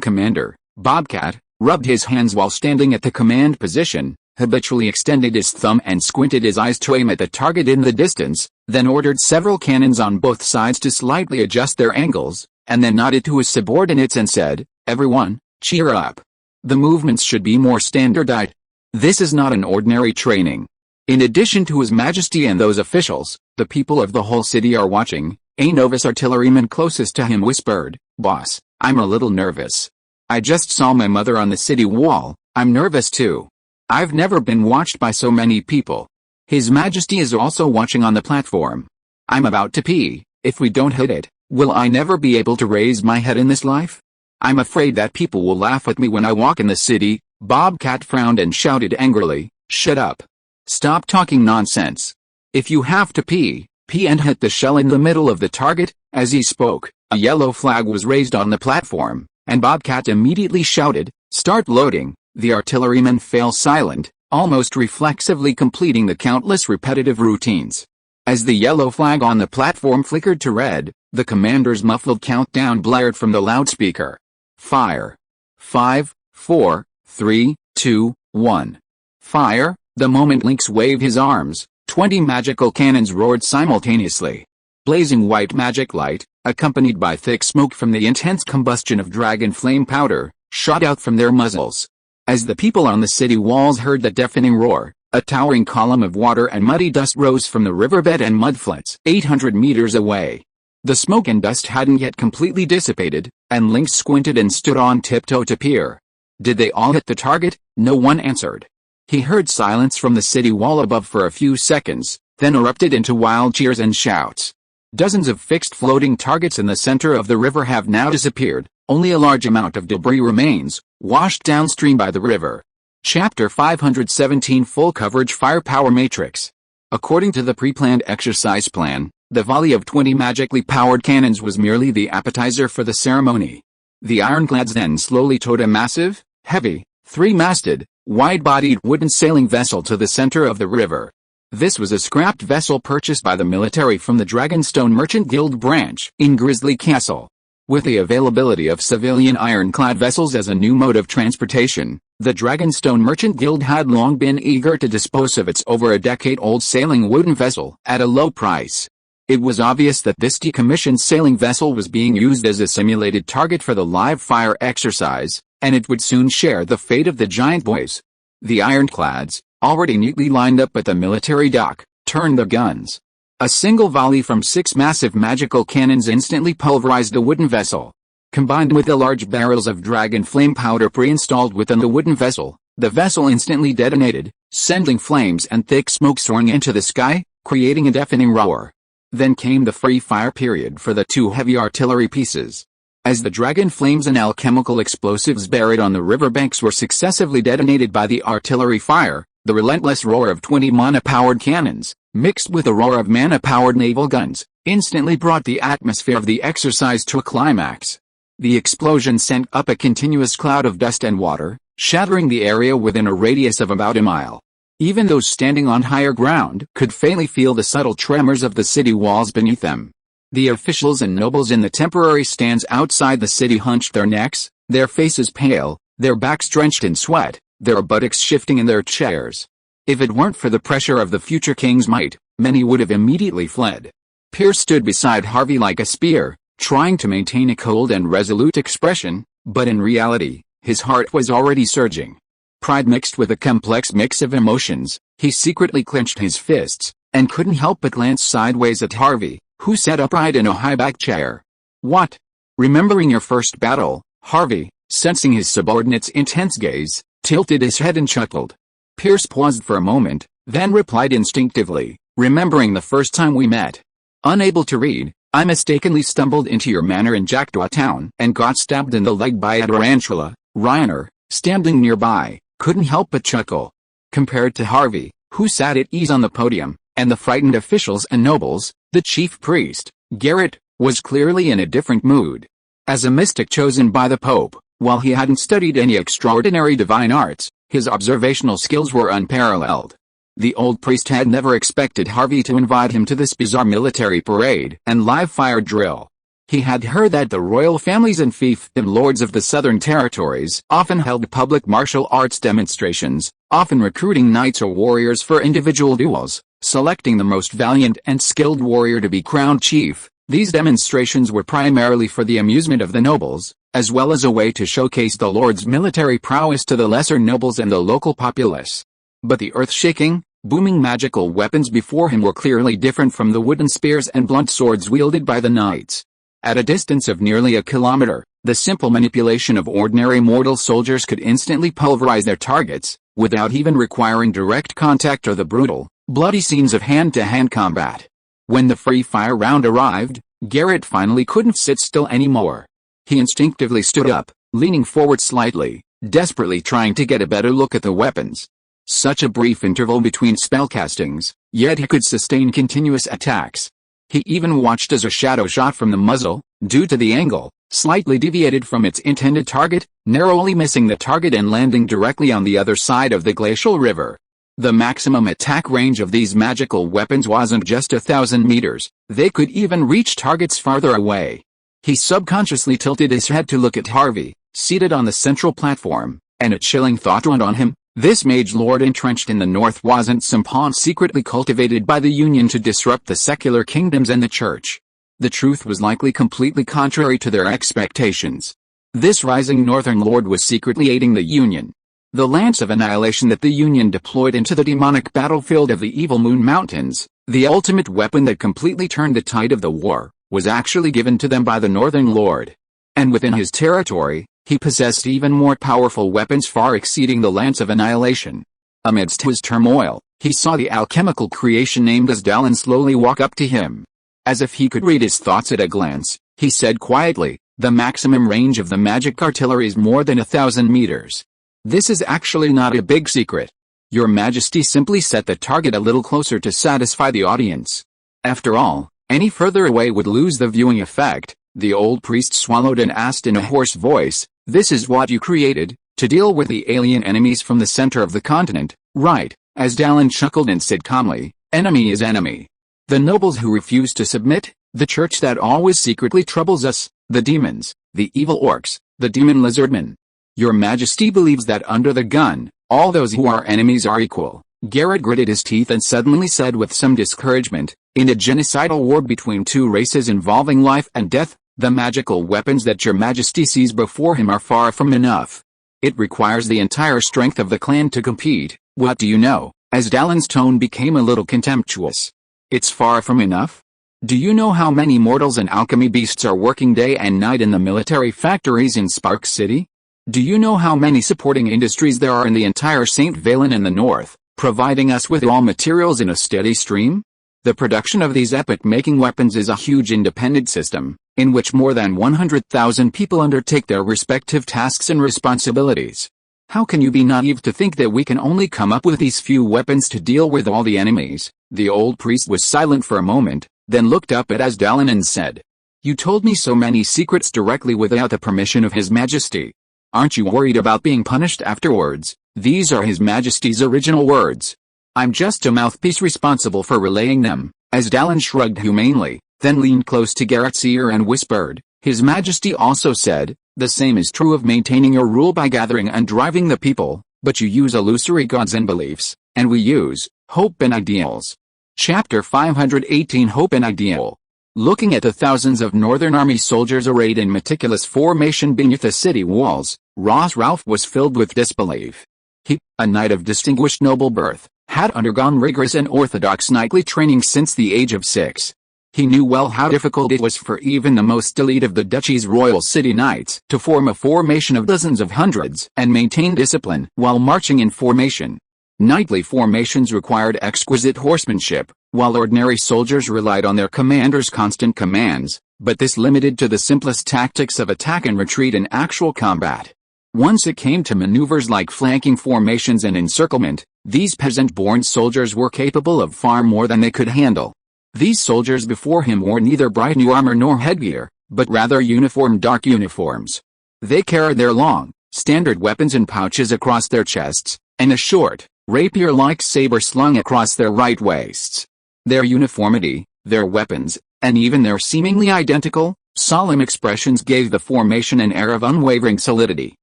commander, Bobcat, rubbed his hands while standing at the command position, habitually extended his thumb and squinted his eyes to aim at the target in the distance, then ordered several cannons on both sides to slightly adjust their angles, and then nodded to his subordinates and said, "Everyone, cheer up. The movements should be more standardized. This is not an ordinary training." In addition to His Majesty and those officials, the people of the whole city are watching. A novice artilleryman closest to him whispered, "Boss, I'm a little nervous. I just saw my mother on the city wall. I'm nervous too. I've never been watched by so many people. His Majesty is also watching on the platform. I'm about to pee. If we don't hit it, will I never be able to raise my head in this life? I'm afraid that people will laugh at me when I walk in the city." Bobcat frowned and shouted angrily, "Shut up. Stop talking nonsense. If you have to pee, pee and hit the shell in the middle of the target." As he spoke, a yellow flag was raised on the platform, and Bobcat immediately shouted, "Start loading." The artillerymen fell silent, almost reflexively completing the countless repetitive routines. As the yellow flag on the platform flickered to red, the commander's muffled countdown blared from the loudspeaker. "Fire. 5, 4, 3, 2, 1. Fire!" The moment Lynx waved his arms, 20 magical cannons roared simultaneously. Blazing white magic light, accompanied by thick smoke from the intense combustion of dragon flame powder, shot out from their muzzles. As the people on the city walls heard the deafening roar, a towering column of water and muddy dust rose from the riverbed and mudflats 800 meters away. The smoke and dust hadn't yet completely dissipated, and Lynx squinted and stood on tiptoe to peer. Did they all hit the target? No one answered. He heard silence from the city wall above for a few seconds, then erupted into wild cheers and shouts. Dozens of fixed floating targets in the center of the river have now disappeared, only a large amount of debris remains, washed downstream by the river. Chapter 517 Full Coverage Firepower Matrix. According to the pre-planned exercise plan, the volley of 20 magically powered cannons was merely the appetizer for the ceremony. The ironclads then slowly towed a massive, heavy, three-masted, wide-bodied wooden sailing vessel to the center of the river. This was a scrapped vessel purchased by the military from the Dragonstone Merchant Guild branch in Grizzly Castle. With the availability of civilian ironclad vessels as a new mode of transportation, the Dragonstone Merchant Guild had long been eager to dispose of its over a decade-old sailing wooden vessel at a low price. It was obvious that this decommissioned sailing vessel was being used as a simulated target for the live fire exercise, and it would soon share the fate of the giant boys. The ironclads, already neatly lined up at the military dock, turned their guns. A single volley from 6 massive magical cannons instantly pulverized the wooden vessel. Combined with the large barrels of dragon flame powder pre-installed within the wooden vessel, the vessel instantly detonated, sending flames and thick smoke soaring into the sky, creating a deafening roar. Then came the free fire period for the two heavy artillery pieces. As the dragon flames and alchemical explosives buried on the riverbanks were successively detonated by the artillery fire, the relentless roar of 20 mana-powered cannons, mixed with the roar of mana-powered naval guns, instantly brought the atmosphere of the exercise to a climax. The explosion sent up a continuous cloud of dust and water, shattering the area within a radius of about a mile. Even those standing on higher ground could faintly feel the subtle tremors of the city walls beneath them. The officials and nobles in the temporary stands outside the city hunched their necks, their faces pale, their backs drenched in sweat, their buttocks shifting in their chairs. If it weren't for the pressure of the future king's might, many would have immediately fled. Pierce stood beside Harvey like a spear, trying to maintain a cold and resolute expression, but in reality, his heart was already surging. Pride mixed with a complex mix of emotions, he secretly clenched his fists, and couldn't help but glance sideways at Harvey, who sat upright in a high-backed chair. "What? Remembering your first battle?" Harvey, sensing his subordinate's intense gaze, tilted his head and chuckled. Pierce paused for a moment, then replied instinctively, "Remembering the first time we met. Unable to read, I mistakenly stumbled into your manor in Jackdaw Town and got stabbed in the leg by a tarantula." Reiner, standing nearby, couldn't help but chuckle. Compared to Harvey, who sat at ease on the podium, and the frightened officials and nobles, the chief priest, Garrett, was clearly in a different mood. As a mystic chosen by the Pope, while he hadn't studied any extraordinary divine arts, his observational skills were unparalleled. The old priest had never expected Harvey to invite him to this bizarre military parade and live-fire drill. He had heard that the royal families and fiefdom lords of the southern territories often held public martial arts demonstrations, often recruiting knights or warriors for individual duels, selecting the most valiant and skilled warrior to be crowned chief. These demonstrations were primarily for the amusement of the nobles, as well as a way to showcase the lord's military prowess to the lesser nobles and the local populace. But the earth-shaking, booming magical weapons before him were clearly different from the wooden spears and blunt swords wielded by the knights. At a distance of nearly a kilometer, the simple manipulation of ordinary mortal soldiers could instantly pulverize their targets, without even requiring direct contact or the brutal, bloody scenes of hand-to-hand combat. When the free fire round arrived, Garrett finally couldn't sit still anymore. He instinctively stood up, leaning forward slightly, desperately trying to get a better look at the weapons. Such a brief interval between spellcastings, yet he could sustain continuous attacks. He even watched as a shadow shot from the muzzle, due to the angle, slightly deviated from its intended target, narrowly missing the target and landing directly on the other side of the glacial river. The maximum attack range of these magical weapons wasn't just 1,000 meters, they could even reach targets farther away. He subconsciously tilted his head to look at Harvey, seated on the central platform, and a chilling thought dawned on him. This mage lord entrenched in the north wasn't some pawn secretly cultivated by the Union to disrupt the secular kingdoms and the church. The truth was likely completely contrary to their expectations. This rising northern lord was secretly aiding the Union. The lance of annihilation that the Union deployed into the demonic battlefield of the Evil Moon Mountains, the ultimate weapon that completely turned the tide of the war, was actually given to them by the northern lord. And within his territory, he possessed even more powerful weapons far exceeding the Lance of Annihilation. Amidst his turmoil, he saw the alchemical creation named as Dallin slowly walk up to him. As if he could read his thoughts at a glance, he said quietly, "The maximum range of the magic artillery is more than 1,000 meters. This is actually not a big secret. Your Majesty simply set the target a little closer to satisfy the audience. After all, any further away would lose the viewing effect." The old priest swallowed and asked in a hoarse voice, "This is what you created, to deal with the alien enemies from the center of the continent, right?" As Dallin chuckled and said calmly, "Enemy is enemy. The nobles who refuse to submit, the church that always secretly troubles us, the demons, the evil orcs, the demon lizardmen. Your Majesty believes that under the gun, all those who are enemies are equal." Garrett gritted his teeth and suddenly said with some discouragement, "In a genocidal war between two races involving life and death, the magical weapons that your Majesty sees before him are far from enough. It requires the entire strength of the clan to compete. What do you know?" As Dallin's tone became a little contemptuous. "It's far from enough? Do you know how many mortals and alchemy beasts are working day and night in the military factories in Spark City? Do you know how many supporting industries there are in the entire St. Valen in the north, providing us with raw materials in a steady stream? The production of these epoch-making weapons is a huge independent system, in which more than 100,000 people undertake their respective tasks and responsibilities. How can you be naive to think that we can only come up with these few weapons to deal with all the enemies? The old priest was silent for a moment, then looked up at Asdalin and said, "You told me so many secrets directly without the permission of His Majesty. Aren't you worried about being punished afterwards?" These are His Majesty's original words. I'm just a mouthpiece responsible for relaying them. Asdalin shrugged humanely, then leaned close to Garrett's ear and whispered, "His Majesty also said, the same is true of maintaining your rule by gathering and driving the people, but you use illusory gods and beliefs, and we use hope and ideals." Chapter 518 Hope and Ideal. Looking at the thousands of Northern Army soldiers arrayed in meticulous formation beneath the city walls, Ralph was filled with disbelief. He, a knight of distinguished noble birth, had undergone rigorous and orthodox knightly training since the age of 6. He knew well how difficult it was for even the most elite of the duchy's royal city knights to form a formation of dozens of hundreds and maintain discipline while marching in formation. Knightly formations required exquisite horsemanship, while ordinary soldiers relied on their commander's constant commands, but this limited to the simplest tactics of attack and retreat in actual combat. Once it came to maneuvers like flanking formations and encirclement, these peasant-born soldiers were capable of far more than they could handle. These soldiers before him wore neither bright new armor nor headgear, but rather uniform dark uniforms. They carried their long, standard weapons in pouches across their chests, and a short, rapier-like saber slung across their right waists. Their uniformity, their weapons, and even their seemingly identical, solemn expressions gave the formation an air of unwavering solidity.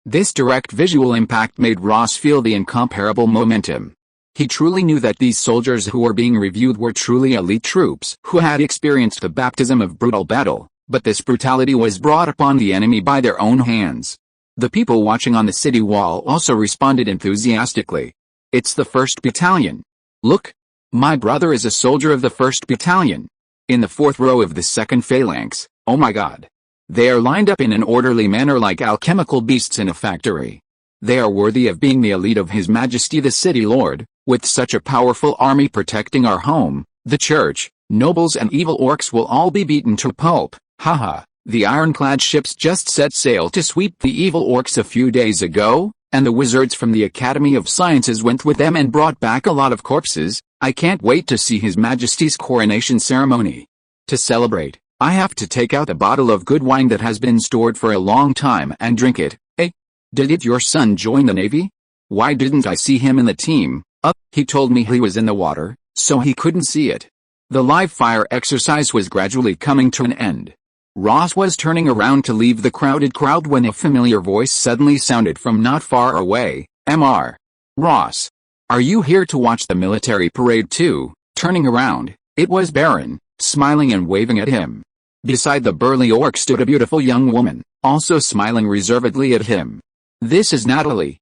This direct visual impact made Ross feel the incomparable momentum. He truly knew that these soldiers who were being reviewed were truly elite troops who had experienced the baptism of brutal battle, but this brutality was brought upon the enemy by their own hands. The people watching on the city wall also responded enthusiastically. "It's the 1st Battalion. Look! My brother is a soldier of the 1st Battalion. In the 4th row of the 2nd Phalanx, oh my god. They are lined up in an orderly manner like alchemical beasts in a factory. They are worthy of being the elite of His Majesty the City Lord, with such a powerful army protecting our home, the church, nobles and evil orcs will all be beaten to pulp, haha. The ironclad ships just set sail to sweep the evil orcs a few days ago, and the wizards from the Academy of Sciences went with them and brought back a lot of corpses. I can't wait to see His Majesty's coronation ceremony. To celebrate, I have to take out a bottle of good wine that has been stored for a long time and drink it. Hey, did your son join the Navy? Why didn't I see him in the team? He told me he was in the water, so he couldn't see it." The live fire exercise was gradually coming to an end. Ross was turning around to leave the crowded crowd when a familiar voice suddenly sounded from not far away. "Mr. Ross, are you here to watch the military parade too?" Turning around, it was Baron, smiling and waving at him. Beside the burly orc stood a beautiful young woman, also smiling reservedly at him. "This is Natalie."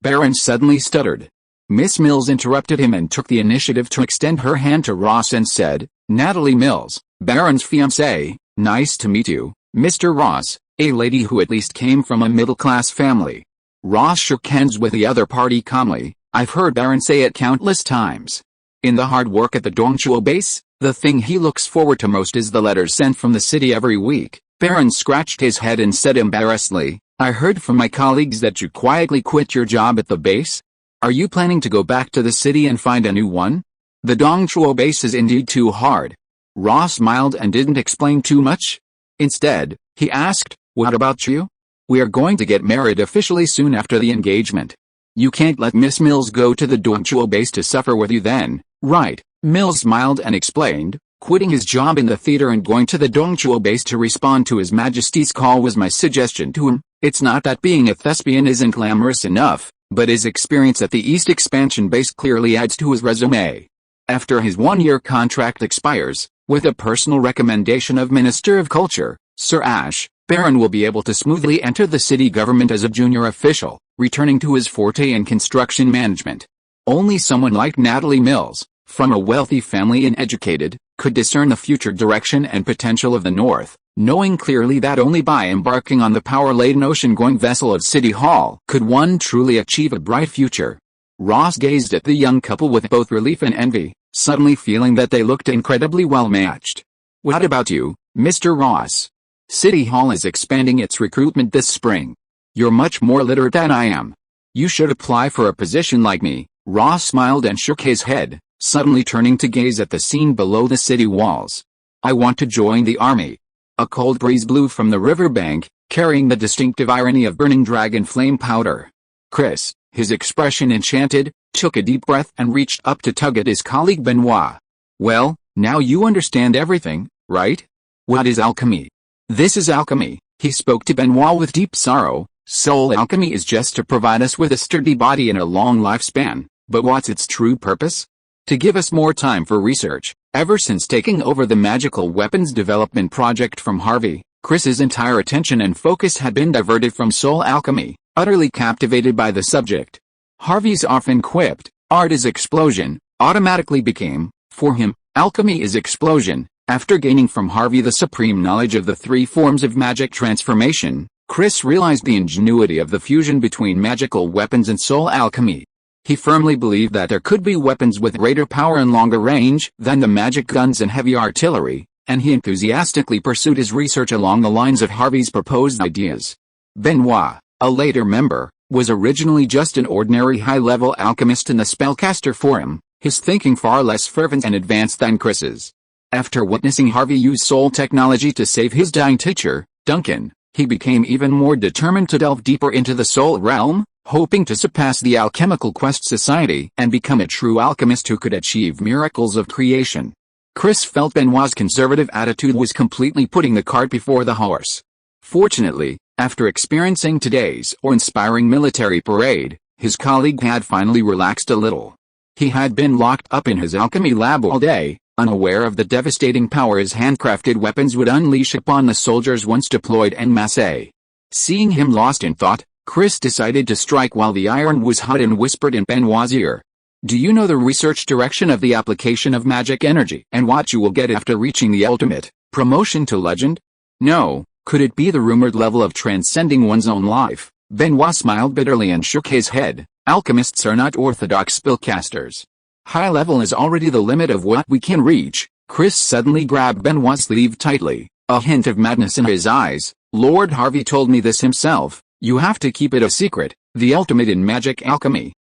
Baron suddenly stuttered. Miss Mills interrupted him and took the initiative to extend her hand to Ross and said, "Natalie Mills, Baron's fiancée, nice to meet you, Mr. Ross," a lady who at least came from a middle-class family. Ross shook hands with the other party calmly. "I've heard Baron say it countless times. In the hard work at the Dongchuo base, the thing he looks forward to most is the letters sent from the city every week." Baron scratched his head and said embarrassedly, "I heard from my colleagues that you quietly quit your job at the base. Are you planning to go back to the city and find a new one? The Dongchuo base is indeed too hard." Ross smiled and didn't explain too much. Instead, he asked, "What about you? We are going to get married officially soon after the engagement. You can't let Miss Mills go to the Dongchuo base to suffer with you then, right?" Mills smiled and explained, "Quitting his job in the theater and going to the Dongchuo base to respond to His Majesty's call was my suggestion to him. It's not that being a thespian isn't glamorous enough, but his experience at the East Expansion base clearly adds to his resume. After his one-year contract expires, with a personal recommendation of Minister of Culture, Sir Ash, Baron will be able to smoothly enter the city government as a junior official, returning to his forte in construction management. Only someone like Natalie Mills, from a wealthy family and educated, could discern the future direction and potential of the North, knowing clearly that only by embarking on the power-laden ocean-going vessel of City Hall could one truly achieve a bright future. Ross gazed at the young couple with both relief and envy, suddenly feeling that they looked incredibly well matched. "What about you, Mr. Ross? City Hall is expanding its recruitment this spring. You're much more literate than I am. You should apply for a position like me." Ross smiled and shook his head, suddenly turning to gaze at the scene below the city walls. "I want to join the army." A cold breeze blew from the riverbank, carrying the distinctive irony of burning dragon flame powder. Chris, his expression enchanted, took a deep breath and reached up to tug at his colleague Benoit. "Well, now you understand everything, right? What is alchemy?" "This is alchemy," he spoke to Benoit with deep sorrow. "Soul alchemy is just to provide us with a sturdy body and a long lifespan, but what's its true purpose? To give us more time for research." Ever since taking over the magical weapons development project from Harvey, Chris's entire attention and focus had been diverted from soul alchemy, utterly captivated by the subject. Harvey's often quipped, "Art is explosion," automatically became, for him, alchemy is explosion. After gaining from Harvey the supreme knowledge of the three forms of magic transformation, Chris realized the ingenuity of the fusion between magical weapons and soul alchemy. He firmly believed that there could be weapons with greater power and longer range than the magic guns and heavy artillery, and he enthusiastically pursued his research along the lines of Harvey's proposed ideas. Benoit, a later member, was originally just an ordinary high-level alchemist in the spellcaster forum, his thinking far less fervent and advanced than Chris's. After witnessing Harvey use soul technology to save his dying teacher, Duncan, he became even more determined to delve deeper into the soul realm, hoping to surpass the Alchemical Quest Society and become a true alchemist who could achieve miracles of creation. Chris felt Benoit's conservative attitude was completely putting the cart before the horse. Fortunately, after experiencing today's awe-inspiring military parade, his colleague had finally relaxed a little. He had been locked up in his alchemy lab all day, unaware of the devastating power his handcrafted weapons would unleash upon the soldiers once deployed en masse. Seeing him lost in thought, Chris decided to strike while the iron was hot and whispered in Benoit's ear. "Do you know the research direction of the application of magic energy and what you will get after reaching the ultimate promotion to legend?" "No, could it be the rumored level of transcending one's own life?" Benoit smiled bitterly and shook his head. "Alchemists are not orthodox spellcasters. High level is already the limit of what we can reach." Chris suddenly grabbed Benoit's sleeve tightly, a hint of madness in his eyes. "Lord Harvey told me this himself. You have to keep it a secret. The ultimate in magic alchemy.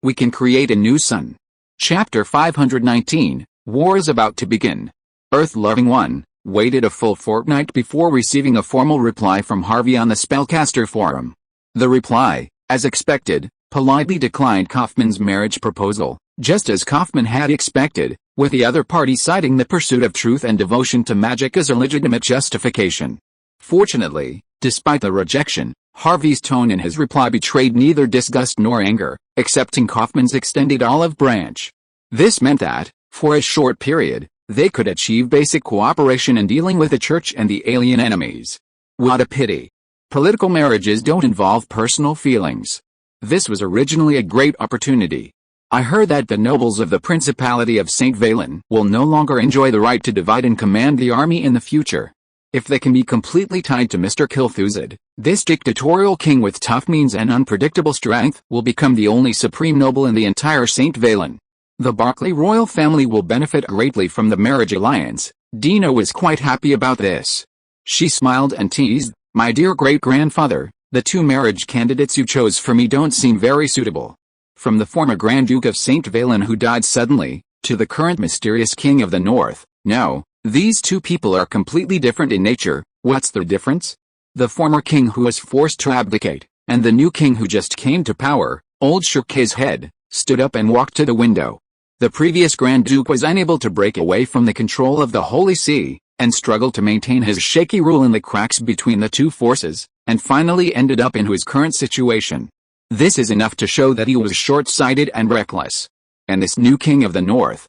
We can create a new sun." Chapter 519, War is about to begin. Earth-loving one, waited a full fortnight before receiving a formal reply from Harvey on the Spellcaster forum. The reply, as expected, politely declined Kaufman's marriage proposal, just as Kaufman had expected, with the other party citing the pursuit of truth and devotion to magic as a legitimate justification. Fortunately, despite the rejection, Harvey's tone in his reply betrayed neither disgust nor anger, accepting Kaufman's extended olive branch. This meant that, for a short period, they could achieve basic cooperation in dealing with the church and the alien enemies. What a pity. Political marriages don't involve personal feelings. This was originally a great opportunity. I heard that the nobles of the Principality of St. Valen will no longer enjoy the right to divide and command the army in the future. If they can be completely tied to Mr. Kilthuzad, this dictatorial king with tough means and unpredictable strength will become the only supreme noble in the entire St. Valen. The Barclay royal family will benefit greatly from the marriage alliance. Dina was quite happy about this. She smiled and teased, "My dear great-grandfather, the two marriage candidates you chose for me don't seem very suitable." From the former Grand Duke of St. Valen who died suddenly, to the current mysterious king of the North, no. These two people are completely different in nature. What's the difference? The former king who was forced to abdicate, and the new king who just came to power. Old shook his head, stood up and walked to the window. The previous Grand Duke was unable to break away from the control of the Holy See, and struggled to maintain his shaky rule in the cracks between the two forces, and finally ended up in his current situation. This is enough to show that he was short-sighted and reckless. And this new king of the North,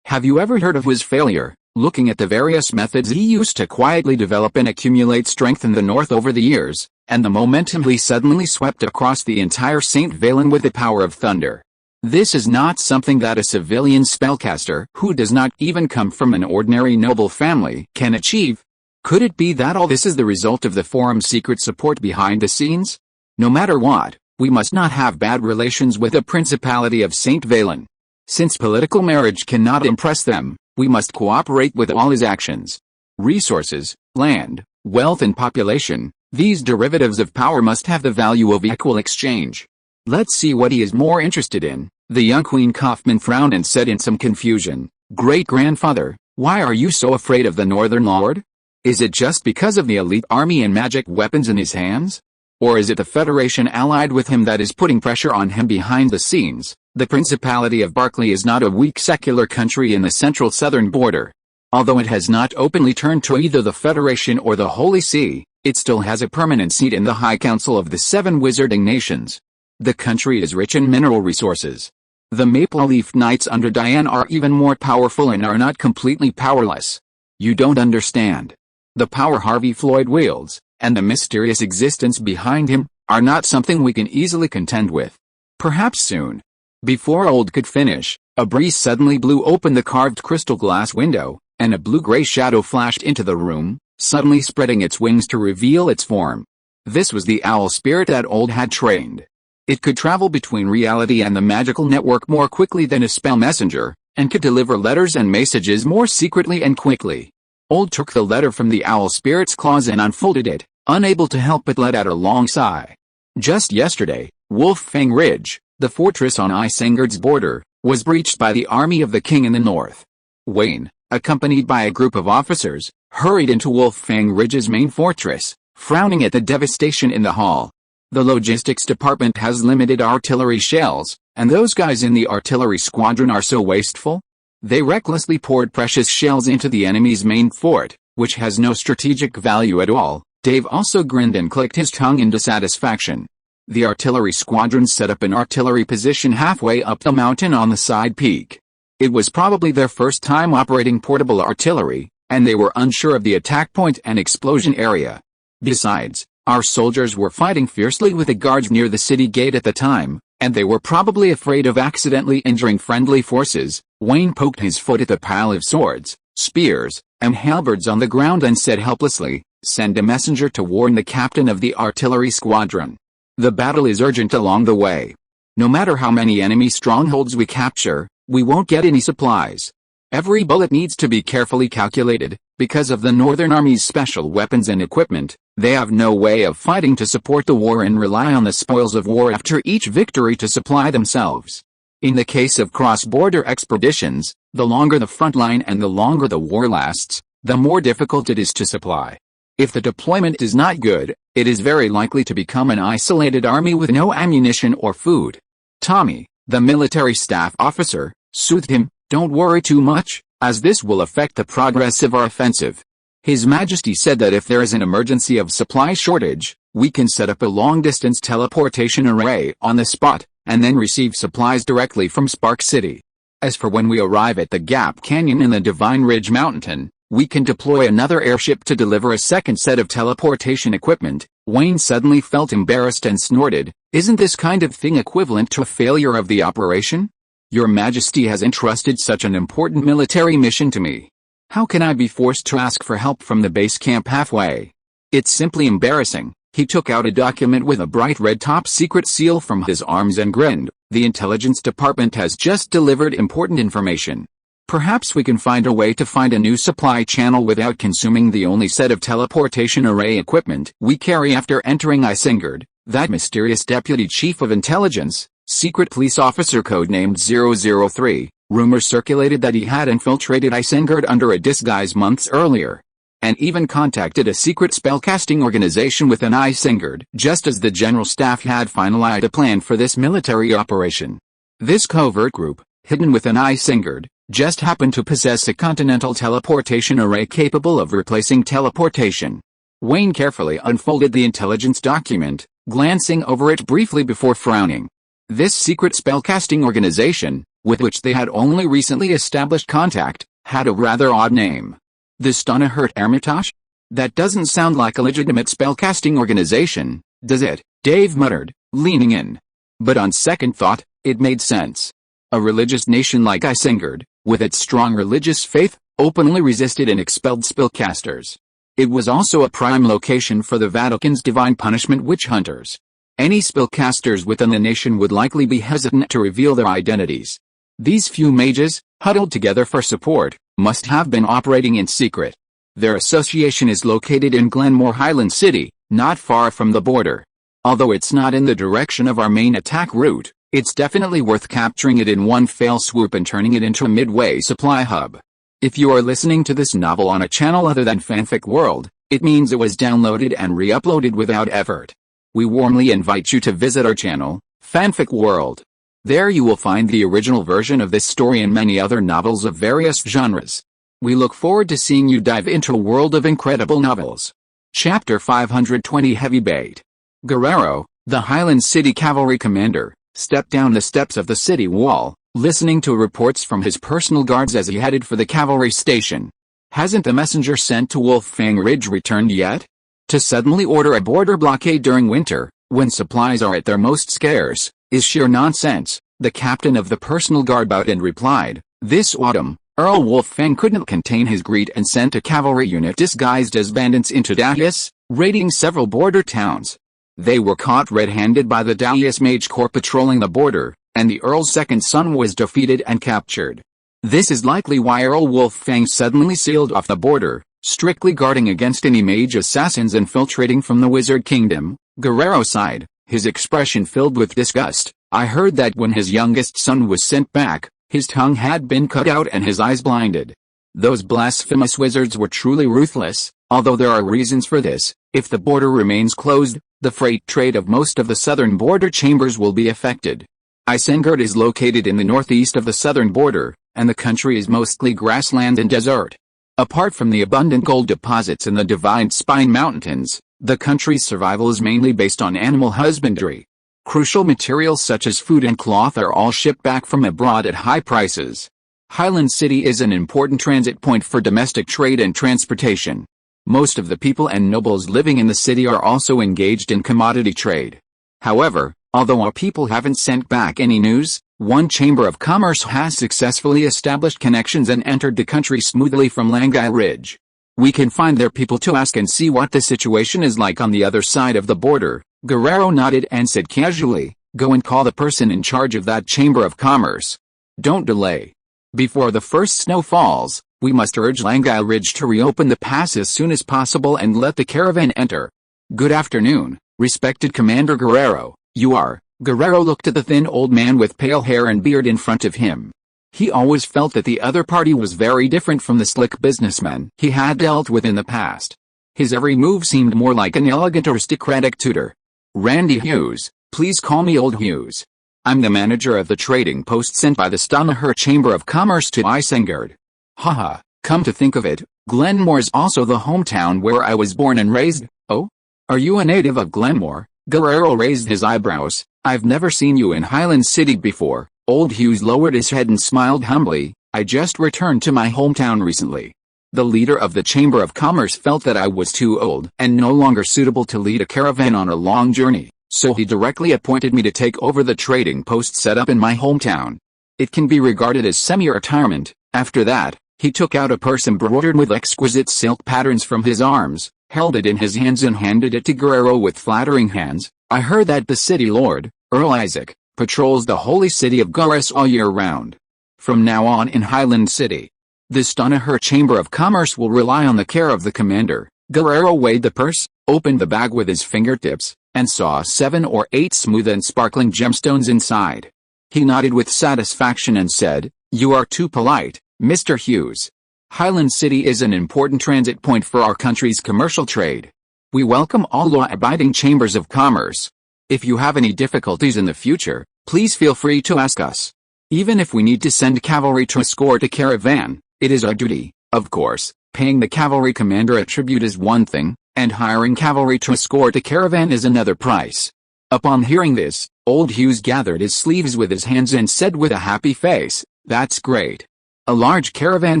have you ever heard of his failure? Looking at the various methods he used to quietly develop and accumulate strength in the North over the years, and the momentum he suddenly swept across the entire St. Valen with the power of thunder. This is not something that a civilian spellcaster who does not even come from an ordinary noble family can achieve. Could it be that all this is the result of the forum's secret support behind the scenes? No matter what, we must not have bad relations with the Principality of St. Valen. Since political marriage cannot impress them, we must cooperate with all his actions. Resources, land, wealth and population, these derivatives of power must have the value of equal exchange. Let's see what he is more interested in. The young Queen Kaufman frowned and said in some confusion, "Great-grandfather, why are you so afraid of the Northern Lord? Is it just because of the elite army and magic weapons in his hands? Or is it the Federation allied with him that is putting pressure on him behind the scenes?" The Principality of Barclay is not a weak secular country in the central southern border. Although it has not openly turned to either the Federation or the Holy See, it still has a permanent seat in the High Council of the Seven Wizarding Nations. The country is rich in mineral resources. The Maple Leaf Knights under Diane are even more powerful and are not completely powerless. You don't understand. The power Harvey Floyd wields, and the mysterious existence behind him, are not something we can easily contend with. Perhaps soon. Before Old could finish, a breeze suddenly blew open the carved crystal glass window, and a blue-gray shadow flashed into the room, suddenly spreading its wings to reveal its form. This was the owl spirit that Old had trained. It could travel between reality and the magical network more quickly than a spell messenger, and could deliver letters and messages more secretly and quickly. Old took the letter from the owl spirit's claws and unfolded it, unable to help but let out a long sigh. Just yesterday, Wolffang Ridge, the fortress on Isengard's border, was breached by the army of the king in the north. Wayne, accompanied by a group of officers, hurried into Wolffang Ridge's main fortress, frowning at the devastation in the hall. The logistics department has limited artillery shells, and those guys in the artillery squadron are so wasteful. They recklessly poured precious shells into the enemy's main fort, which has no strategic value at all. Dave also grinned and clicked his tongue in dissatisfaction. The artillery squadron set up an artillery position halfway up the mountain on the side peak. It was probably their first time operating portable artillery, and they were unsure of the attack point and explosion area. Besides, our soldiers were fighting fiercely with the guards near the city gate at the time, and they were probably afraid of accidentally injuring friendly forces. Wayne poked his foot at the pile of swords, spears, and halberds on the ground and said helplessly, "Send a messenger to warn the captain of the artillery squadron. The battle is urgent along the way. No matter how many enemy strongholds we capture, we won't get any supplies. Every bullet needs to be carefully calculated. Because of the Northern Army's special weapons and equipment, they have no way of fighting to support the war and rely on the spoils of war after each victory to supply themselves. In the case of cross-border expeditions, the longer the front line and the longer the war lasts, the more difficult it is to supply. If the deployment is not good, it is very likely to become an isolated army with no ammunition or food." Tommy, the military staff officer, soothed him, "Don't worry too much, as this will affect the progress of our offensive. His Majesty said that if there is an emergency of supply shortage, we can set up a long-distance teleportation array on the spot, and then receive supplies directly from Spark City. As for when we arrive at the Gap Canyon in the Divine Ridge Mountain, we can deploy another airship to deliver a second set of teleportation equipment." Wayne suddenly felt embarrassed and snorted, "Isn't this kind of thing equivalent to a failure of the operation? Your Majesty has entrusted such an important military mission to me. How can I be forced to ask for help from the base camp halfway? It's simply embarrassing." He took out a document with a bright red top secret seal from his arms and grinned. "The intelligence department has just delivered important information. Perhaps we can find a way to find a new supply channel without consuming the only set of teleportation array equipment we carry after entering Isengard." That mysterious deputy chief of intelligence, secret police officer codenamed 003, rumors circulated that he had infiltrated Isengard under a disguise months earlier, and even contacted a secret spellcasting organization within Isengard, just as the general staff had finalized a plan for this military operation. This covert group, hidden within Isengard, just happened to possess a continental teleportation array capable of replacing teleportation. Wayne carefully unfolded the intelligence document, glancing over it briefly before frowning. This secret spellcasting organization, with which they had only recently established contact, had a rather odd name. The Stonahurt Hermitage? That doesn't sound like a legitimate spellcasting organization, does it? Dave muttered, leaning in. But on second thought, It made sense. A religious nation like Isengard, with its strong religious faith, openly resisted and expelled spellcasters. It was also a prime location for the Vatican's divine punishment witch hunters. Any spellcasters within the nation would likely be hesitant to reveal their identities. These few mages, huddled together for support, must have been operating in secret. Their association is located in Glenmore Highland City, not far from the border. Although it's not in the direction of our main attack route, it's definitely worth capturing it in one fell swoop and turning it into a midway supply hub. If you are listening to this novel on a channel other than Fanfic World, it means it was downloaded and re-uploaded without effort. We warmly invite you to visit our channel, Fanfic World. There you will find the original version of this story and many other novels of various genres. We look forward to seeing you dive into a world of incredible novels. Chapter 520 Heavy Bait. Guerrero, the Highland City cavalry commander, stepped down the steps of the city wall, listening to reports from his personal guards as he headed for the cavalry station. Hasn't the messenger sent to Wolffang Ridge returned yet? To suddenly order a border blockade during winter, when supplies are at their most scarce, is sheer nonsense, the captain of the personal guard bowed and replied. This autumn, Earl Wolffang couldn't contain his greed and sent a cavalry unit disguised as bandits into Dalius, raiding several border towns. They were caught red-handed by the Dalius Mage Corps patrolling the border, and the Earl's second son was defeated and captured. This is likely why Earl Wolffang suddenly sealed off the border, strictly guarding against any mage assassins infiltrating from the Wizard Kingdom. Guerrero sighed, his expression filled with disgust. I heard that when his youngest son was sent back, his tongue had been cut out and his eyes blinded. Those blasphemous wizards were truly ruthless, although there are reasons for this. If the border remains closed, the freight trade of most of the southern border chambers will be affected. Isengard is located in the northeast of the southern border, and the country is mostly grassland and desert. Apart from the abundant gold deposits in the Divine Spine Mountains, the country's survival is mainly based on animal husbandry. Crucial materials such as food and cloth are all shipped back from abroad at high prices. Highland City is an important transit point for domestic trade and transportation. Most of the people and nobles living in the city are also engaged in commodity trade. However, although our people haven't sent back any news, one chamber of commerce has successfully established connections and entered the country smoothly from Langai Ridge. We can find their people to ask and see what the situation is like on the other side of the border. Guerrero nodded and said casually, go and call the person in charge of that chamber of commerce. Don't delay. Before the first snow falls, we must urge Langai Ridge to reopen the pass as soon as possible and let the caravan enter. Good afternoon, respected Commander Guerrero. You are. Guerrero looked at the thin old man with pale hair and beard in front of him. He always felt that the other party was very different from the slick businessman he had dealt with in the past. His every move seemed more like an elegant aristocratic tutor. Randy Hughes, please call me Old Hughes. I'm the manager of the trading post sent by the Stanaher Chamber of Commerce to Isengard. Haha, come to think of it, Glenmore's also the hometown where I was born and raised. Oh? Are you a native of Glenmore? Guerrero raised his eyebrows. I've never seen you in Highland City before. Old Hughes lowered his head and smiled humbly. I just returned to my hometown recently. The leader of the Chamber of Commerce felt that I was too old and no longer suitable to lead a caravan on a long journey, so he directly appointed me to take over the trading post set up in my hometown. It can be regarded as semi-retirement. After that, he took out a purse embroidered with exquisite silk patterns from his arms, held it in his hands and handed it to Guerrero with flattering hands. I heard that the city lord, Earl Isaac, patrols the holy city of Gurus all year round. From now on in Highland City, the Stanaher Chamber of Commerce will rely on the care of the commander. Guerrero weighed the purse, opened the bag with his fingertips, and saw 7 or 8 smooth and sparkling gemstones inside. He nodded with satisfaction and said, You are too polite, Mr. Hughes. Highland City is an important transit point for our country's commercial trade. We welcome all law-abiding chambers of commerce. If you have any difficulties in the future, please feel free to ask us. Even if we need to send cavalry to escort a caravan, it is our duty. Of course, paying the cavalry commander a tribute is one thing, and hiring cavalry to escort a caravan is another price. Upon hearing this, Old Hughes gathered his sleeves with his hands and said with a happy face, That's great. A large caravan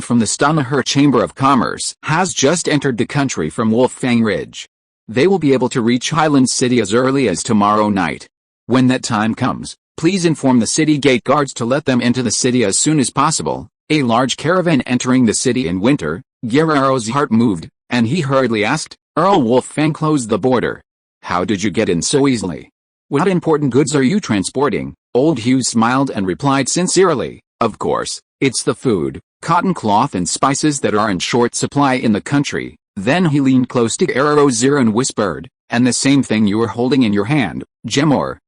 from the Stanaher Chamber of Commerce has just entered the country from Wolffang Ridge. They will be able to reach Highland City as early as tomorrow night. When that time comes, Please inform the city gate guards to let them into the city as soon as possible. A large caravan entering the city in winter. Guerrero's heart moved, and he hurriedly asked, Earl Wolffang closed the border. How did you get in so easily? What important goods are you transporting? Old Hughes smiled and replied sincerely, of course, it's the food, cotton cloth and spices that are in short supply in the country. Then he leaned close to Guerrero's ear and whispered, and the same thing you are holding in your hand, Gemor.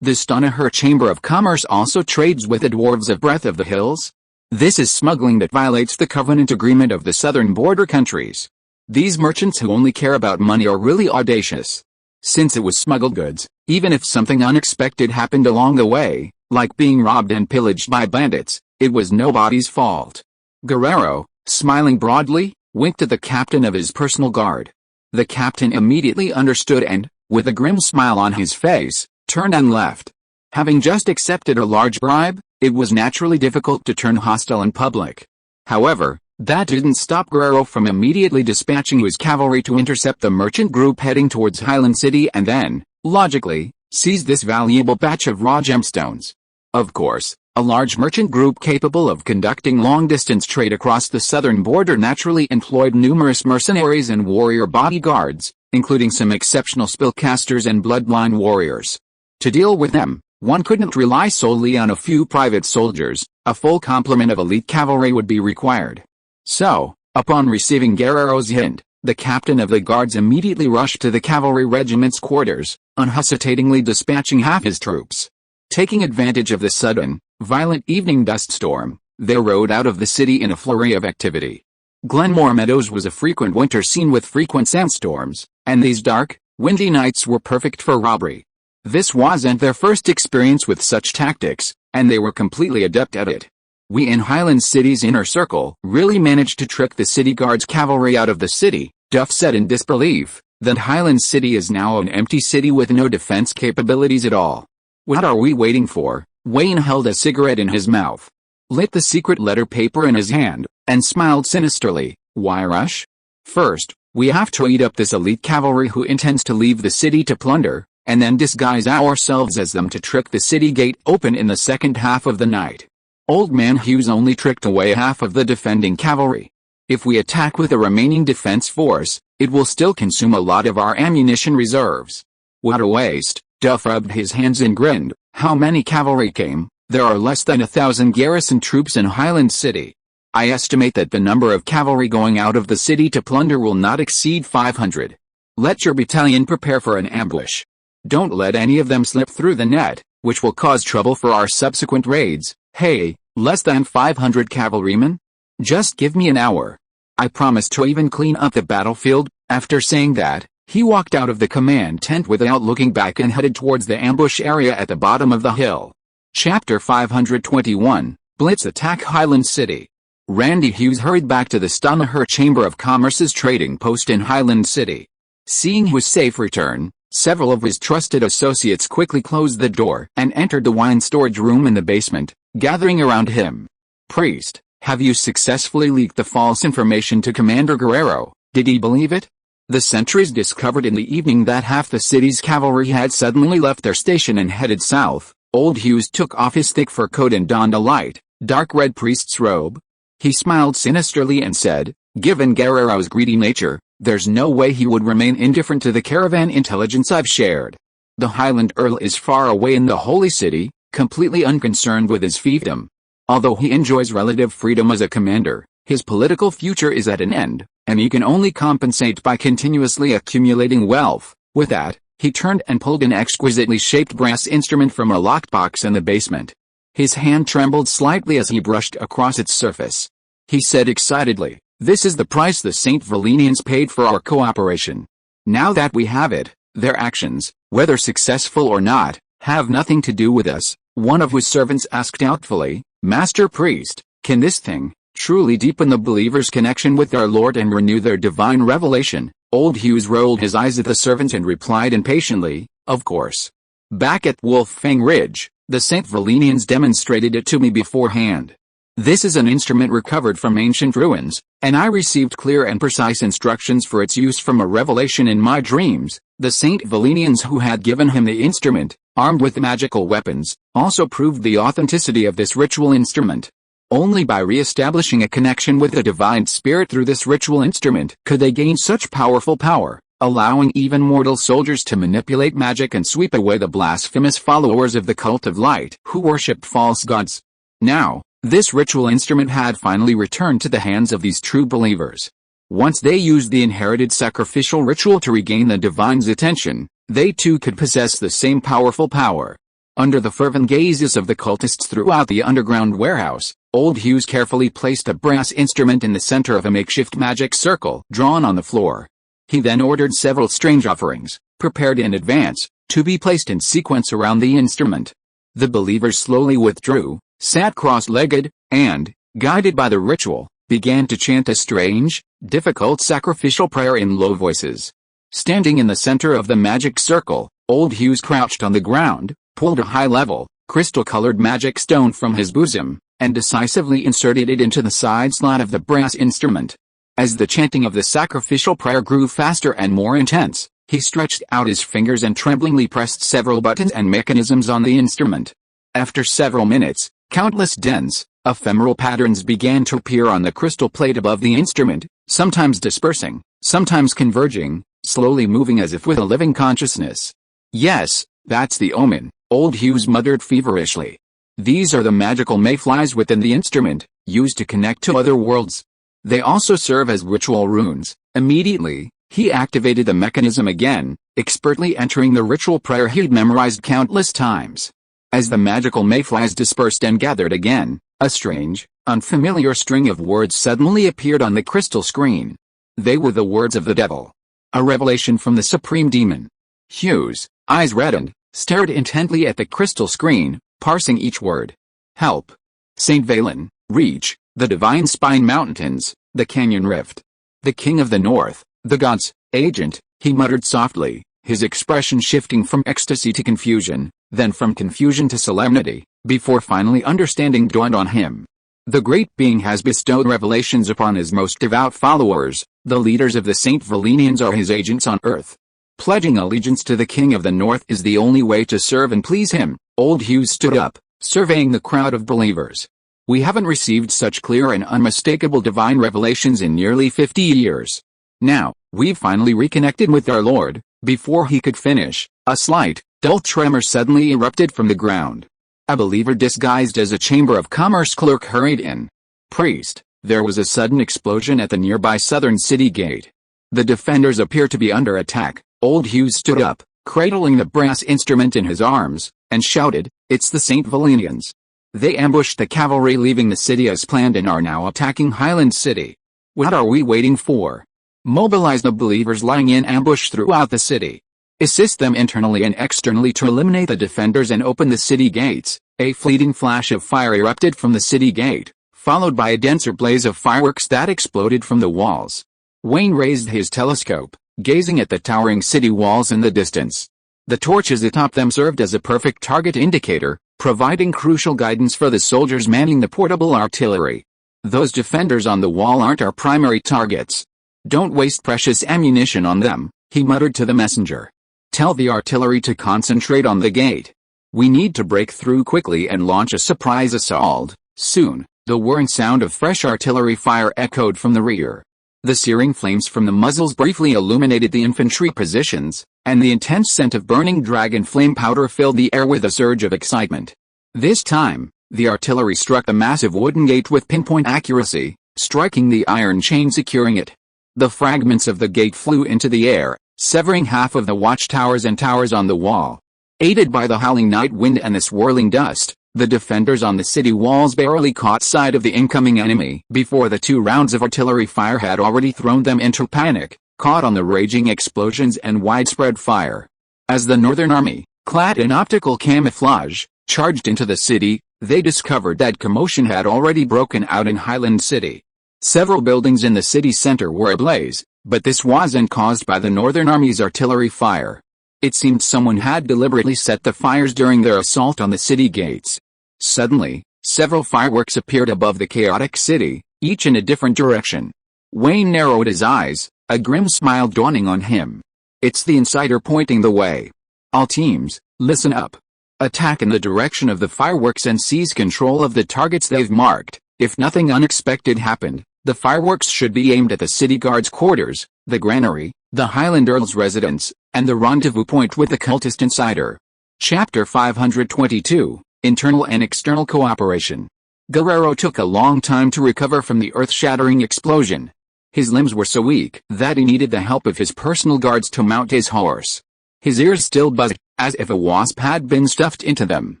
The Stonaher Chamber of Commerce also trades with the dwarves of Breath of the Hills. This is smuggling that violates the covenant agreement of the southern border countries. These merchants who only care about money are really audacious. Since it was smuggled goods, even if something unexpected happened along the way, like being robbed and pillaged by bandits, it was nobody's fault. Guerrero, smiling broadly, winked at the captain of his personal guard. The captain immediately understood and, with a grim smile on his face, turned and left. Having just accepted a large bribe, it was naturally difficult to turn hostile in public. However, that didn't stop Guerrero from immediately dispatching his cavalry to intercept the merchant group heading towards Highland City and then, logically, seize this valuable batch of raw gemstones. Of course, a large merchant group capable of conducting long-distance trade across the southern border naturally employed numerous mercenaries and warrior bodyguards, including some exceptional spellcasters and bloodline warriors. To deal with them, one couldn't rely solely on a few private soldiers. A full complement of elite cavalry would be required. So, upon receiving Guerrero's hint, the captain of the guards immediately rushed to the cavalry regiment's quarters, unhesitatingly dispatching half his troops. Taking advantage of the sudden, violent evening dust storm, they rode out of the city in a flurry of activity. Glenmore Meadows was a frequent winter scene with frequent sandstorms, and these dark, windy nights were perfect for robbery. This wasn't their first experience with such tactics, and they were completely adept at it. We in Highland City's inner circle really managed to trick the city guards' cavalry out of the city, Duff said in disbelief, that Highland City is now an empty city with no defense capabilities at all. What are we waiting for? Wayne held a cigarette in his mouth, lit the secret letter paper in his hand, and smiled sinisterly. Why rush? First, we have to eat up this elite cavalry who intends to leave the city to plunder, and then disguise ourselves as them to trick the city gate open in the second half of the night. Old Man Hughes only tricked away half of the defending cavalry. If we attack with the remaining defense force, it will still consume a lot of our ammunition reserves. What a waste. Duff rubbed his hands and grinned. How many cavalry came? There are less than 1,000 garrison troops in Highland City. I estimate that the number of cavalry going out of the city to plunder will not exceed 500. Let your battalion prepare for an ambush. Don't let any of them slip through the net, which will cause trouble for our subsequent raids. Hey, less than 500 cavalrymen? Just give me an hour. I promise to even clean up the battlefield. After saying that, he walked out of the command tent without looking back and headed towards the ambush area at the bottom of the hill. Chapter 521, Blitz Attack Highland City. Randy Hughes hurried back to the Stonaher Chamber of Commerce's trading post in Highland City. Seeing his safe return, several of his trusted associates quickly closed the door and entered the wine storage room in the basement, gathering around him. Priest, have you successfully leaked the false information to Commander Guerrero? Did he believe it? The sentries discovered in the evening that half the city's cavalry had suddenly left their station and headed south. Old Hughes took off his thick fur coat and donned a light, dark red priest's robe. He smiled sinisterly and said, given Guerrero's greedy nature, there's no way he would remain indifferent to the caravan intelligence I've shared. The Highland Earl is far away in the Holy City, completely unconcerned with his fiefdom. Although he enjoys relative freedom as a commander, his political future is at an end, and he can only compensate by continuously accumulating wealth. With that, he turned and pulled an exquisitely shaped brass instrument from a lockbox in the basement. His hand trembled slightly as he brushed across its surface. He said excitedly, this is the price the St. Valenians paid for our cooperation. Now that we have it, their actions, whether successful or not, have nothing to do with us. One of his servants asked doubtfully, Master Priest, can this thing truly deepen the believer's connection with our Lord and renew their divine revelation? Old Hughes rolled his eyes at the servant and replied impatiently, of course. Back at Wolffang Ridge, the St. Valenians demonstrated it to me beforehand. This is an instrument recovered from ancient ruins, and I received clear and precise instructions for its use from a revelation in my dreams. The St. Valenians who had given him the instrument, armed with magical weapons, also proved the authenticity of this ritual instrument. Only by re-establishing a connection with the divine spirit through this ritual instrument could they gain such powerful power, allowing even mortal soldiers to manipulate magic and sweep away the blasphemous followers of the cult of light who worshipped false gods. Now, this ritual instrument had finally returned to the hands of these true believers. Once they used the inherited sacrificial ritual to regain the divine's attention, they too could possess the same powerful power. Under the fervent gazes of the cultists throughout the underground warehouse, Old Hughes carefully placed a brass instrument in the center of a makeshift magic circle drawn on the floor. He then ordered several strange offerings, prepared in advance, to be placed in sequence around the instrument. The believers slowly withdrew, sat cross-legged, and, guided by the ritual, began to chant a strange, difficult sacrificial prayer in low voices. Standing in the center of the magic circle, Old Hughes crouched on the ground, pulled a high-level, crystal-colored magic stone from his bosom, and decisively inserted it into the side slot of the brass instrument. As the chanting of the sacrificial prayer grew faster and more intense, he stretched out his fingers and tremblingly pressed several buttons and mechanisms on the instrument. After several minutes, countless dense, ephemeral patterns began to appear on the crystal plate above the instrument, sometimes dispersing, sometimes converging, slowly moving as if with a living consciousness. "Yes, that's the omen," Old Hughes muttered feverishly. "These are the magical mayflies within the instrument, used to connect to other worlds. They also serve as ritual runes." Immediately, he activated the mechanism again, expertly entering the ritual prayer he'd memorized countless times. As the magical mayflies dispersed and gathered again, a strange, unfamiliar string of words suddenly appeared on the crystal screen. They were the words of the devil. A revelation from the supreme demon. Hughes, eyes reddened, stared intently at the crystal screen, parsing each word. Help. St. Valen, reach, the divine spine mountains, the canyon rift. The king of the north, the gods, agent, he muttered softly, his expression shifting from ecstasy to confusion, then from confusion to solemnity, before finally understanding dawned on him. The great being has bestowed revelations upon his most devout followers. The leaders of the Saint Valenians are his agents on earth. Pledging allegiance to the king of the north is the only way to serve and please him. Old Hughes stood up, surveying the crowd of believers. We haven't received such clear and unmistakable divine revelations in nearly 50 years. Now, we've finally reconnected with our Lord. Before he could finish, a slight, dull tremor suddenly erupted from the ground. A believer disguised as a Chamber of Commerce clerk hurried in. "Priest, there was a sudden explosion at the nearby southern city gate. The defenders appear to be under attack." Old Hughes stood up, cradling the brass instrument in his arms, and shouted, "It's the St. Valenians. They ambushed the cavalry leaving the city as planned and are now attacking Highland City. What are we waiting for? Mobilize the believers lying in ambush throughout the city. Assist them internally and externally to eliminate the defenders and open the city gates." A fleeting flash of fire erupted from the city gate, followed by a denser blaze of fireworks that exploded from the walls. Wayne raised his telescope, gazing at the towering city walls in the distance. The torches atop them served as a perfect target indicator, providing crucial guidance for the soldiers manning the portable artillery. "Those defenders on the wall aren't our primary targets. Don't waste precious ammunition on them," he muttered to the messenger. "Tell the artillery to concentrate on the gate. We need to break through quickly and launch a surprise assault." Soon, the whirring sound of fresh artillery fire echoed from the rear. The searing flames from the muzzles briefly illuminated the infantry positions, and the intense scent of burning dragon flame powder filled the air with a surge of excitement. This time, the artillery struck the massive wooden gate with pinpoint accuracy, striking the iron chain securing it. The fragments of the gate flew into the air, severing half of the watchtowers and towers on the wall. Aided by the howling night wind and the swirling dust, the defenders on the city walls barely caught sight of the incoming enemy before the 2 rounds of artillery fire had already thrown them into panic, caught on the raging explosions and widespread fire. As the Northern Army, clad in optical camouflage, charged into the city, they discovered that commotion had already broken out in Highland City. Several buildings in the city center were ablaze, but this wasn't caused by the Northern Army's artillery fire. It seemed someone had deliberately set the fires during their assault on the city gates. Suddenly, several fireworks appeared above the chaotic city, each in a different direction. Wayne narrowed his eyes, a grim smile dawning on him. "It's the insider pointing the way. All teams, listen up. Attack in the direction of the fireworks and seize control of the targets they've marked. If nothing unexpected happened, the fireworks should be aimed at the city guard's quarters, the granary, the Highland Earl's residence, and the rendezvous point with the cultist insider. Chapter 522, Internal and External Cooperation. Guerrero took a long time to recover from the earth-shattering explosion. His limbs were so weak that he needed the help of his personal guards to mount his horse. His ears still buzzed, as if a wasp had been stuffed into them.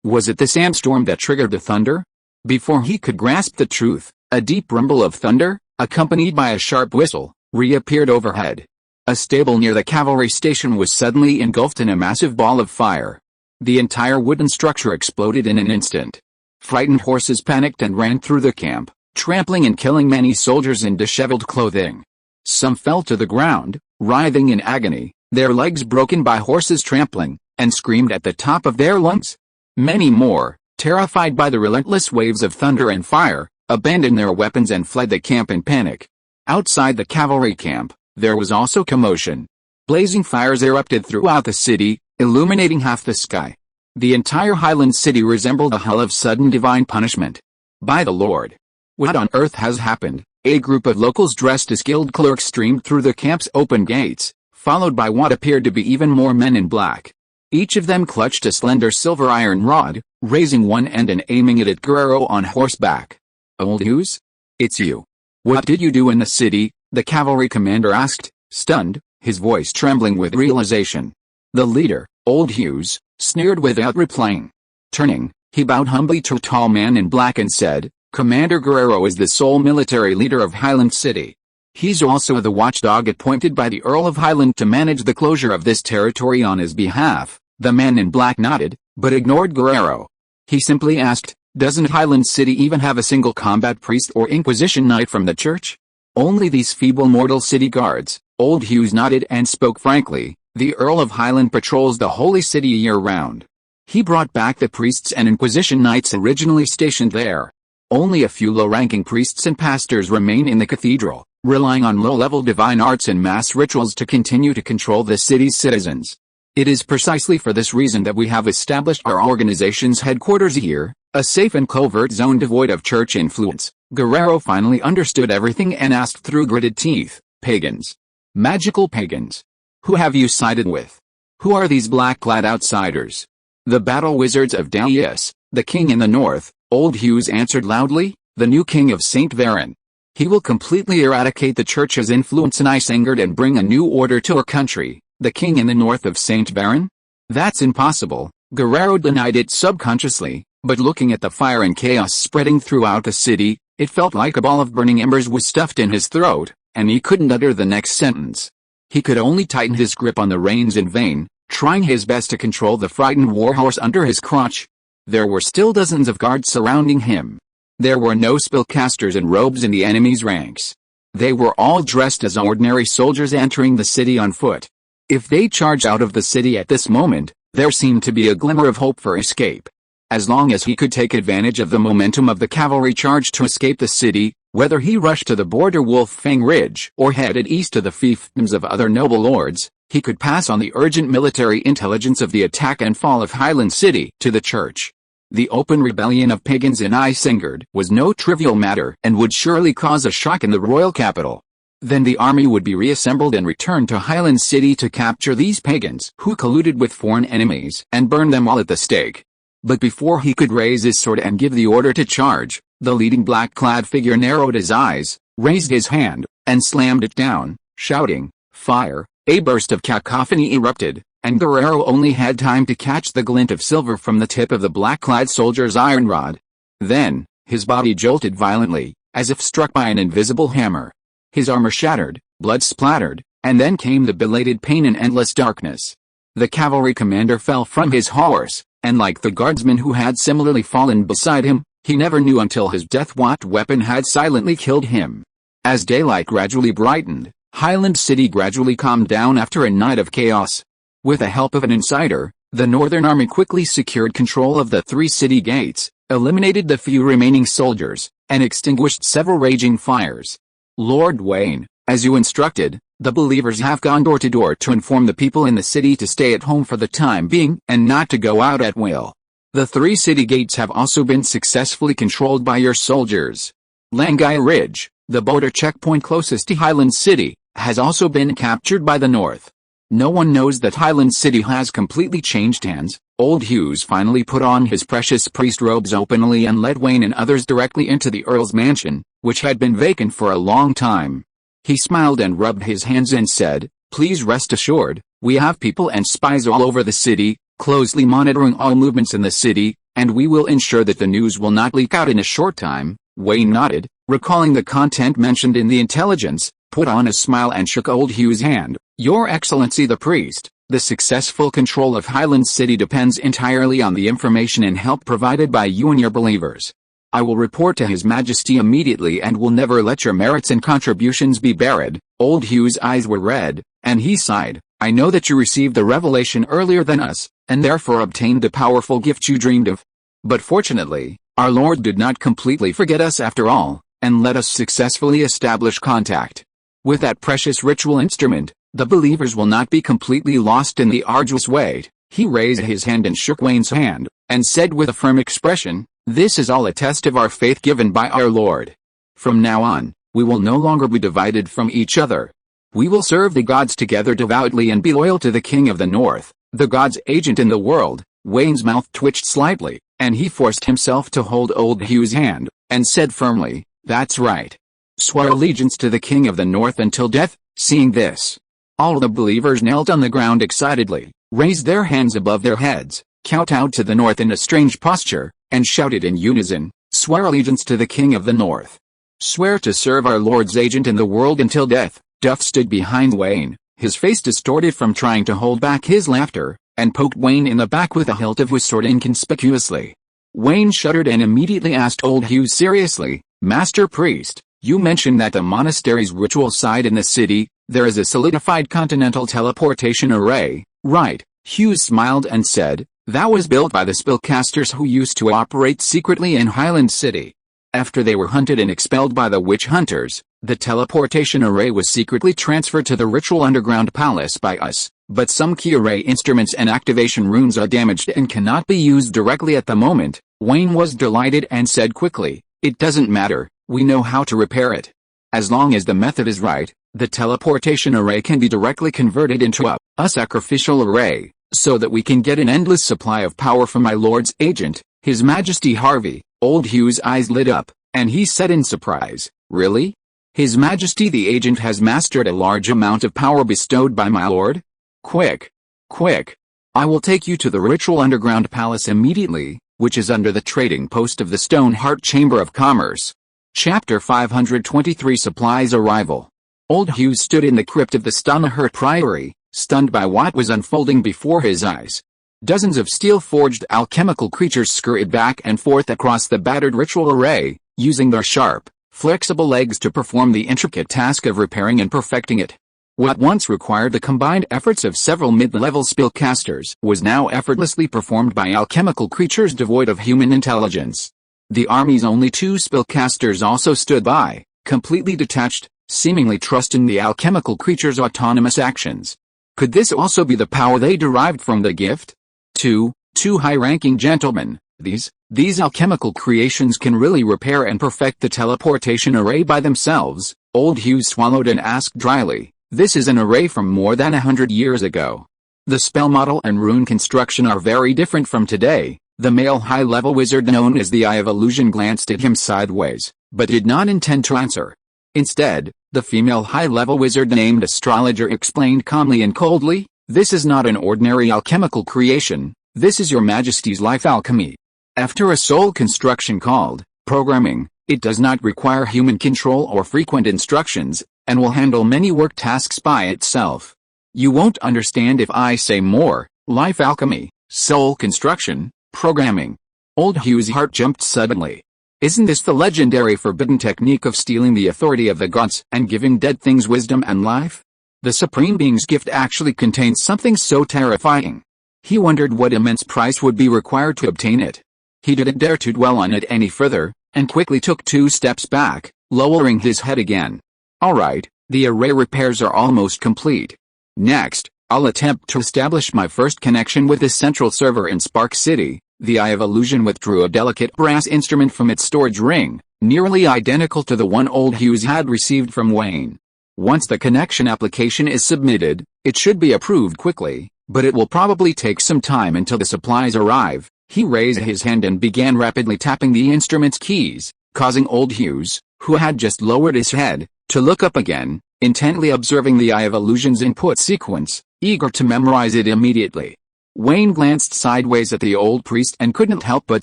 Was it the sandstorm that triggered the thunder? Before he could grasp the truth, a deep rumble of thunder, accompanied by a sharp whistle, reappeared overhead. A stable near the cavalry station was suddenly engulfed in a massive ball of fire. The entire wooden structure exploded in an instant. Frightened horses panicked and ran through the camp, trampling and killing many soldiers in disheveled clothing. Some fell to the ground, writhing in agony, their legs broken by horses trampling, and screamed at the top of their lungs. Many more, terrified by the relentless waves of thunder and fire, abandoned their weapons and fled the camp in panic. Outside the cavalry camp, there was also commotion. Blazing fires erupted throughout the city, illuminating half the sky. The entire Highland city resembled a hell of sudden divine punishment. By the Lord! What on earth has happened? A group of locals dressed as guild clerks streamed through the camp's open gates, followed by what appeared to be even more men in black. Each of them clutched a slender silver iron rod, raising one end and aiming it at Guerrero on horseback. "Old Hughes? It's you. What did you do in the city?" the cavalry commander asked, stunned, his voice trembling with realization. The leader, Old Hughes, sneered without replying. Turning, he bowed humbly to a tall man in black and said, "Commander Guerrero is the sole military leader of Highland City. He's also the watchdog appointed by the Earl of Highland to manage the closure of this territory on his behalf." The man in black nodded, but ignored Guerrero. He simply asked, "Doesn't Highland City even have a single combat priest or Inquisition knight from the church?" "Only these feeble mortal city guards." Old Hughes nodded and spoke frankly. "The Earl of Highland patrols the holy city year-round. He brought back the priests and Inquisition knights originally stationed there. Only a few low-ranking priests and pastors remain in the cathedral, relying on low-level divine arts and mass rituals to continue to control the city's citizens. It is precisely for this reason that we have established our organization's headquarters here, a safe and covert zone devoid of church influence." Guerrero finally understood everything and asked through gritted teeth, "Pagans? Magical pagans? Who have you sided with? Who are these black-clad outsiders?" "The battle wizards of Dalius, the king in the north," Old Hughes answered loudly, "the new king of St. Varen. He will completely eradicate the church's influence in Isengard and bring a new order to our country." "The king in the north of St. Varen? That's impossible." Guerrero denied it subconsciously, but looking at the fire and chaos spreading throughout the city, it felt like a ball of burning embers was stuffed in his throat, and he couldn't utter the next sentence. He could only tighten his grip on the reins in vain, trying his best to control the frightened warhorse under his crotch. There were still dozens of guards surrounding him. There were no spellcasters in robes in the enemy's ranks. They were all dressed as ordinary soldiers entering the city on foot. If they charged out of the city at this moment, there seemed to be a glimmer of hope for escape. As long as he could take advantage of the momentum of the cavalry charge to escape the city, whether he rushed to the border Wolf-Fang Ridge or headed east to the fiefdoms of other noble lords, he could pass on the urgent military intelligence of the attack and fall of Highland City to the church. The open rebellion of pagans in Isengard was no trivial matter and would surely cause a shock in the royal capital. Then the army would be reassembled and returned to Highland City to capture these pagans who colluded with foreign enemies and burn them all at the stake. But before he could raise his sword and give the order to charge, the leading black-clad figure narrowed his eyes, raised his hand, and slammed it down, shouting, "Fire!" A burst of cacophony erupted, and Guerrero only had time to catch the glint of silver from the tip of the black-clad soldier's iron rod. Then, his body jolted violently, as if struck by an invisible hammer. His armor shattered, blood splattered, and then came the belated pain and endless darkness. The cavalry commander fell from his horse, and like the guardsmen who had similarly fallen beside him, he never knew until his death-watt weapon had silently killed him. As daylight gradually brightened, Highland City gradually calmed down after a night of chaos. With the help of an insider, the Northern Army quickly secured control of the 3 city gates, eliminated the few remaining soldiers, and extinguished several raging fires. "Lord Wayne, as you instructed," The believers have gone door to door to inform the people in the city to stay at home for the time being and not to go out at will. The 3 city gates have also been successfully controlled by your soldiers. Langai Ridge, the border checkpoint closest to Highland City, has also been captured by the North. No one knows that Highland City has completely changed hands. Old Hughes finally put on his precious priest robes openly and led Wayne and others directly into the Earl's mansion, which had been vacant for a long time. He smiled and rubbed his hands and said, "Please rest assured, we have people and spies all over the city, closely monitoring all movements in the city, and we will ensure that the news will not leak out in a short time." Wayne nodded, recalling the content mentioned in the intelligence, put on a smile and shook Old Hugh's hand. "Your Excellency the priest, the successful control of Highland City depends entirely on the information and help provided by you and your believers. I will report to His Majesty immediately and will never let your merits and contributions be buried." Old Hugh's eyes were red, and he sighed. "I know that you received the revelation earlier than us, and therefore obtained the powerful gift you dreamed of. But fortunately, our Lord did not completely forget us after all, and let us successfully establish contact. With that precious ritual instrument, the believers will not be completely lost in the arduous wait." He raised his hand and shook Wayne's hand, and said with a firm expression, "This is all a test of our faith given by our Lord. From now on, we will no longer be divided from each other. We will serve the gods together devoutly and be loyal to the King of the North, the God's agent in the world." Wayne's mouth twitched slightly, and he forced himself to hold Old Hugh's hand, and said firmly, "That's right. Swear allegiance to the King of the North until death." Seeing this, all the believers knelt on the ground excitedly, raised their hands above their heads, kowtowed to the North in a strange posture, and shouted in unison, "Swear allegiance to the King of the North. Swear to serve our Lord's agent in the world until death." Duff stood behind Wayne, his face distorted from trying to hold back his laughter, and poked Wayne in the back with the hilt of his sword inconspicuously. Wayne shuddered and immediately asked Old Hughes seriously, "Master Priest, you mentioned that the monastery's ritual site in the city, there is a solidified continental teleportation array, right?" Hughes smiled and said, "That was built by the spellcasters who used to operate secretly in Highland City. After they were hunted and expelled by the witch hunters, the teleportation array was secretly transferred to the ritual underground palace by us, but some key array instruments and activation runes are damaged and cannot be used directly at the moment." Wayne was delighted and said quickly, "It doesn't matter, we know how to repair it. As long as the method is right, the teleportation array can be directly converted into a sacrificial array, so that we can get an endless supply of power from my Lord's agent, His Majesty Harvey." Old Hugh's eyes lit up, and he said in surprise, "Really? His Majesty the agent has mastered a large amount of power bestowed by my Lord? Quick! Quick! I will take you to the ritual underground palace immediately, which is under the trading post of the Stoneheart Chamber of Commerce." Chapter 523 Supplies Arrival. Old Hughes stood in the crypt of the Stoneheart Priory, stunned by what was unfolding before his eyes. Dozens of steel-forged alchemical creatures scurried back and forth across the battered ritual array, using their sharp, flexible legs to perform the intricate task of repairing and perfecting it. What once required the combined efforts of several mid-level spellcasters was now effortlessly performed by alchemical creatures devoid of human intelligence. The army's only 2 spellcasters also stood by, completely detached, seemingly trusting the alchemical creatures' autonomous actions. Could this also be the power they derived from the gift? Two high-ranking gentlemen, these alchemical creations can really repair and perfect the teleportation array by themselves. Old Hughes swallowed and asked dryly, "This is an array from more than 100 years ago. The spell model and rune construction are very different from today." The male high-level wizard known as the Eye of Illusion glanced at him sideways, but did not intend to answer. Instead, the female high-level wizard named Astrologer explained calmly and coldly, "This is not an ordinary alchemical creation, this is your Majesty's life alchemy. After a soul construction called programming, it does not require human control or frequent instructions, and will handle many work tasks by itself. You won't understand if I say more. Life alchemy, soul construction, programming." Old Hugh's heart jumped suddenly. Isn't this the legendary forbidden technique of stealing the authority of the gods and giving dead things wisdom and life? The Supreme Being's gift actually contains something so terrifying. He wondered what immense price would be required to obtain it. He didn't dare to dwell on it any further, and quickly took 2 steps back, lowering his head again. "All right, The array repairs are almost complete. Next, I'll attempt to establish my first connection with the central server in Spark City. The Eye of Illusion withdrew a delicate brass instrument from its storage ring, nearly identical to the one Old Hughes had received from Wayne. Once the connection application is submitted, it should be approved quickly, but it will probably take some time until the supplies arrive. He raised his hand and began rapidly tapping the instrument's keys, causing Old Hughes, who had just lowered his head, to look up again, intently observing the Eye of Illusion's input sequence, eager to memorize it immediately. Wayne glanced sideways at the old priest and couldn't help but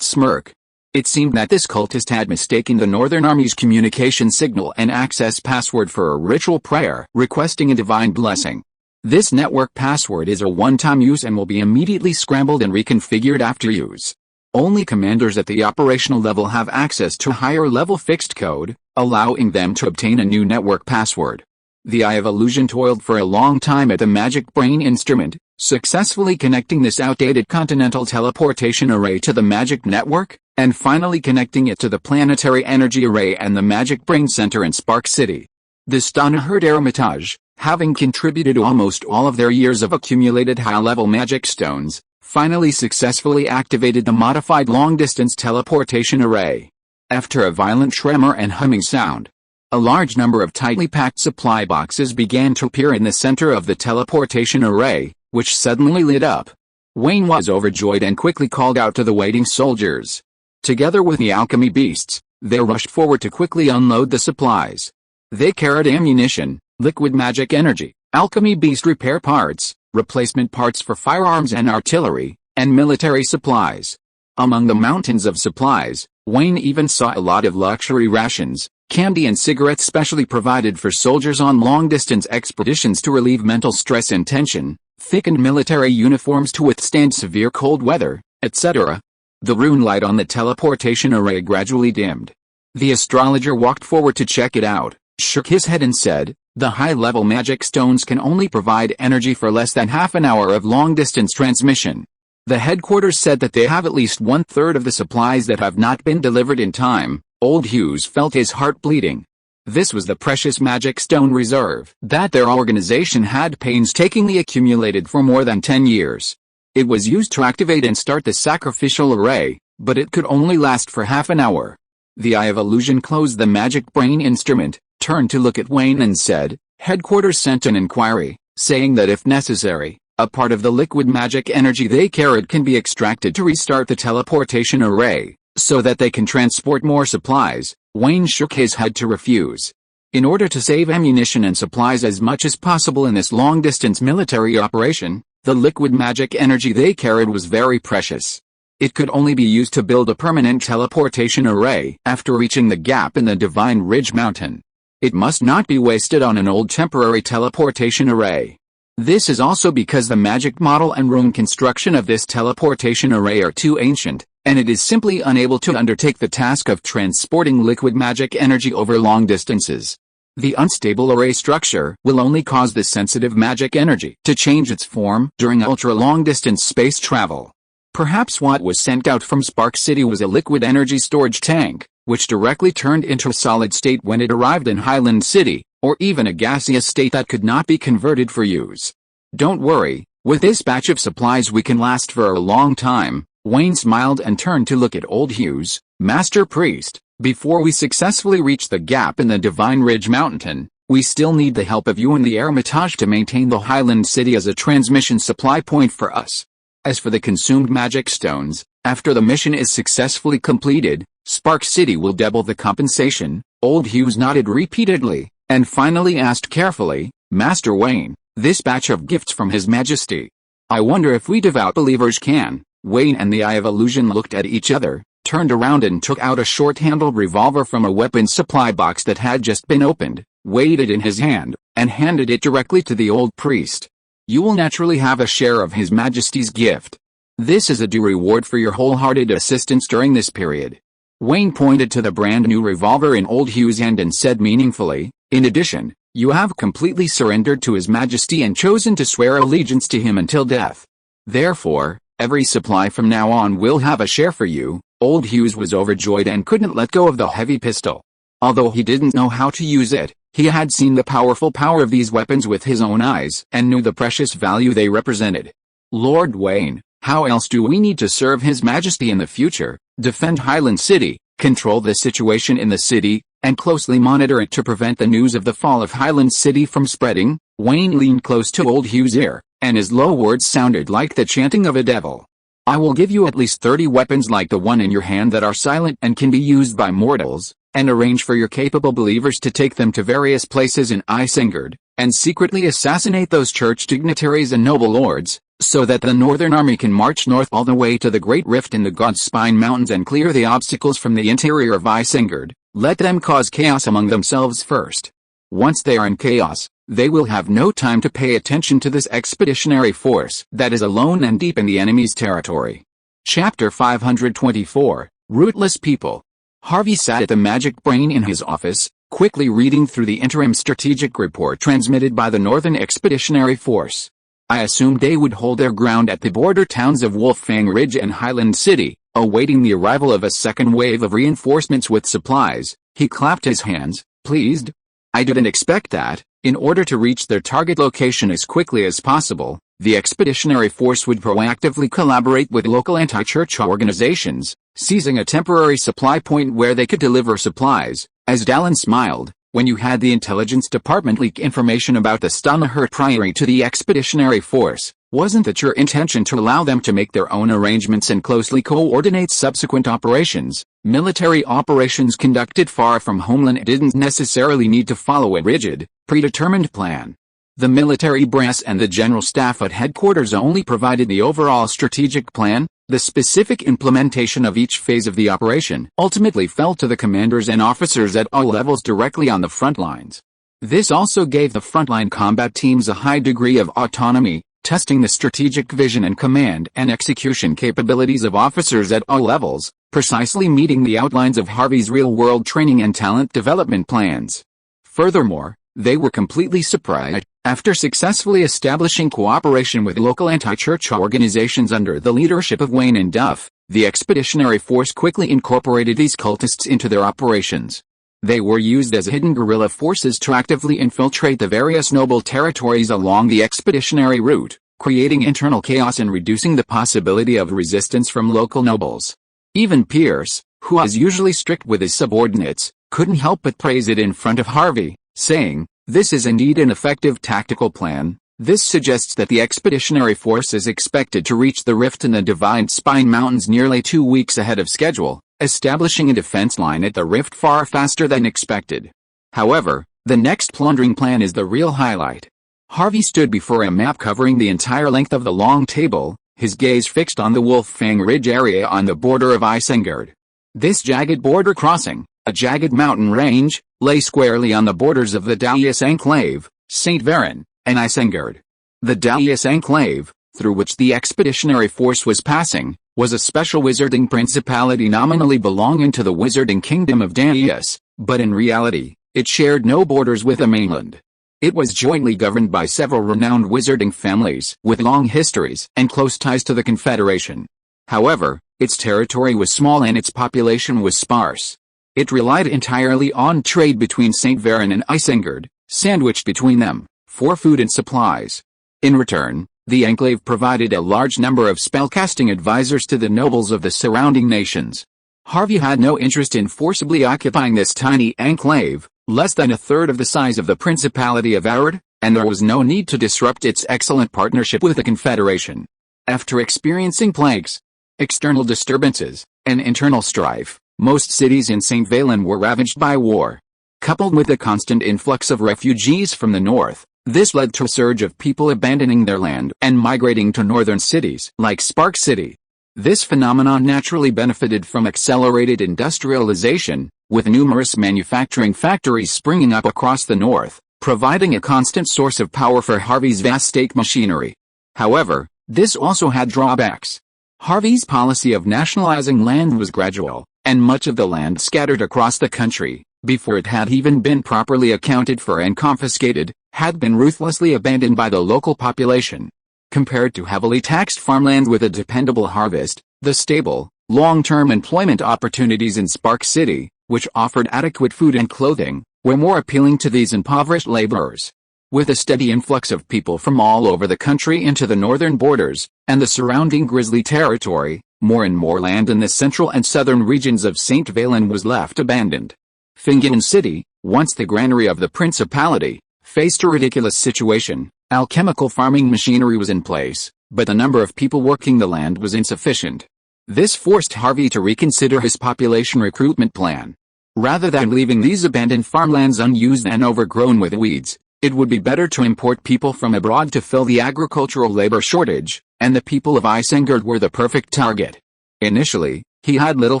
smirk. It seemed that this cultist had mistaken the Northern Army's communication signal and access password for a ritual prayer requesting a divine blessing. This network password is a one-time use and will be immediately scrambled and reconfigured after use. Only commanders at the operational level have access to higher-level fixed code, allowing them to obtain a new network password. The Eye of Illusion toiled for a long time at the magic brain instrument, successfully connecting this outdated continental teleportation array to the magic network, and finally connecting it to the planetary energy array and the magic brain center in Spark City. The Stana Hermitage, having contributed almost all of their years of accumulated high-level magic stones, finally successfully activated the modified long-distance teleportation array. After a violent tremor and humming sound, a large number of tightly packed supply boxes began to appear in the center of the teleportation array, which suddenly lit up. Wayne was overjoyed and quickly called out to the waiting soldiers. Together with the alchemy beasts, they rushed forward to quickly unload the supplies. They carried ammunition, liquid magic energy, alchemy beast repair parts, replacement parts for firearms and artillery, and military supplies. Among the mountains of supplies, Wayne even saw a lot of luxury rations, candy and cigarettes specially provided for soldiers on long-distance expeditions to relieve mental stress and tension, thickened military uniforms to withstand severe cold weather, etc. The rune light on the teleportation array gradually dimmed. The astrologer walked forward to check it out, shook his head and said, "The high-level magic stones can only provide energy for less than half an hour of long-distance transmission." The headquarters said that they have at least one-third of the supplies that have not been delivered in time. Old Hughes felt his heart bleeding. This was the precious magic stone reserve that their organization had painstakingly accumulated for more than 10 years. It was used to activate and start the sacrificial array, but it could only last for half an hour. The Eye of Illusion closed the magic brain instrument, turned to look at Wayne and said, "Headquarters sent an inquiry, saying that if necessary, a part of the liquid magic energy they carried can be extracted to restart the teleportation array, so that they can transport more supplies." Wayne shook his head to refuse. In order to save ammunition and supplies as much as possible in this long-distance military operation, the liquid magic energy they carried was very precious. It could only be used to build a permanent teleportation array after reaching the gap in the Divine Ridge Mountain. It must not be wasted on an old temporary teleportation array. This is also because the magic model and rune construction of this teleportation array are too ancient, and it is simply unable to undertake the task of transporting liquid magic energy over long distances. The unstable array structure will only cause the sensitive magic energy to change its form during ultra-long-distance space travel. Perhaps what was sent out from Spark City was a liquid energy storage tank, which directly turned into a solid state when it arrived in Highland City, or even a gaseous state that could not be converted for use. "Don't worry, with this batch of supplies we can last for a long time." Wayne smiled and turned to look at Old Hughes. "Master Priest, before we successfully reach the gap in the Divine Ridge Mountain, we still need the help of you and the Hermitage to maintain the Highland City as a transmission supply point for us. As for the consumed magic stones, after the mission is successfully completed, Spark City will double the compensation." Old Hughes nodded repeatedly, and finally asked carefully, "Master Wayne, this batch of gifts from His Majesty. I wonder if we devout believers can." Wayne and the Eye of Illusion looked at each other, turned around and took out a short-handled revolver from a weapons supply box that had just been opened, weighed it in his hand, and handed it directly to the old priest. "You will naturally have a share of His Majesty's gift. This is a due reward for your wholehearted assistance during this period." Wayne pointed to the brand-new revolver in Old Hughes' hand and said meaningfully, "In addition, you have completely surrendered to His Majesty and chosen to swear allegiance to him until death. Therefore, every supply from now on will have a share for you." Old Hughes was overjoyed and couldn't let go of the heavy pistol. Although he didn't know how to use it, He had seen the powerful power of these weapons with his own eyes and knew the precious value they represented. Lord Wayne, how else do we need to serve His Majesty in the future, defend Highland City, control the situation in the city, and closely monitor it to prevent the news of the fall of Highland City from spreading? Wayne leaned close to old Hugh's ear, and his low words sounded like the chanting of a devil. I will give you at least 30 weapons like the one in your hand that are silent and can be used by mortals, and arrange for your capable believers to take them to various places in Isengard, and secretly assassinate those church dignitaries and noble lords, so that the Northern Army can march north all the way to the Great Rift in the God's Spine Mountains and clear the obstacles from the interior of Isengard. Let them cause chaos among themselves first. Once they are in chaos, they will have no time to pay attention to this expeditionary force that is alone and deep in the enemy's territory. Chapter 524, Rootless People. Harvey sat at the magic brain in his office, quickly reading through the interim strategic report transmitted by the Northern Expeditionary Force. I assumed they would hold their ground at the border towns of Wolffang Ridge and Highland City, awaiting the arrival of a second wave of reinforcements with supplies. He clapped his hands, pleased. I didn't expect that. In order to reach their target location as quickly as possible, the expeditionary force would proactively collaborate with local anti-church organizations, seizing a temporary supply point where they could deliver supplies. As Dallin smiled, when you had the intelligence department leak information about the Stonehurt Priory to the expeditionary force, wasn't it your intention to allow them to make their own arrangements and closely coordinate subsequent operations? Military operations conducted far from homeland didn't necessarily need to follow a rigid, predetermined plan. The military brass and the general staff at headquarters only provided the overall strategic plan. The specific implementation of each phase of the operation ultimately fell to the commanders and officers at all levels directly on the front lines. This also gave the frontline combat teams a high degree of autonomy, testing the strategic vision and command and execution capabilities of officers at all levels, precisely meeting the outlines of Harvey's real-world training and talent development plans. Furthermore, they were completely surprised, after successfully establishing cooperation with local anti-church organizations under the leadership of Wayne and Duff, the expeditionary force quickly incorporated these cultists into their operations. They were used as hidden guerrilla forces to actively infiltrate the various noble territories along the expeditionary route, creating internal chaos and reducing the possibility of resistance from local nobles. Even Pierce, who was usually strict with his subordinates, couldn't help but praise it in front of Harvey, saying, "This is indeed an effective tactical plan. This suggests that the expeditionary force is expected to reach the rift in the Divine Spine Mountains nearly 2 weeks ahead of schedule, establishing a defense line at the rift far faster than expected." However, the next plundering plan is the real highlight. Harvey stood before a map covering the entire length of the long table, his gaze fixed on the Wolffang Ridge area on the border of Isengard. This jagged border crossing, a jagged mountain range, lay squarely on the borders of the Dalius Enclave, St. Varen, and Isengard. The Dalius Enclave, through which the expeditionary force was passing, was a special wizarding principality nominally belonging to the wizarding kingdom of Dalius, but in reality, it shared no borders with the mainland. It was jointly governed by several renowned wizarding families with long histories and close ties to the Confederation. However, its territory was small and its population was sparse. It relied entirely on trade between St. Varen and Isengard, sandwiched between them, for food and supplies. In return, the enclave provided a large number of spellcasting advisors to the nobles of the surrounding nations. Harvey had no interest in forcibly occupying this tiny enclave, less than a third of the size of the Principality of Ard, and there was no need to disrupt its excellent partnership with the Confederation. After experiencing plagues, external disturbances, and internal strife, most cities in St. Valen were ravaged by war. Coupled with the constant influx of refugees from the north, this led to a surge of people abandoning their land and migrating to northern cities like Spark City. This phenomenon naturally benefited from accelerated industrialization, with numerous manufacturing factories springing up across the north, providing a constant source of power for Harvey's vast state machinery. However, this also had drawbacks. Harvey's policy of nationalizing land was gradual, and much of the land scattered across the country, before it had even been properly accounted for and confiscated, had been ruthlessly abandoned by the local population. Compared to heavily taxed farmland with a dependable harvest, the stable, long-term employment opportunities in Spark City, which offered adequate food and clothing, were more appealing to these impoverished laborers. With a steady influx of people from all over the country into the northern borders, and the surrounding grisly territory, more and more land in the central and southern regions of St. Valen was left abandoned. Fingin City, once the granary of the principality, faced a ridiculous situation. Alchemical farming machinery was in place, but the number of people working the land was insufficient. This forced Harvey to reconsider his population recruitment plan. Rather than leaving these abandoned farmlands unused and overgrown with weeds, it would be better to import people from abroad to fill the agricultural labor shortage, and the people of Isengard were the perfect target. Initially, he had little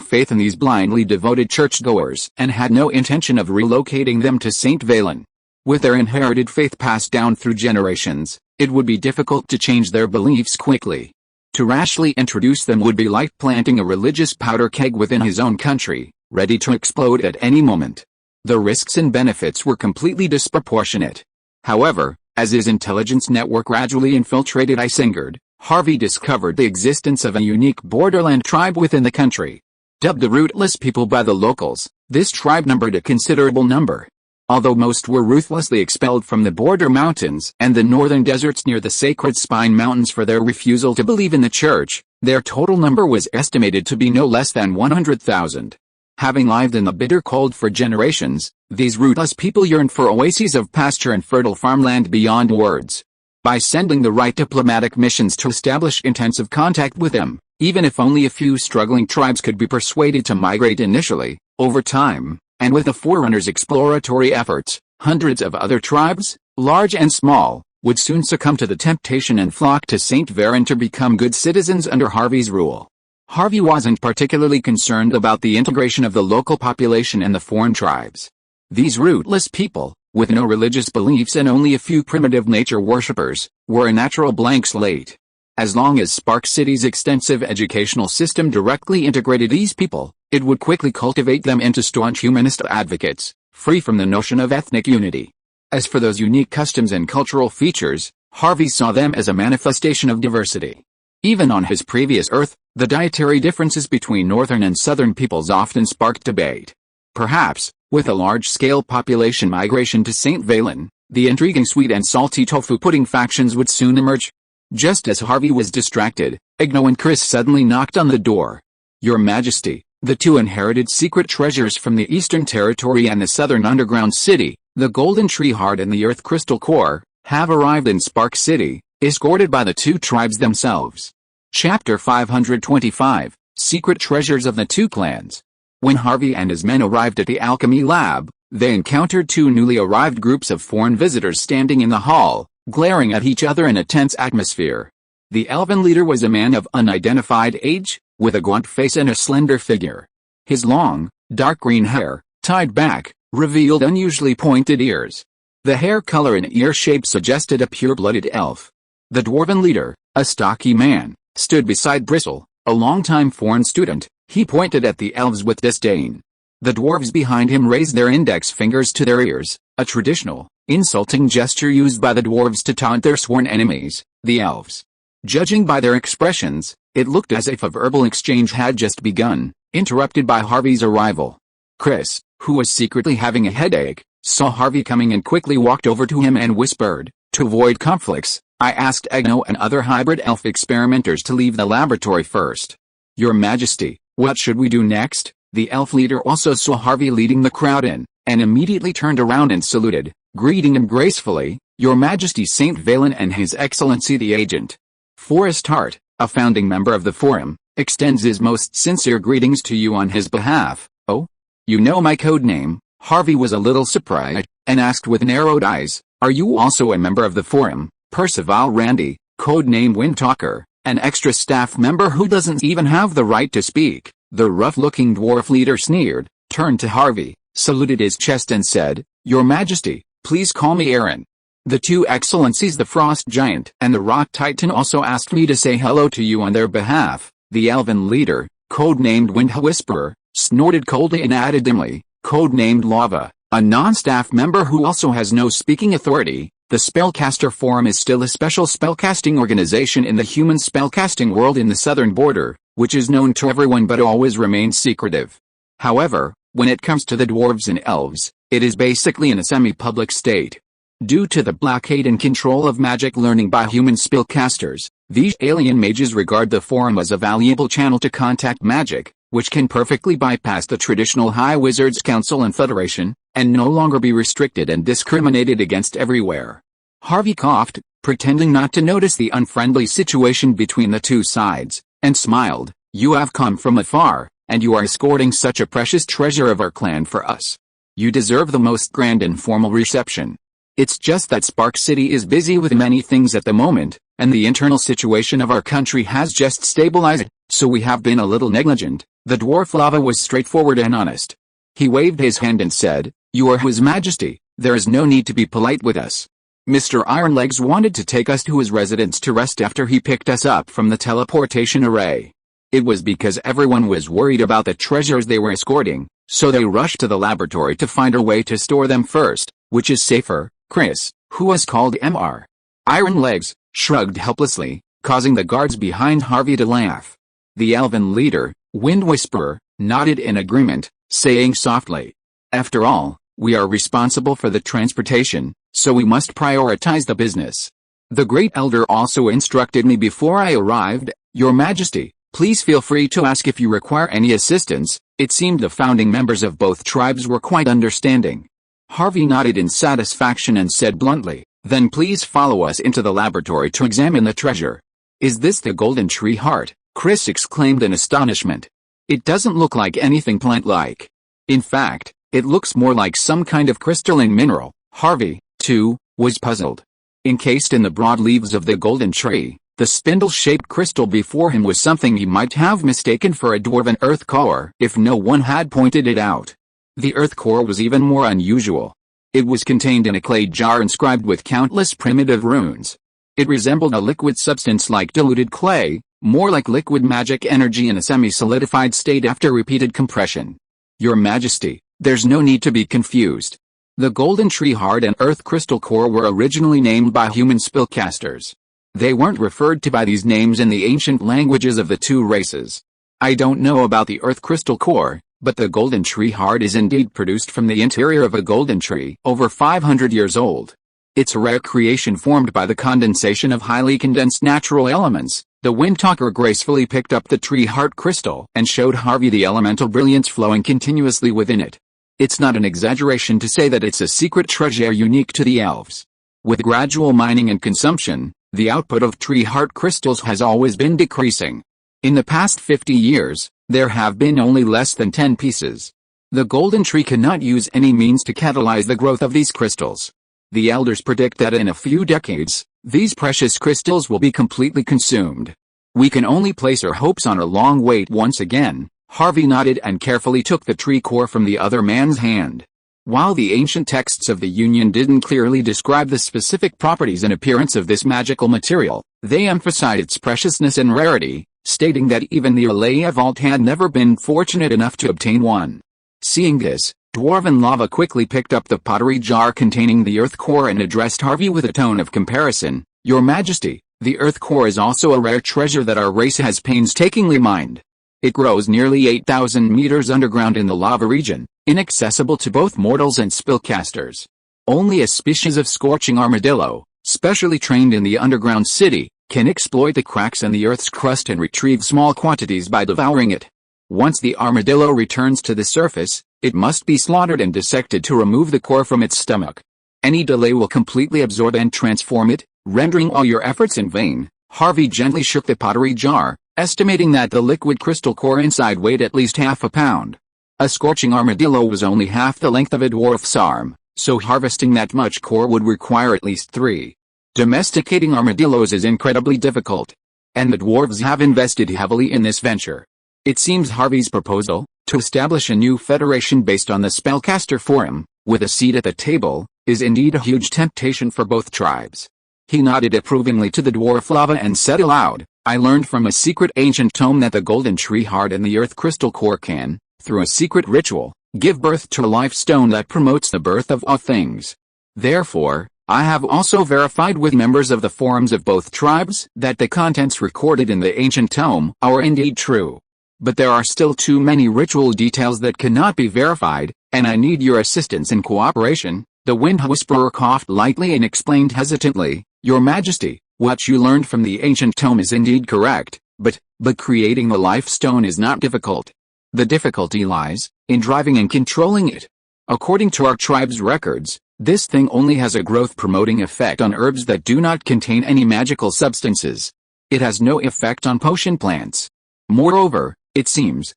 faith in these blindly devoted churchgoers and had no intention of relocating them to St. Valen. With their inherited faith passed down through generations, it would be difficult to change their beliefs quickly. To rashly introduce them would be like planting a religious powder keg within his own country, ready to explode at any moment. The risks and benefits were completely disproportionate. However, as his intelligence network gradually infiltrated Isengard, Harvey discovered the existence of a unique borderland tribe within the country. Dubbed the Rootless People by the locals, this tribe numbered a considerable number. Although most were ruthlessly expelled from the border mountains and the northern deserts near the Sacred Spine Mountains for their refusal to believe in the church, their total number was estimated to be no less than 100,000. Having lived in the bitter cold for generations, these rootless people yearned for oases of pasture and fertile farmland beyond words. By sending the right diplomatic missions to establish intensive contact with them, even if only a few struggling tribes could be persuaded to migrate initially, over time, and with the Forerunners' exploratory efforts, hundreds of other tribes, large and small, would soon succumb to the temptation and flock to St. Varen to become good citizens under Harvey's rule. Harvey wasn't particularly concerned about the integration of the local population and the foreign tribes. These rootless people, with no religious beliefs and only a few primitive nature worshippers, were a natural blank slate. As long as Spark City's extensive educational system directly integrated these people, it would quickly cultivate them into staunch humanist advocates, free from the notion of ethnic unity. As for those unique customs and cultural features, Harvey saw them as a manifestation of diversity. Even on his previous Earth, the dietary differences between northern and southern peoples often sparked debate. Perhaps, with a large-scale population migration to St. Valen, the intriguing sweet and salty tofu pudding factions would soon emerge. Just as Harvey was distracted, Igno and Chris suddenly knocked on the door. "Your Majesty, the two inherited secret treasures from the Eastern Territory and the Southern Underground City, the Golden Tree Heart and the Earth Crystal Core, have arrived in Spark City, escorted by the two tribes themselves." Chapter 525, Secret Treasures of the Two Clans. When Harvey and his men arrived at the alchemy lab, they encountered two newly arrived groups of foreign visitors standing in the hall, glaring at each other in a tense atmosphere. The elven leader was a man of unidentified age, with a gaunt face and a slender figure. His long, dark green hair, tied back, revealed unusually pointed ears. The hair color and ear shape suggested a pure-blooded elf. The dwarven leader, a stocky man, stood beside Bristle, a longtime foreign student. He pointed at the elves with disdain. The dwarves behind him raised their index fingers to their ears, a traditional, insulting gesture used by the dwarves to taunt their sworn enemies, the elves. Judging by their expressions, it looked as if a verbal exchange had just begun, interrupted by Harvey's arrival. Chris, who was secretly having a headache, saw Harvey coming and quickly walked over to him and whispered, "To avoid conflicts, I asked Agno and other hybrid elf experimenters to leave the laboratory first." "Your Majesty, what should we do next?" The elf leader also saw Harvey leading the crowd in, and immediately turned around and saluted, greeting him gracefully, "Your Majesty St. Valen and His Excellency the Agent." Forrest Hart, a founding member of the Forum, extends his most sincere greetings to you on his behalf. "Oh? You know my code name?" Harvey was a little surprised, and asked with narrowed eyes, "Are you also a member of the Forum?" Percival Randy, codenamed Windtalker, an extra staff member who doesn't even have the right to speak, the rough-looking dwarf leader sneered, turned to Harvey, saluted his chest and said, "Your Majesty, please call me Aaron. The two excellencies the Frost Giant and the Rock Titan also asked me to say hello to you on their behalf." The elven leader, codenamed Wind Whisperer, snorted coldly and added dimly, codenamed Lava, a non-staff member who also has no speaking authority. The Spellcaster Forum is still a special spellcasting organization in the human spellcasting world in the southern border, which is known to everyone but always remains secretive. However, when it comes to the dwarves and elves, It is basically in a semi-public state. Due to the blockade and control of magic learning by human spellcasters, these alien mages regard the forum as a valuable channel to contact magic, which can perfectly bypass the traditional High Wizards Council and Federation, and no longer be restricted and discriminated against everywhere. Harvey coughed, pretending not to notice the unfriendly situation between the two sides, and smiled. You have come from afar, and you are escorting such a precious treasure of our clan for us. You deserve the most grand and formal reception. It's just that Spark City is busy with many things at the moment, and the internal situation of our country has just stabilized, so we have been a little negligent. The dwarf lava was straightforward and honest. He waved his hand and said, You are His Majesty, there is no need to be polite with us. Mr. Ironlegs wanted to take us to his residence to rest after he picked us up from the teleportation array. It was because everyone was worried about the treasures they were escorting, so they rushed to the laboratory to find a way to store them first, which is safer. Chris, who was called Mr. Ironlegs, shrugged helplessly, causing the guards behind Harvey to laugh. The elven leader, Wind Whisperer, nodded in agreement, saying softly, After all, we are responsible for the transportation, so we must prioritize the business. The Great Elder also instructed me before I arrived, Your Majesty, please feel free to ask if you require any assistance. It seemed the founding members of both tribes were quite understanding. Harvey nodded in satisfaction and said bluntly, Then please follow us into the laboratory to examine the treasure. Is this the golden tree heart? Chris exclaimed in astonishment. It doesn't look like anything plant-like. In fact, it looks more like some kind of crystalline mineral. Harvey, too, was puzzled. Encased in the broad leaves of the golden tree, the spindle-shaped crystal before him was something he might have mistaken for a dwarven earth core if no one had pointed it out. The earth core was even more unusual. It was contained in a clay jar inscribed with countless primitive runes. It resembled a liquid substance like diluted clay, more like liquid magic energy in a semi-solidified state after repeated compression. Your Majesty, there's no need to be confused. The golden tree heart and earth crystal core were originally named by human spellcasters. They weren't referred to by these names in the ancient languages of the two races. I don't know about the earth crystal core, but the golden tree heart is indeed produced from the interior of a golden tree, over 500 years old. It's a rare creation formed by the condensation of highly condensed natural elements. The Windtalker gracefully picked up the tree heart crystal and showed Harvey the elemental brilliance flowing continuously within it. It's not an exaggeration to say that it's a secret treasure unique to the elves. With gradual mining and consumption, the output of tree heart crystals has always been decreasing. In the past 50 years, there have been only less than 10 pieces. The golden tree cannot use any means to catalyze the growth of these crystals. The elders predict that in a few decades, these precious crystals will be completely consumed. We can only place our hopes on a long wait. Once again, Harvey nodded and carefully took the tree core from the other man's hand. While the ancient texts of the Union didn't clearly describe the specific properties and appearance of this magical material, they emphasized its preciousness and rarity, stating that even the Alea Vault had never been fortunate enough to obtain one. Seeing this, Dwarven Lava quickly picked up the pottery jar containing the earth core and addressed Harvey with a tone of comparison. Your Majesty, the earth core is also a rare treasure that our race has painstakingly mined. It grows nearly 8,000 meters underground in the lava region, inaccessible to both mortals and spellcasters. Only a species of scorching armadillo, specially trained in the underground city, can exploit the cracks in the earth's crust and retrieve small quantities by devouring it. Once the armadillo returns to the surface, it must be slaughtered and dissected to remove the core from its stomach. Any delay will completely absorb and transform it, rendering all your efforts in vain. Harvey gently shook the pottery jar, estimating that the liquid crystal core inside weighed at least half a pound. A scorching armadillo was only half the length of a dwarf's arm, so harvesting that much core would require at least 3. Domesticating armadillos is incredibly difficult, and the dwarves have invested heavily in this venture. It seems Harvey's proposal, to establish a new federation based on the Spellcaster Forum, with a seat at the table, is indeed a huge temptation for both tribes. He nodded approvingly to the dwarf lava and said aloud, I learned from a secret ancient tome that the golden tree heart and the earth crystal core can, through a secret ritual, give birth to a life stone that promotes the birth of all things. Therefore, I have also verified with members of the forums of both tribes that the contents recorded in the ancient tome are indeed true. But there are still too many ritual details that cannot be verified, And I need your assistance and cooperation." The Wind Whisperer coughed lightly and explained hesitantly, "Your Majesty, what you learned from the ancient tome is indeed correct, but creating the life stone is not difficult. The difficulty lies in driving and controlling it. According to our tribe's records, this thing only has a growth-promoting effect on herbs that do not contain any magical substances. It has no effect on potion plants. Moreover, it seems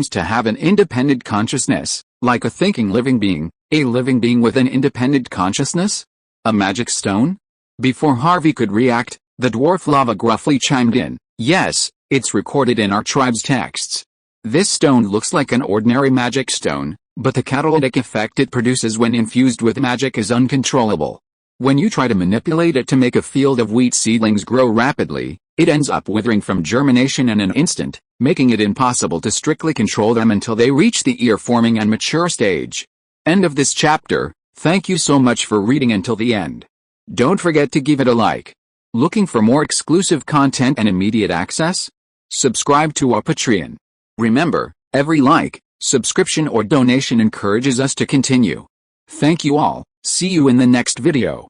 to have an independent consciousness, like a thinking living being, a living being with an independent consciousness? A magic stone?" Before Harvey could react, the dwarf lava gruffly chimed in, "Yes, it's recorded in our tribe's texts. This stone looks like an ordinary magic stone, but the catalytic effect it produces when infused with magic is uncontrollable. When you try to manipulate it to make a field of wheat seedlings grow rapidly, it ends up withering from germination in an instant, making it impossible to strictly control them until they reach the ear-forming and mature stage." End of this chapter. Thank you so much for reading until the end. Don't forget to give it a like. Looking for more exclusive content and immediate access? Subscribe to our Patreon. Remember, every like, subscription or donation encourages us to continue. Thank you all. See you in the next video.